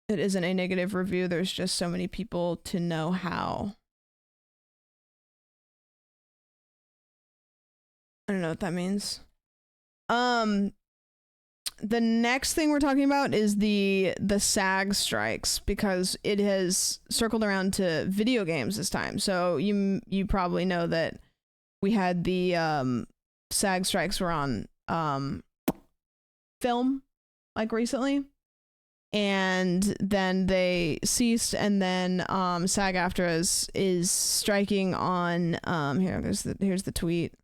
It isn't a negative review. There's just so many people to know how. I don't know what that means. The next thing we're talking about is the SAG strikes, because it has circled around to video games this time. So you probably know that we had the SAG strikes were on film like recently, and then they ceased, and then SAG-AFTRA is striking on here's the tweet.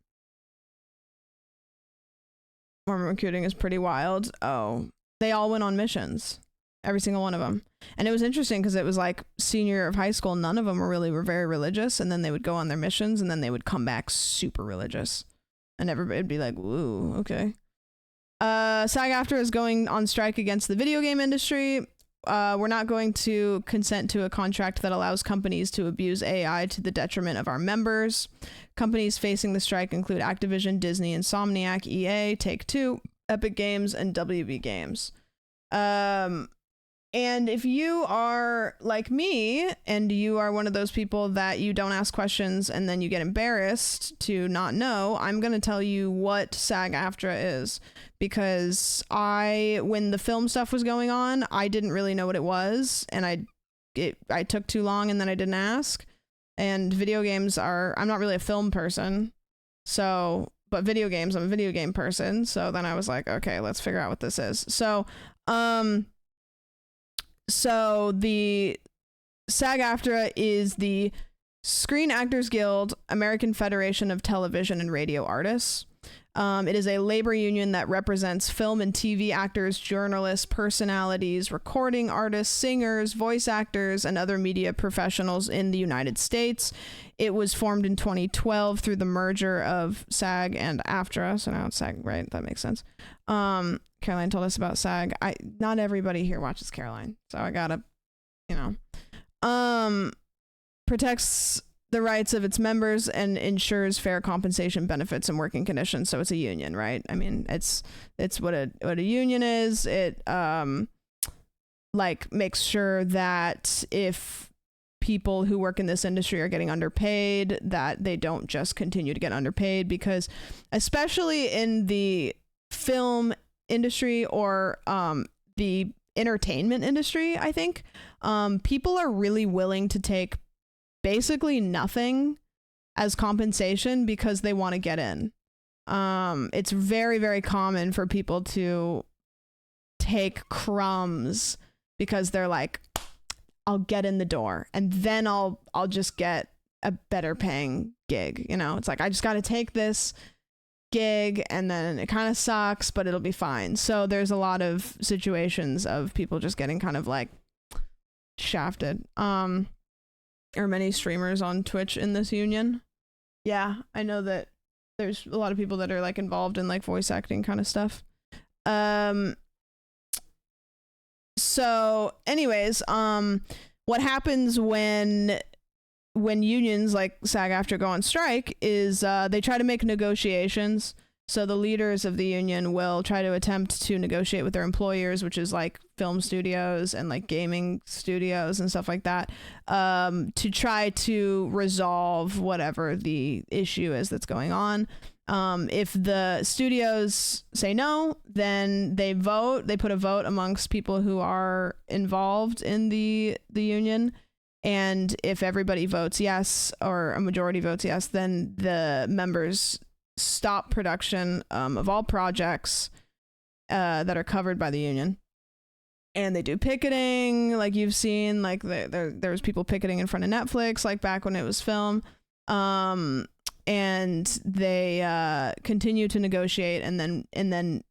Mormon recruiting is pretty wild. Oh, they all went on missions, every single one of them. And it was interesting because it was like senior year of high school, none of them were very religious, and then they would go on their missions and then they would come back super religious, and everybody would be like, woo, okay. SAG-AFTRA is going on strike against the video game industry. We're not going to consent to a contract that allows companies to abuse AI to the detriment of our members. Companies facing the strike include Activision, Disney, Insomniac, EA, Take-Two, Epic Games, and WB Games. And if you are like me, and you are one of those people that you don't ask questions and then you get embarrassed to not know, I'm going to tell you what SAG-AFTRA is. Because when the film stuff was going on, I didn't really know what it was, and I took too long and then I didn't ask. And video games I'm not really a film person, so, but video games, I'm a video game person. So then I was like, okay, let's figure out what this is. So the SAG-AFTRA is the Screen Actors Guild, American Federation of Television and Radio Artists. It is a labor union that represents film and TV actors, journalists, personalities, recording artists, singers, voice actors, and other media professionals in the United States. It was formed in 2012 through the merger of SAG and AFTRA. So now it's SAG, right? That makes sense. Caroline told us about SAG. Not everybody here watches Caroline, so I gotta, protects the rights of its members and ensures fair compensation, benefits, and working conditions. So it's a union, right? I mean, it's what a union is. It makes sure that if people who work in this industry are getting underpaid, that they don't just continue to get underpaid, because especially in the film industry or the entertainment industry, I think people are really willing to take basically nothing as compensation because they want to get in. It's very, very common for people to take crumbs because they're like, I'll get in the door and then I'll just get a better paying gig. It's like, I just got to take this gig and then it kind of sucks, but it'll be fine. So there's a lot of situations of people just getting kind of like shafted. Or many streamers on Twitch in this union. Yeah, I know that there's a lot of people that are like involved in like voice acting kind of stuff. So anyways, what happens when unions like SAG-AFTRA go on strike is they try to make negotiations. So the leaders of the union will try to attempt to negotiate with their employers, which is like film studios and like gaming studios and stuff like that, to try to resolve whatever the issue is that's going on. If the studios say no, then they put a vote amongst people who are involved in the union. And if everybody votes yes, or a majority votes yes, then the members stop production of all projects that are covered by the union. And they do picketing, like you've seen, like there's people picketing in front of Netflix, like back when it was film. And they continue to negotiate, and then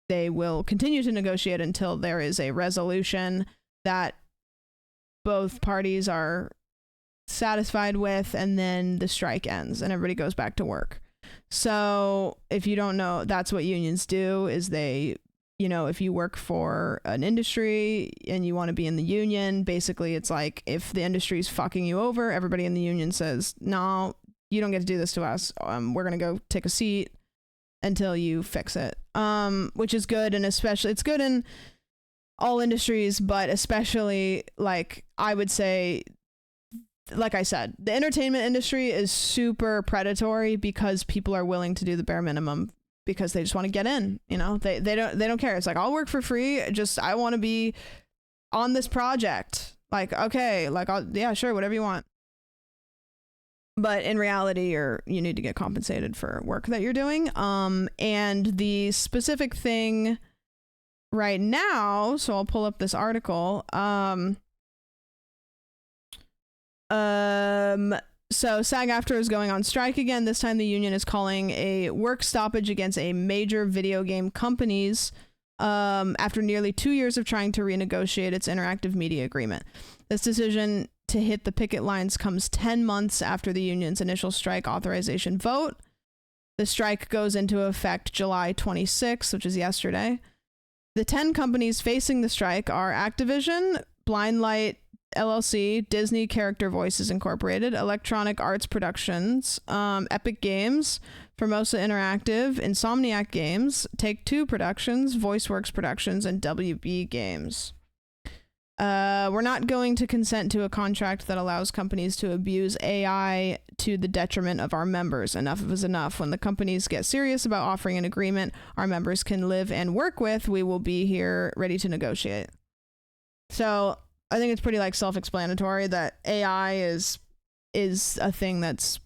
they will continue to negotiate until there is a resolution that both parties are satisfied with, and then the strike ends and everybody goes back to work. So if you don't know, that's what unions do, is they, if you work for an industry and you want to be in the union, basically it's like, if the industry is fucking you over, everybody in the union says, no, you don't get to do this to us. We're going to go take a seat until you fix it. Which is good. And especially, it's good in all industries, but especially, like, I would say, like I said, the entertainment industry is super predatory because people are willing to do the bare minimum because they just want to get in. They don't care. It's like, I'll work for free. I want to be on this project. Like, okay, like, yeah, sure, whatever you want. But in reality, you need to get compensated for work that you're doing. And the specific thing right now, so I'll pull up this article. So SAG-AFTRA is going on strike again. This time the union is calling a work stoppage against a major video game companies after nearly 2 years of trying to renegotiate its interactive media agreement. This decision to hit the picket lines comes 10 months after the union's initial strike authorization vote. The strike goes into effect July 26th, which is yesterday. The 10 companies facing the strike are Activision, Blindlight LLC, Disney Character Voices Incorporated, Electronic Arts Productions, Epic Games, Formosa Interactive, Insomniac Games, Take-Two Productions, VoiceWorks Productions, and WB Games. We're not going to consent to a contract that allows companies to abuse AI to the detriment of our members. Enough is enough. When the companies get serious about offering an agreement our members can live and work with, we will be here ready to negotiate. So I think it's pretty like self-explanatory that AI is a thing that's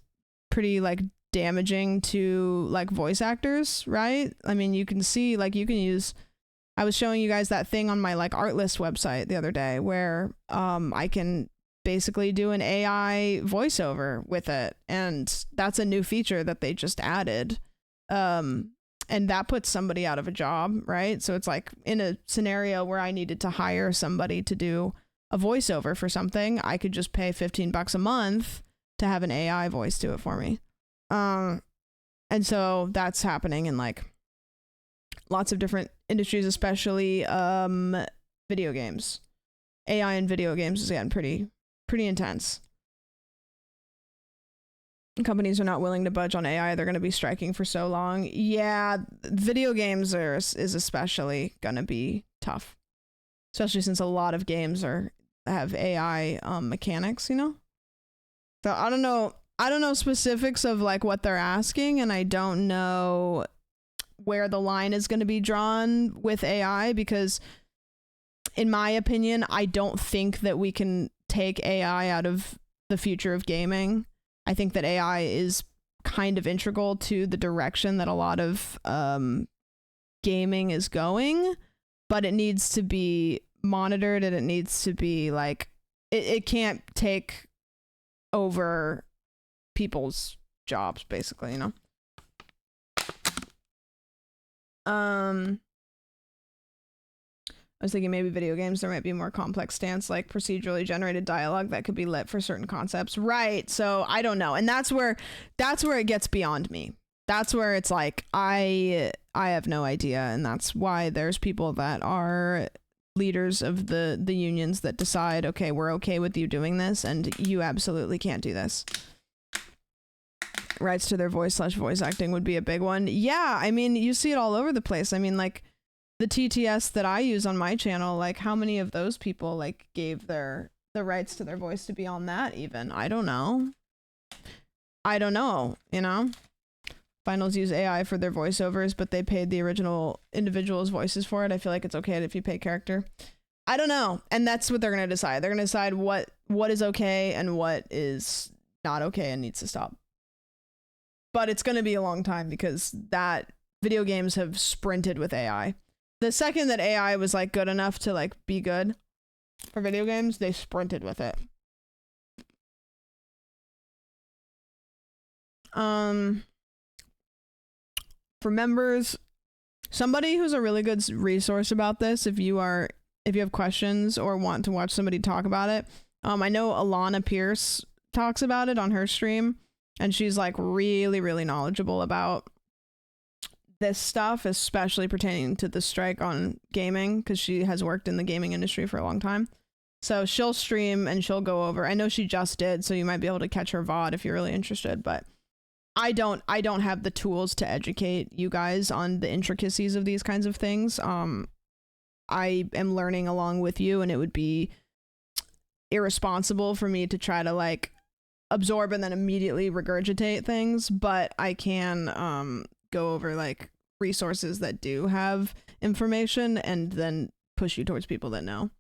pretty like damaging to like voice actors, right? I mean, you can see like you can use, I was showing you guys that thing on my like Artlist website the other day where I can basically do an AI voiceover with it, and that's a new feature that they just added. And that puts somebody out of a job, right? So it's like in a scenario where I needed to hire somebody to do a voiceover for something, I could just pay $15 a month to have an AI voice do it for me. And so that's happening in like lots of different industries, especially video games. AI in video games is getting pretty intense. Companies are not willing to budge on AI. They're going to be striking for so long. Yeah, video games is especially going to be tough, especially since a lot of games have AI mechanics, you know? So I don't know specifics of like what they're asking, and I don't know where the line is going to be drawn with AI, because in my opinion, I don't think that we can take AI out of the future of gaming. I think that AI is kind of integral to the direction that a lot of gaming is going, but it needs to be monitored, and it needs to be like, it can't take over people's jobs, basically, you know? I was thinking maybe video games, there might be more complex stance, like procedurally generated dialogue that could be lit for certain concepts. Right. So I don't know. And that's where it gets beyond me. That's where it's like, I have no idea. And that's why there's people that are leaders of the unions that decide, okay, we're okay with you doing this, and you absolutely can't do this. Rights to their voice acting would be a big one. Yeah. I mean, you see it all over the place. I mean, like, the TTS that I use on my channel, like how many of those people like gave the rights to their voice to be on that even? I don't know, you know? Finals use AI for their voiceovers, but they paid the original individual's voices for it. I feel like it's okay if you pay character. I don't know. And that's what they're going to decide. They're going to decide what is okay and what is not okay and needs to stop. But it's going to be a long time, because that video games have sprinted with AI. The second that AI was like good enough to like be good for video games, they sprinted with it. For members, somebody who's a really good resource about this, if you have questions or want to watch somebody talk about it, I know Alana Pierce talks about it on her stream, and she's like really, really knowledgeable about this stuff, especially pertaining to the strike on gaming, because she has worked in the gaming industry for a long time. So she'll stream and she'll go over. I know she just did, so you might be able to catch her VOD if you're really interested, but I don't have the tools to educate you guys on the intricacies of these kinds of things. I am learning along with you, and it would be irresponsible for me to try to like absorb and then immediately regurgitate things, but I can go over like resources that do have information and then push you towards people that know.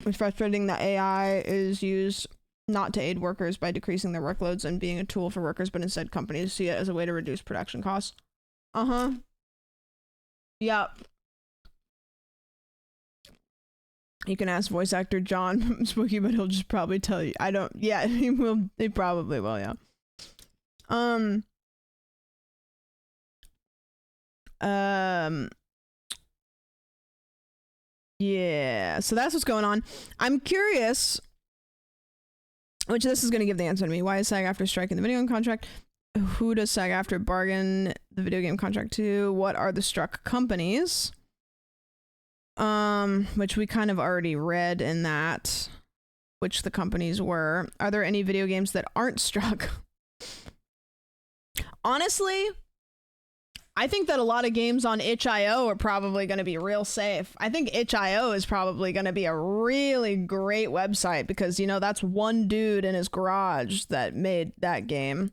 It's frustrating that AI is used not to aid workers by decreasing their workloads and being a tool for workers, but instead companies see it as a way to reduce production costs. Yep. You can ask voice actor John from Spooky, but he'll just probably tell you. Yeah, he probably will, yeah. Yeah, so that's what's going on. I'm curious, which this is going to give the answer to me. Why is SAG-AFTRA striking the video game contract? Who does SAG-AFTRA bargain the video game contract to? What are the struck companies? Which we kind of already read in that, which the companies were. Are there any video games that aren't struck? Honestly, I think that a lot of games on itch.io are probably going to be real safe. I think itch.io is probably going to be a really great website, because, you know, that's one dude in his garage that made that game.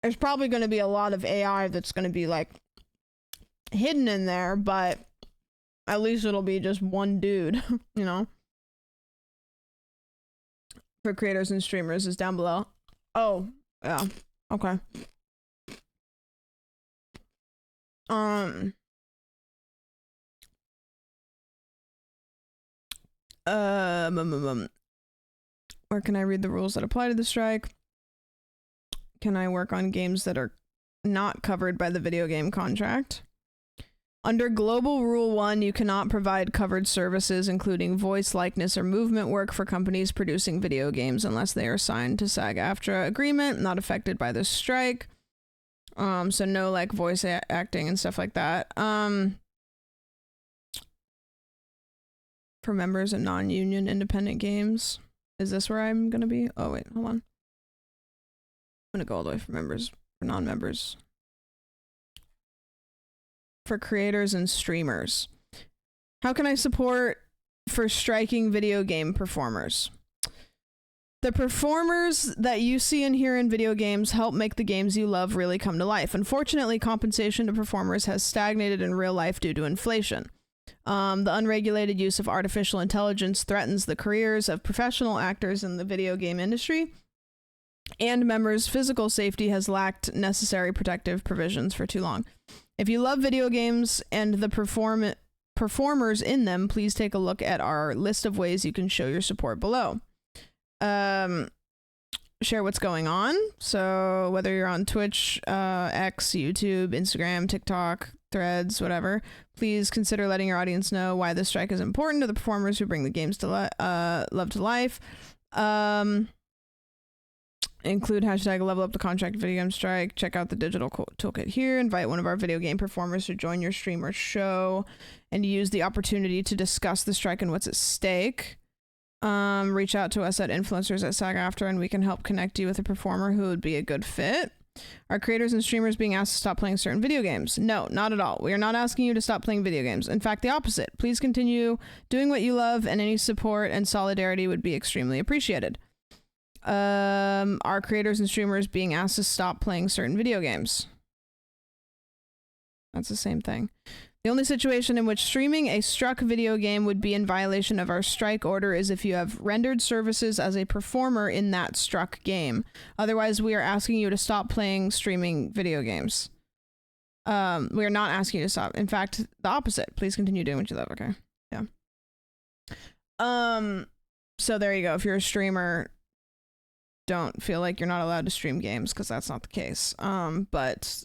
There's probably going to be a lot of AI that's going to be like hidden in there, but at least it'll be just one dude, you know? for creators and streamers is down below. Oh, yeah. Okay. Where can I read the rules that apply to the strike? Can I work on games that are not covered by the video game contract? Under Global Rule 1, you cannot provide covered services, including voice, likeness, or movement work for companies producing video games unless they are signed to SAG-AFTRA agreement, not affected by the strike. So no, like, voice acting and stuff like that. For members of non-union independent games. Is this where I'm gonna be? Oh, wait, hold on. I'm gonna go all the way for members, for non-members. For creators and streamers. How can I support for striking video game performers? The performers that you see and hear in video games help make the games you love really come to life. Unfortunately, compensation to performers has stagnated in real life due to inflation. The unregulated use of artificial intelligence threatens the careers of professional actors in the video game industry, and members' physical safety has lacked necessary protective provisions for too long. If you love video games and the performers in them, please take a look at our list of ways you can show your support below. Share what's going on. So whether you're on Twitch, X, YouTube, Instagram, TikTok, Threads, whatever, please consider letting your audience know why this strike is important to the performers who bring the games to love to life. Include hashtag level up the contract video game strike. Check out the digital toolkit here. Invite one of our video game performers to join your stream or show and use the opportunity to discuss the strike and what's at stake. Reach out to us at influencers at SAG-AFTRA and we can help connect you with a performer who would be a good fit. Are creators and streamers being asked to stop playing certain video games? No, not at all. We are not asking you to stop playing video games. In fact, the opposite. Please continue doing what you love, and any support and solidarity would be extremely appreciated. Are creators and streamers being asked to stop playing certain video games? That's the same thing. The only situation in which streaming a struck video game would be in violation of our strike order is if you have rendered services as a performer in that struck game. Otherwise, we are asking you to stop playing streaming video games. We are not asking you to stop. In fact, the opposite. Please continue doing what you love, okay? Yeah. So there you go. If you're a streamer, don't feel like you're not allowed to stream games, because that's not the case. But,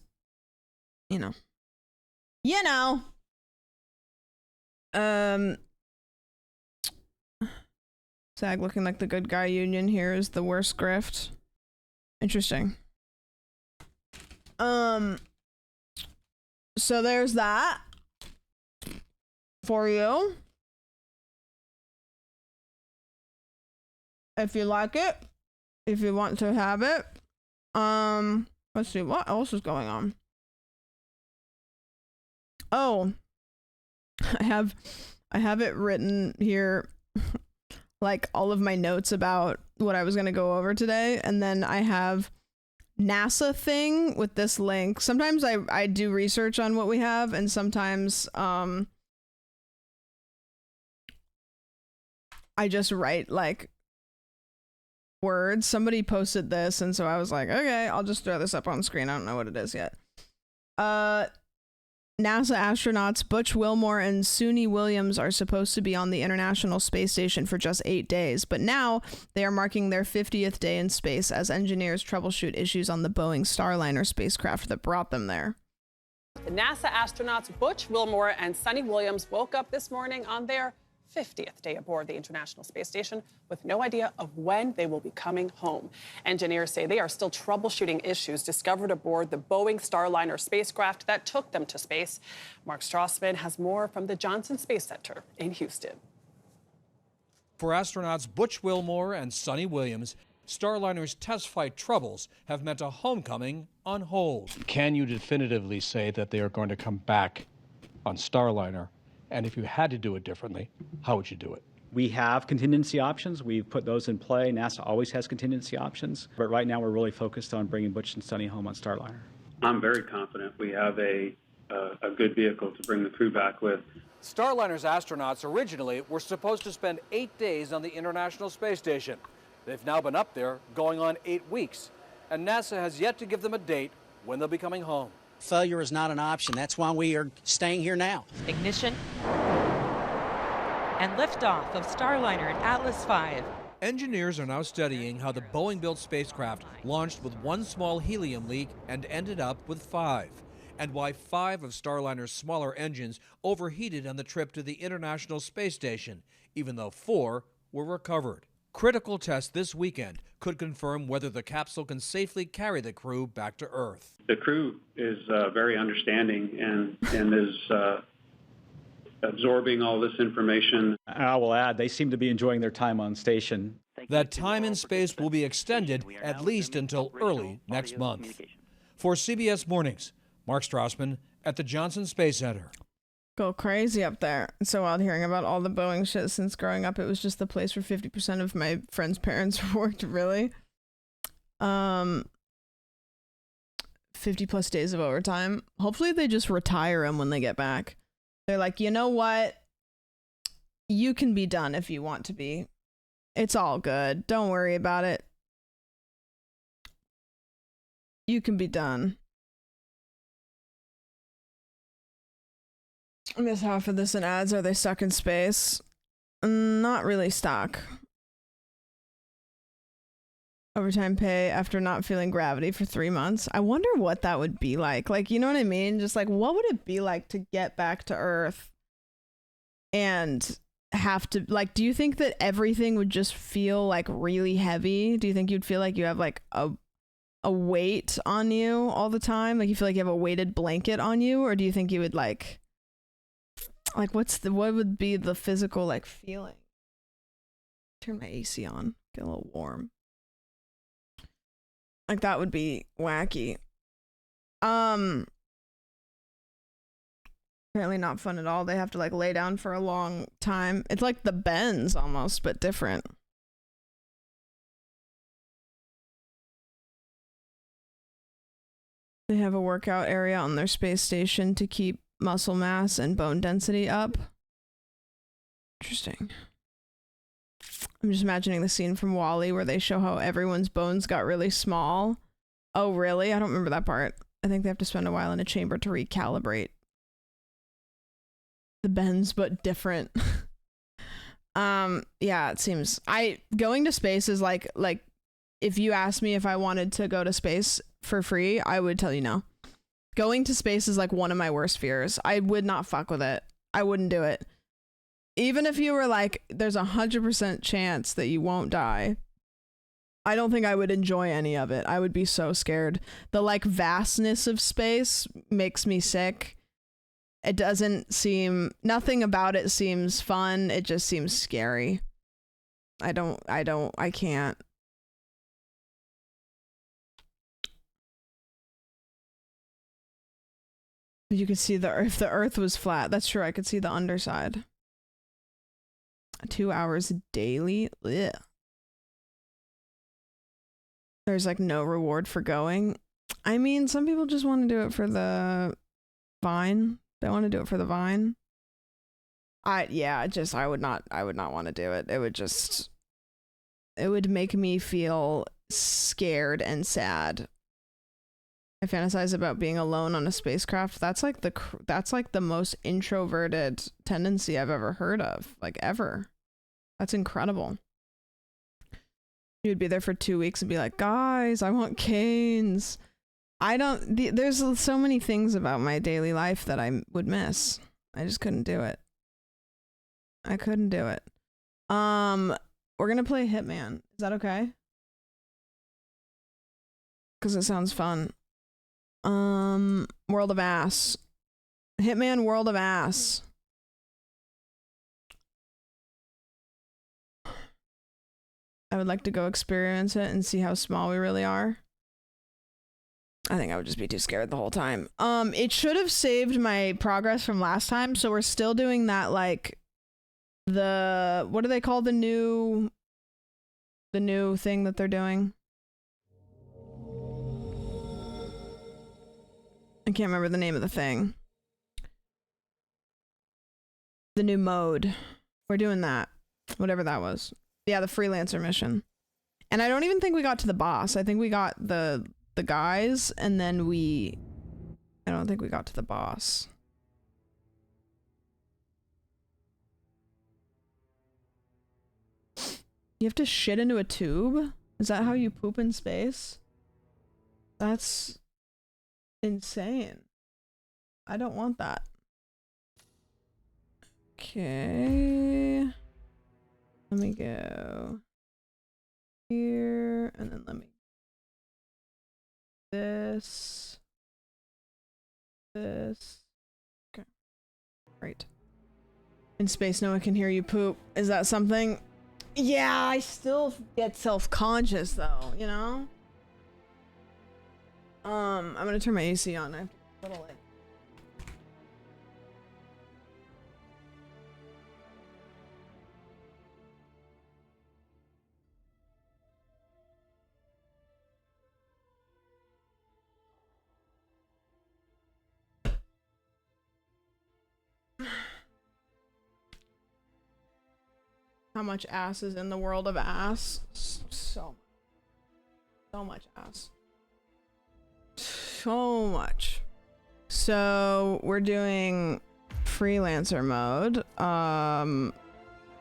you know. SAG looking like the good guy union here is the worst grift. Interesting. So there's that for you. If you like it, if you want to have it. Let's see, what else is going on? Oh, I have it written here, like all of my notes about what I was going to go over today. And then I have NASA thing with this link. Sometimes I do research on what we have, and sometimes I just write like words. Somebody posted this, and so I was like, okay, I'll just throw this up on screen. I don't know what it is yet. NASA astronauts Butch Wilmore and Suni Williams are supposed to be on the International Space Station for just 8 days, but now they are marking their 50th day in space as engineers troubleshoot issues on the Boeing Starliner spacecraft that brought them there. The NASA astronauts Butch Wilmore and Suni Williams woke up this morning on their 50th day aboard the International Space Station with no idea of when they will be coming home. Engineers say they are still troubleshooting issues discovered aboard the Boeing Starliner spacecraft that took them to space. Mark Strassman has more from the Johnson Space Center in Houston. For astronauts Butch Wilmore and Suni Williams, Starliner's test flight troubles have meant a homecoming on hold. Can you definitively say that they are going to come back on Starliner? And if you had to do it differently, how would you do it? We have contingency options. We've put those in play. NASA always has contingency options. But right now, we're really focused on bringing Butch and Suni home on Starliner. I'm very confident we have a good vehicle to bring the crew back with. Starliner's astronauts originally were supposed to spend 8 days on the International Space Station. They've now been up there going on 8 weeks, and NASA has yet to give them a date when they'll be coming home. Failure is not an option. That's why we are staying here now. Ignition and liftoff of Starliner and Atlas V. Engineers are now studying how the Boeing-built spacecraft launched with one small helium leak and ended up with 5, and why 5 of Starliner's smaller engines overheated on the trip to the International Space Station, even though 4 were recovered. Critical tests this weekend could confirm whether the capsule can safely carry the crew back to Earth. The crew is very understanding and is absorbing all this information. I will add, they seem to be enjoying their time on station. That time in space will be extended at least until early next month. For CBS Mornings, Mark Strassman at the Johnson Space Center. Go crazy up there. It's so wild hearing about all the Boeing shit since growing up. It was just the place where 50% of my friends' parents worked, really. 50 plus days of overtime. Hopefully they just retire them when they get back. They're like, you know what? You can be done if you want to be. It's all good. Don't worry about it. You can be done. I miss half of this in ads. Are they stuck in space? Not really stuck. Overtime pay after not feeling gravity for 3 months. I wonder what that would be like. Like, you know what I mean? Just like, what would it be like to get back to Earth and have to, like, do you think that everything would just feel like really heavy? Do you think you'd feel like you have like a weight on you all the time? Like you feel like you have a weighted blanket on you? Or do you think you would like what would be the physical like feeling? Turn my AC on, get a little warm. Like that would be wacky. Apparently not fun at all. They have to like lay down for a long time. It's like the bends almost, but different. They have a workout area on their space station to keep muscle mass and bone density up. Interesting. I'm just imagining the scene from WALL-E where they show how everyone's bones got really small. Oh, really? I don't remember that part. I think they have to spend a while in a chamber to recalibrate the bends, but different. Yeah, it seems going to space is like if you asked me if I wanted to go to space for free, I would tell you no. Going to space is like one of my worst fears. I would not fuck with it. I wouldn't do it. Even if you were like, there's 100% chance that you won't die, I don't think I would enjoy any of it. I would be so scared. The like vastness of space makes me sick. It doesn't seem, nothing about it seems fun. It just seems scary. I can't. You could see if the earth was flat. That's true. I could see the underside. 2 hours daily. Ugh. There's like no reward for going. I mean, some people just want to do it for the vine. They want to do it for the vine. I would not want to do it. It would make me feel scared and sad. I fantasize about being alone on a spacecraft. That's like the most introverted tendency I've ever heard of, like ever. That's incredible. You'd be there for 2 weeks and be like, guys, I want canes. There's so many things about my daily life that I would miss. I just couldn't do it. I couldn't do it. We're gonna play Hitman. Is that okay? Because it sounds fun. World of Ass. Hitman World of Ass. I would like to go experience it and see how small we really are. I think I would just be too scared the whole time. It should have saved my progress from last time, so we're still doing that, like, what do they call the new thing that they're doing? I can't remember the name of the thing. The new mode. We're doing that. Whatever that was. Yeah, the freelancer mission. And I don't even think we got to the boss. I think we got the guys, and then I don't think we got to the boss. You have to shit into a tube? Is that how you poop in space? That's insane. I don't want that. Okay. Let me go here, and then let me this. Okay. Right. In space, no one can hear you poop. Is that something? Yeah, I still get self-conscious though, you know? I'm gonna turn my AC on. I have a little like how much ass is in the world of ass? So much ass. So much. So we're doing freelancer mode. And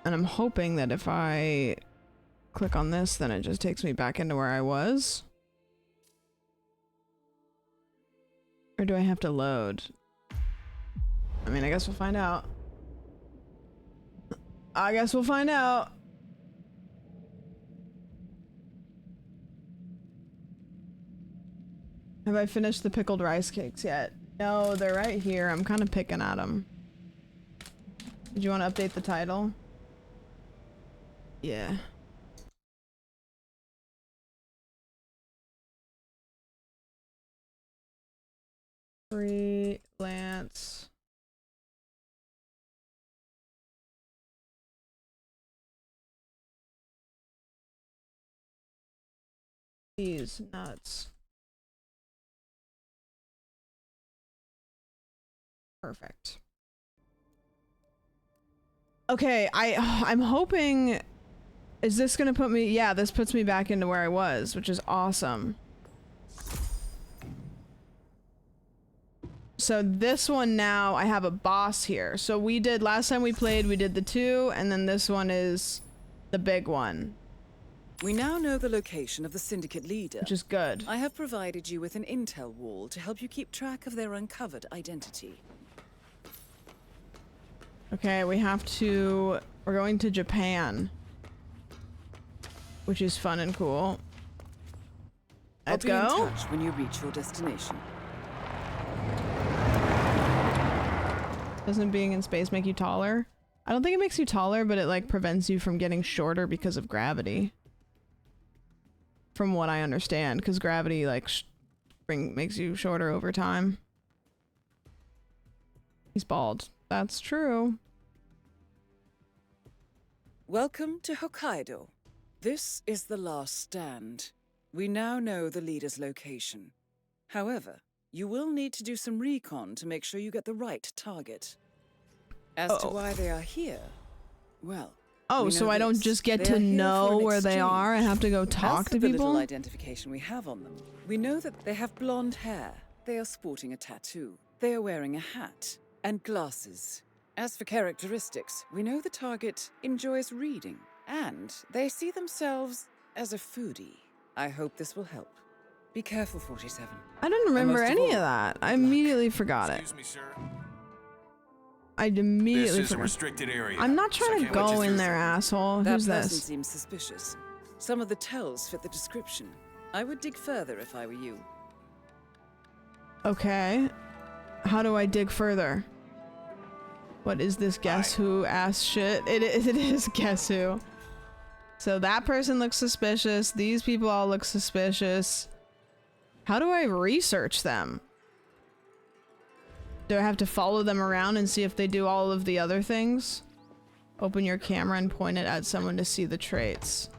I'm hoping that if I click on this, then it just takes me back into where I was. Or do I have to load? I mean, I guess we'll find out. I guess we'll find out. Have I finished the pickled rice cakes yet? No, they're right here. I'm kind of picking at them. Did you want to update the title? Yeah. Freelance. These nuts. Perfect. Okay, I'm hoping, is this gonna put me, yeah, this puts me back into where I was, which is awesome. So this one now, I have a boss here. So we did, last time we played, we did the 2, and then this one is the big one. We now know the location of the syndicate leader. Which is good. I have provided you with an intel wall to help you keep track of their uncovered identity. Okay, we have to, we're going to Japan. Which is fun and cool. Let's go. I'll be in touch when you reach your destination. Doesn't being in space make you taller? I don't think it makes you taller, but it like prevents you from getting shorter because of gravity. From what I understand, because gravity like makes you shorter over time. He's bald. That's true. Welcome to Hokkaido. This is the last stand. We now know the leader's location. However, you will need to do some recon to make sure you get the right target. As to why they are here, well... Oh, so I don't just get to know where they are? I have to go talk to the people? little identification we have on them. We know that they have blonde hair. They are sporting a tattoo. They are wearing a hat and glasses. As for characteristics, we know the target enjoys reading, and they see themselves as a foodie. I hope this will help. Be careful, 47. I didn't remember any of that. I immediately forgot it. Excuse me, sir. I immediately This is a forgot. restricted area. I'm not trying to go in there, asshole. That Who's person this? seems suspicious. Some of the tells fit the description. I would dig further if I were you. Okay. How do I dig further? What is this guess who ass shit? It is guess who. So that person looks suspicious. These people all look suspicious. How do I research them? Do I have to follow them around and see if they do all of the other things? Open your camera and point it at someone to see the traits.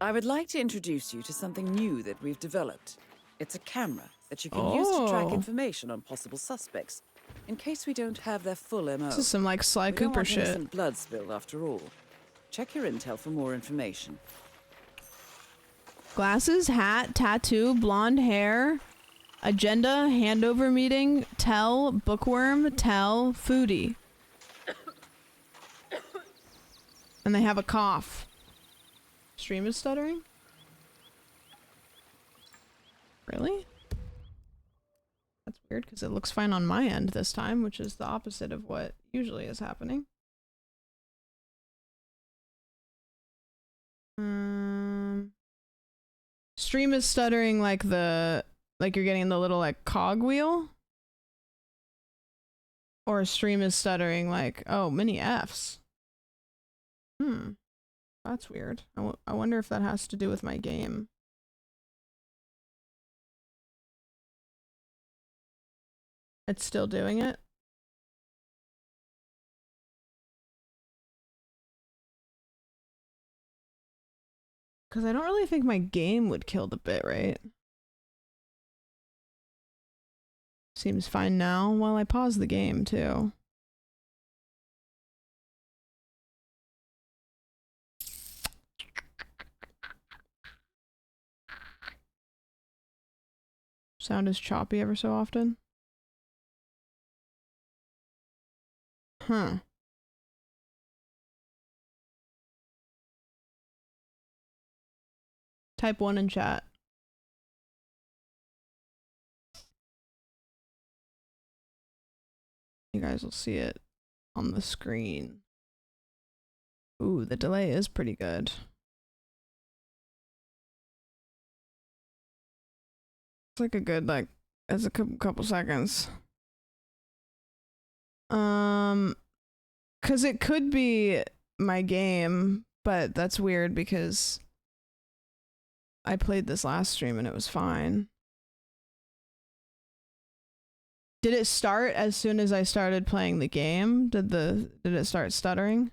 I would like to introduce you to something new that we've developed. It's a camera that you can use to track information on possible suspects, in case we don't have their full MO. This is some like Sly We don't Cooper want shit. innocent blood spilled after all. Check your intel for more information. Glasses, hat, tattoo, blonde hair, agenda, handover meeting, tell, bookworm, tell, foodie. And they have a cough. Stream is stuttering? Really? That's weird because it looks fine on my end this time, which is the opposite of what usually is happening. Stream is stuttering like you're getting the little like cog wheel? Or stream is stuttering like, oh, many Fs. That's weird. I wonder if that has to do with my game. It's still doing it? Because I don't really think my game would kill the bit, right? Seems fine now. While I pause the game, too. Sound is choppy ever so often. Huh. Type 1 in chat. You guys will see it on the screen. Ooh, the delay is pretty good. It's like a good, like, it's a couple seconds. Cause it could be my game, but that's weird because I played this last stream and it was fine. Did it start as soon as I started playing the game? Did it start stuttering?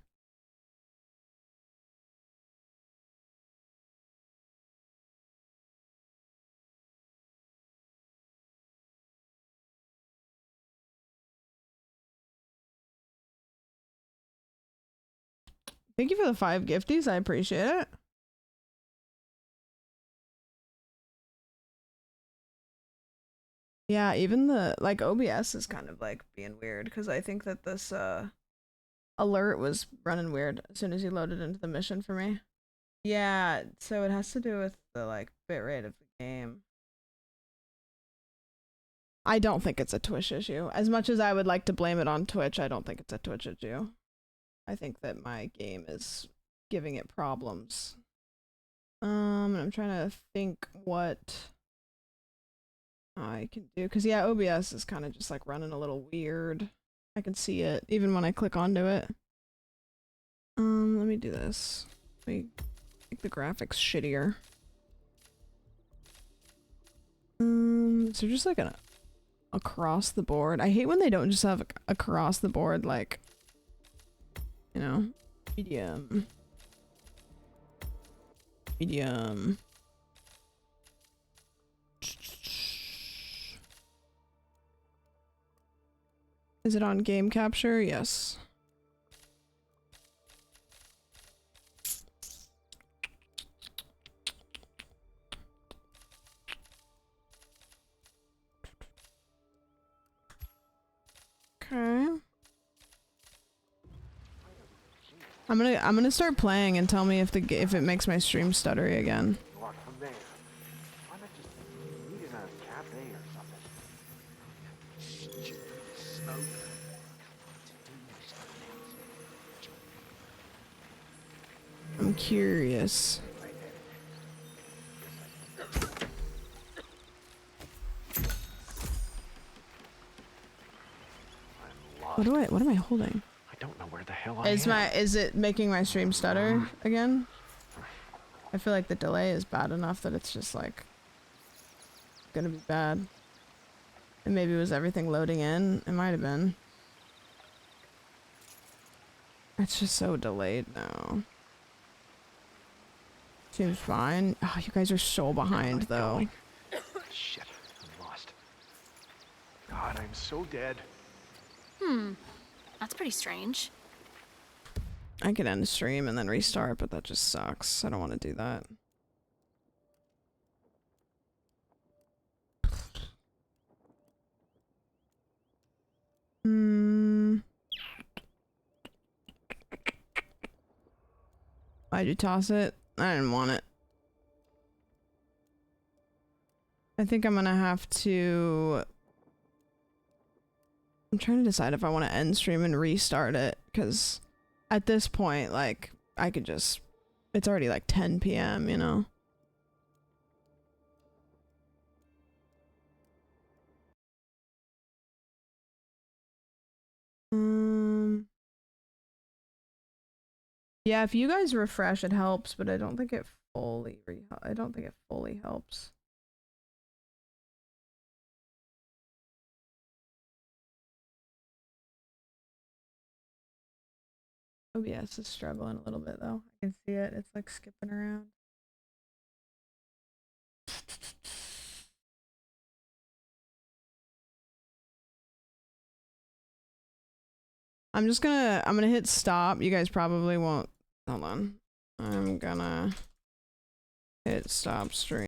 Thank you for the 5 gifties. I appreciate it. Yeah, even the, like, OBS is kind of, like, being weird, because I think that this, alert was running weird as soon as you loaded into the mission for me. Yeah, so it has to do with the, like, bitrate of the game. I don't think it's a Twitch issue. As much as I would like to blame it on Twitch, I don't think it's a Twitch issue. I think that my game is giving it problems. I'm trying to think what I can do, because yeah, OBS is kind of just like running a little weird. I can see it even when I click onto it. Let me do this. Let me make the graphics shittier. So just like an across the board. I hate when they don't just have across the board, like, you know, medium. Medium. Is it on game capture? Yes. Okay. I'm gonna start playing and tell me if if it makes my stream stuttery again. Walk from there. Why not just meet in a cafe or something? Smoke. I'm curious. What am I holding? I don't know where the hell I Is am. is it making my stream stutter again? I feel like the delay is bad enough that it's just like gonna be bad. And maybe it was everything loading in. It might have been. It's just so delayed now. Seems fine. Oh, you guys are so behind though. Shit, I'm lost. God, I'm so dead. That's pretty strange. I could end the stream and then restart, but that just sucks. I don't want to do that. Why'd you toss it? I didn't want it. I think I'm gonna have to... I'm trying to decide if I want to end stream and restart it, because at this point, like, I could just... It's already like 10 p.m., you know? Yeah, if you guys refresh, it helps, but I don't think it fully helps. OBS is struggling a little bit though. I can see it. It's like skipping around. I'm gonna hit stop. You guys probably won't. Hold on. I'm gonna hit stop stream.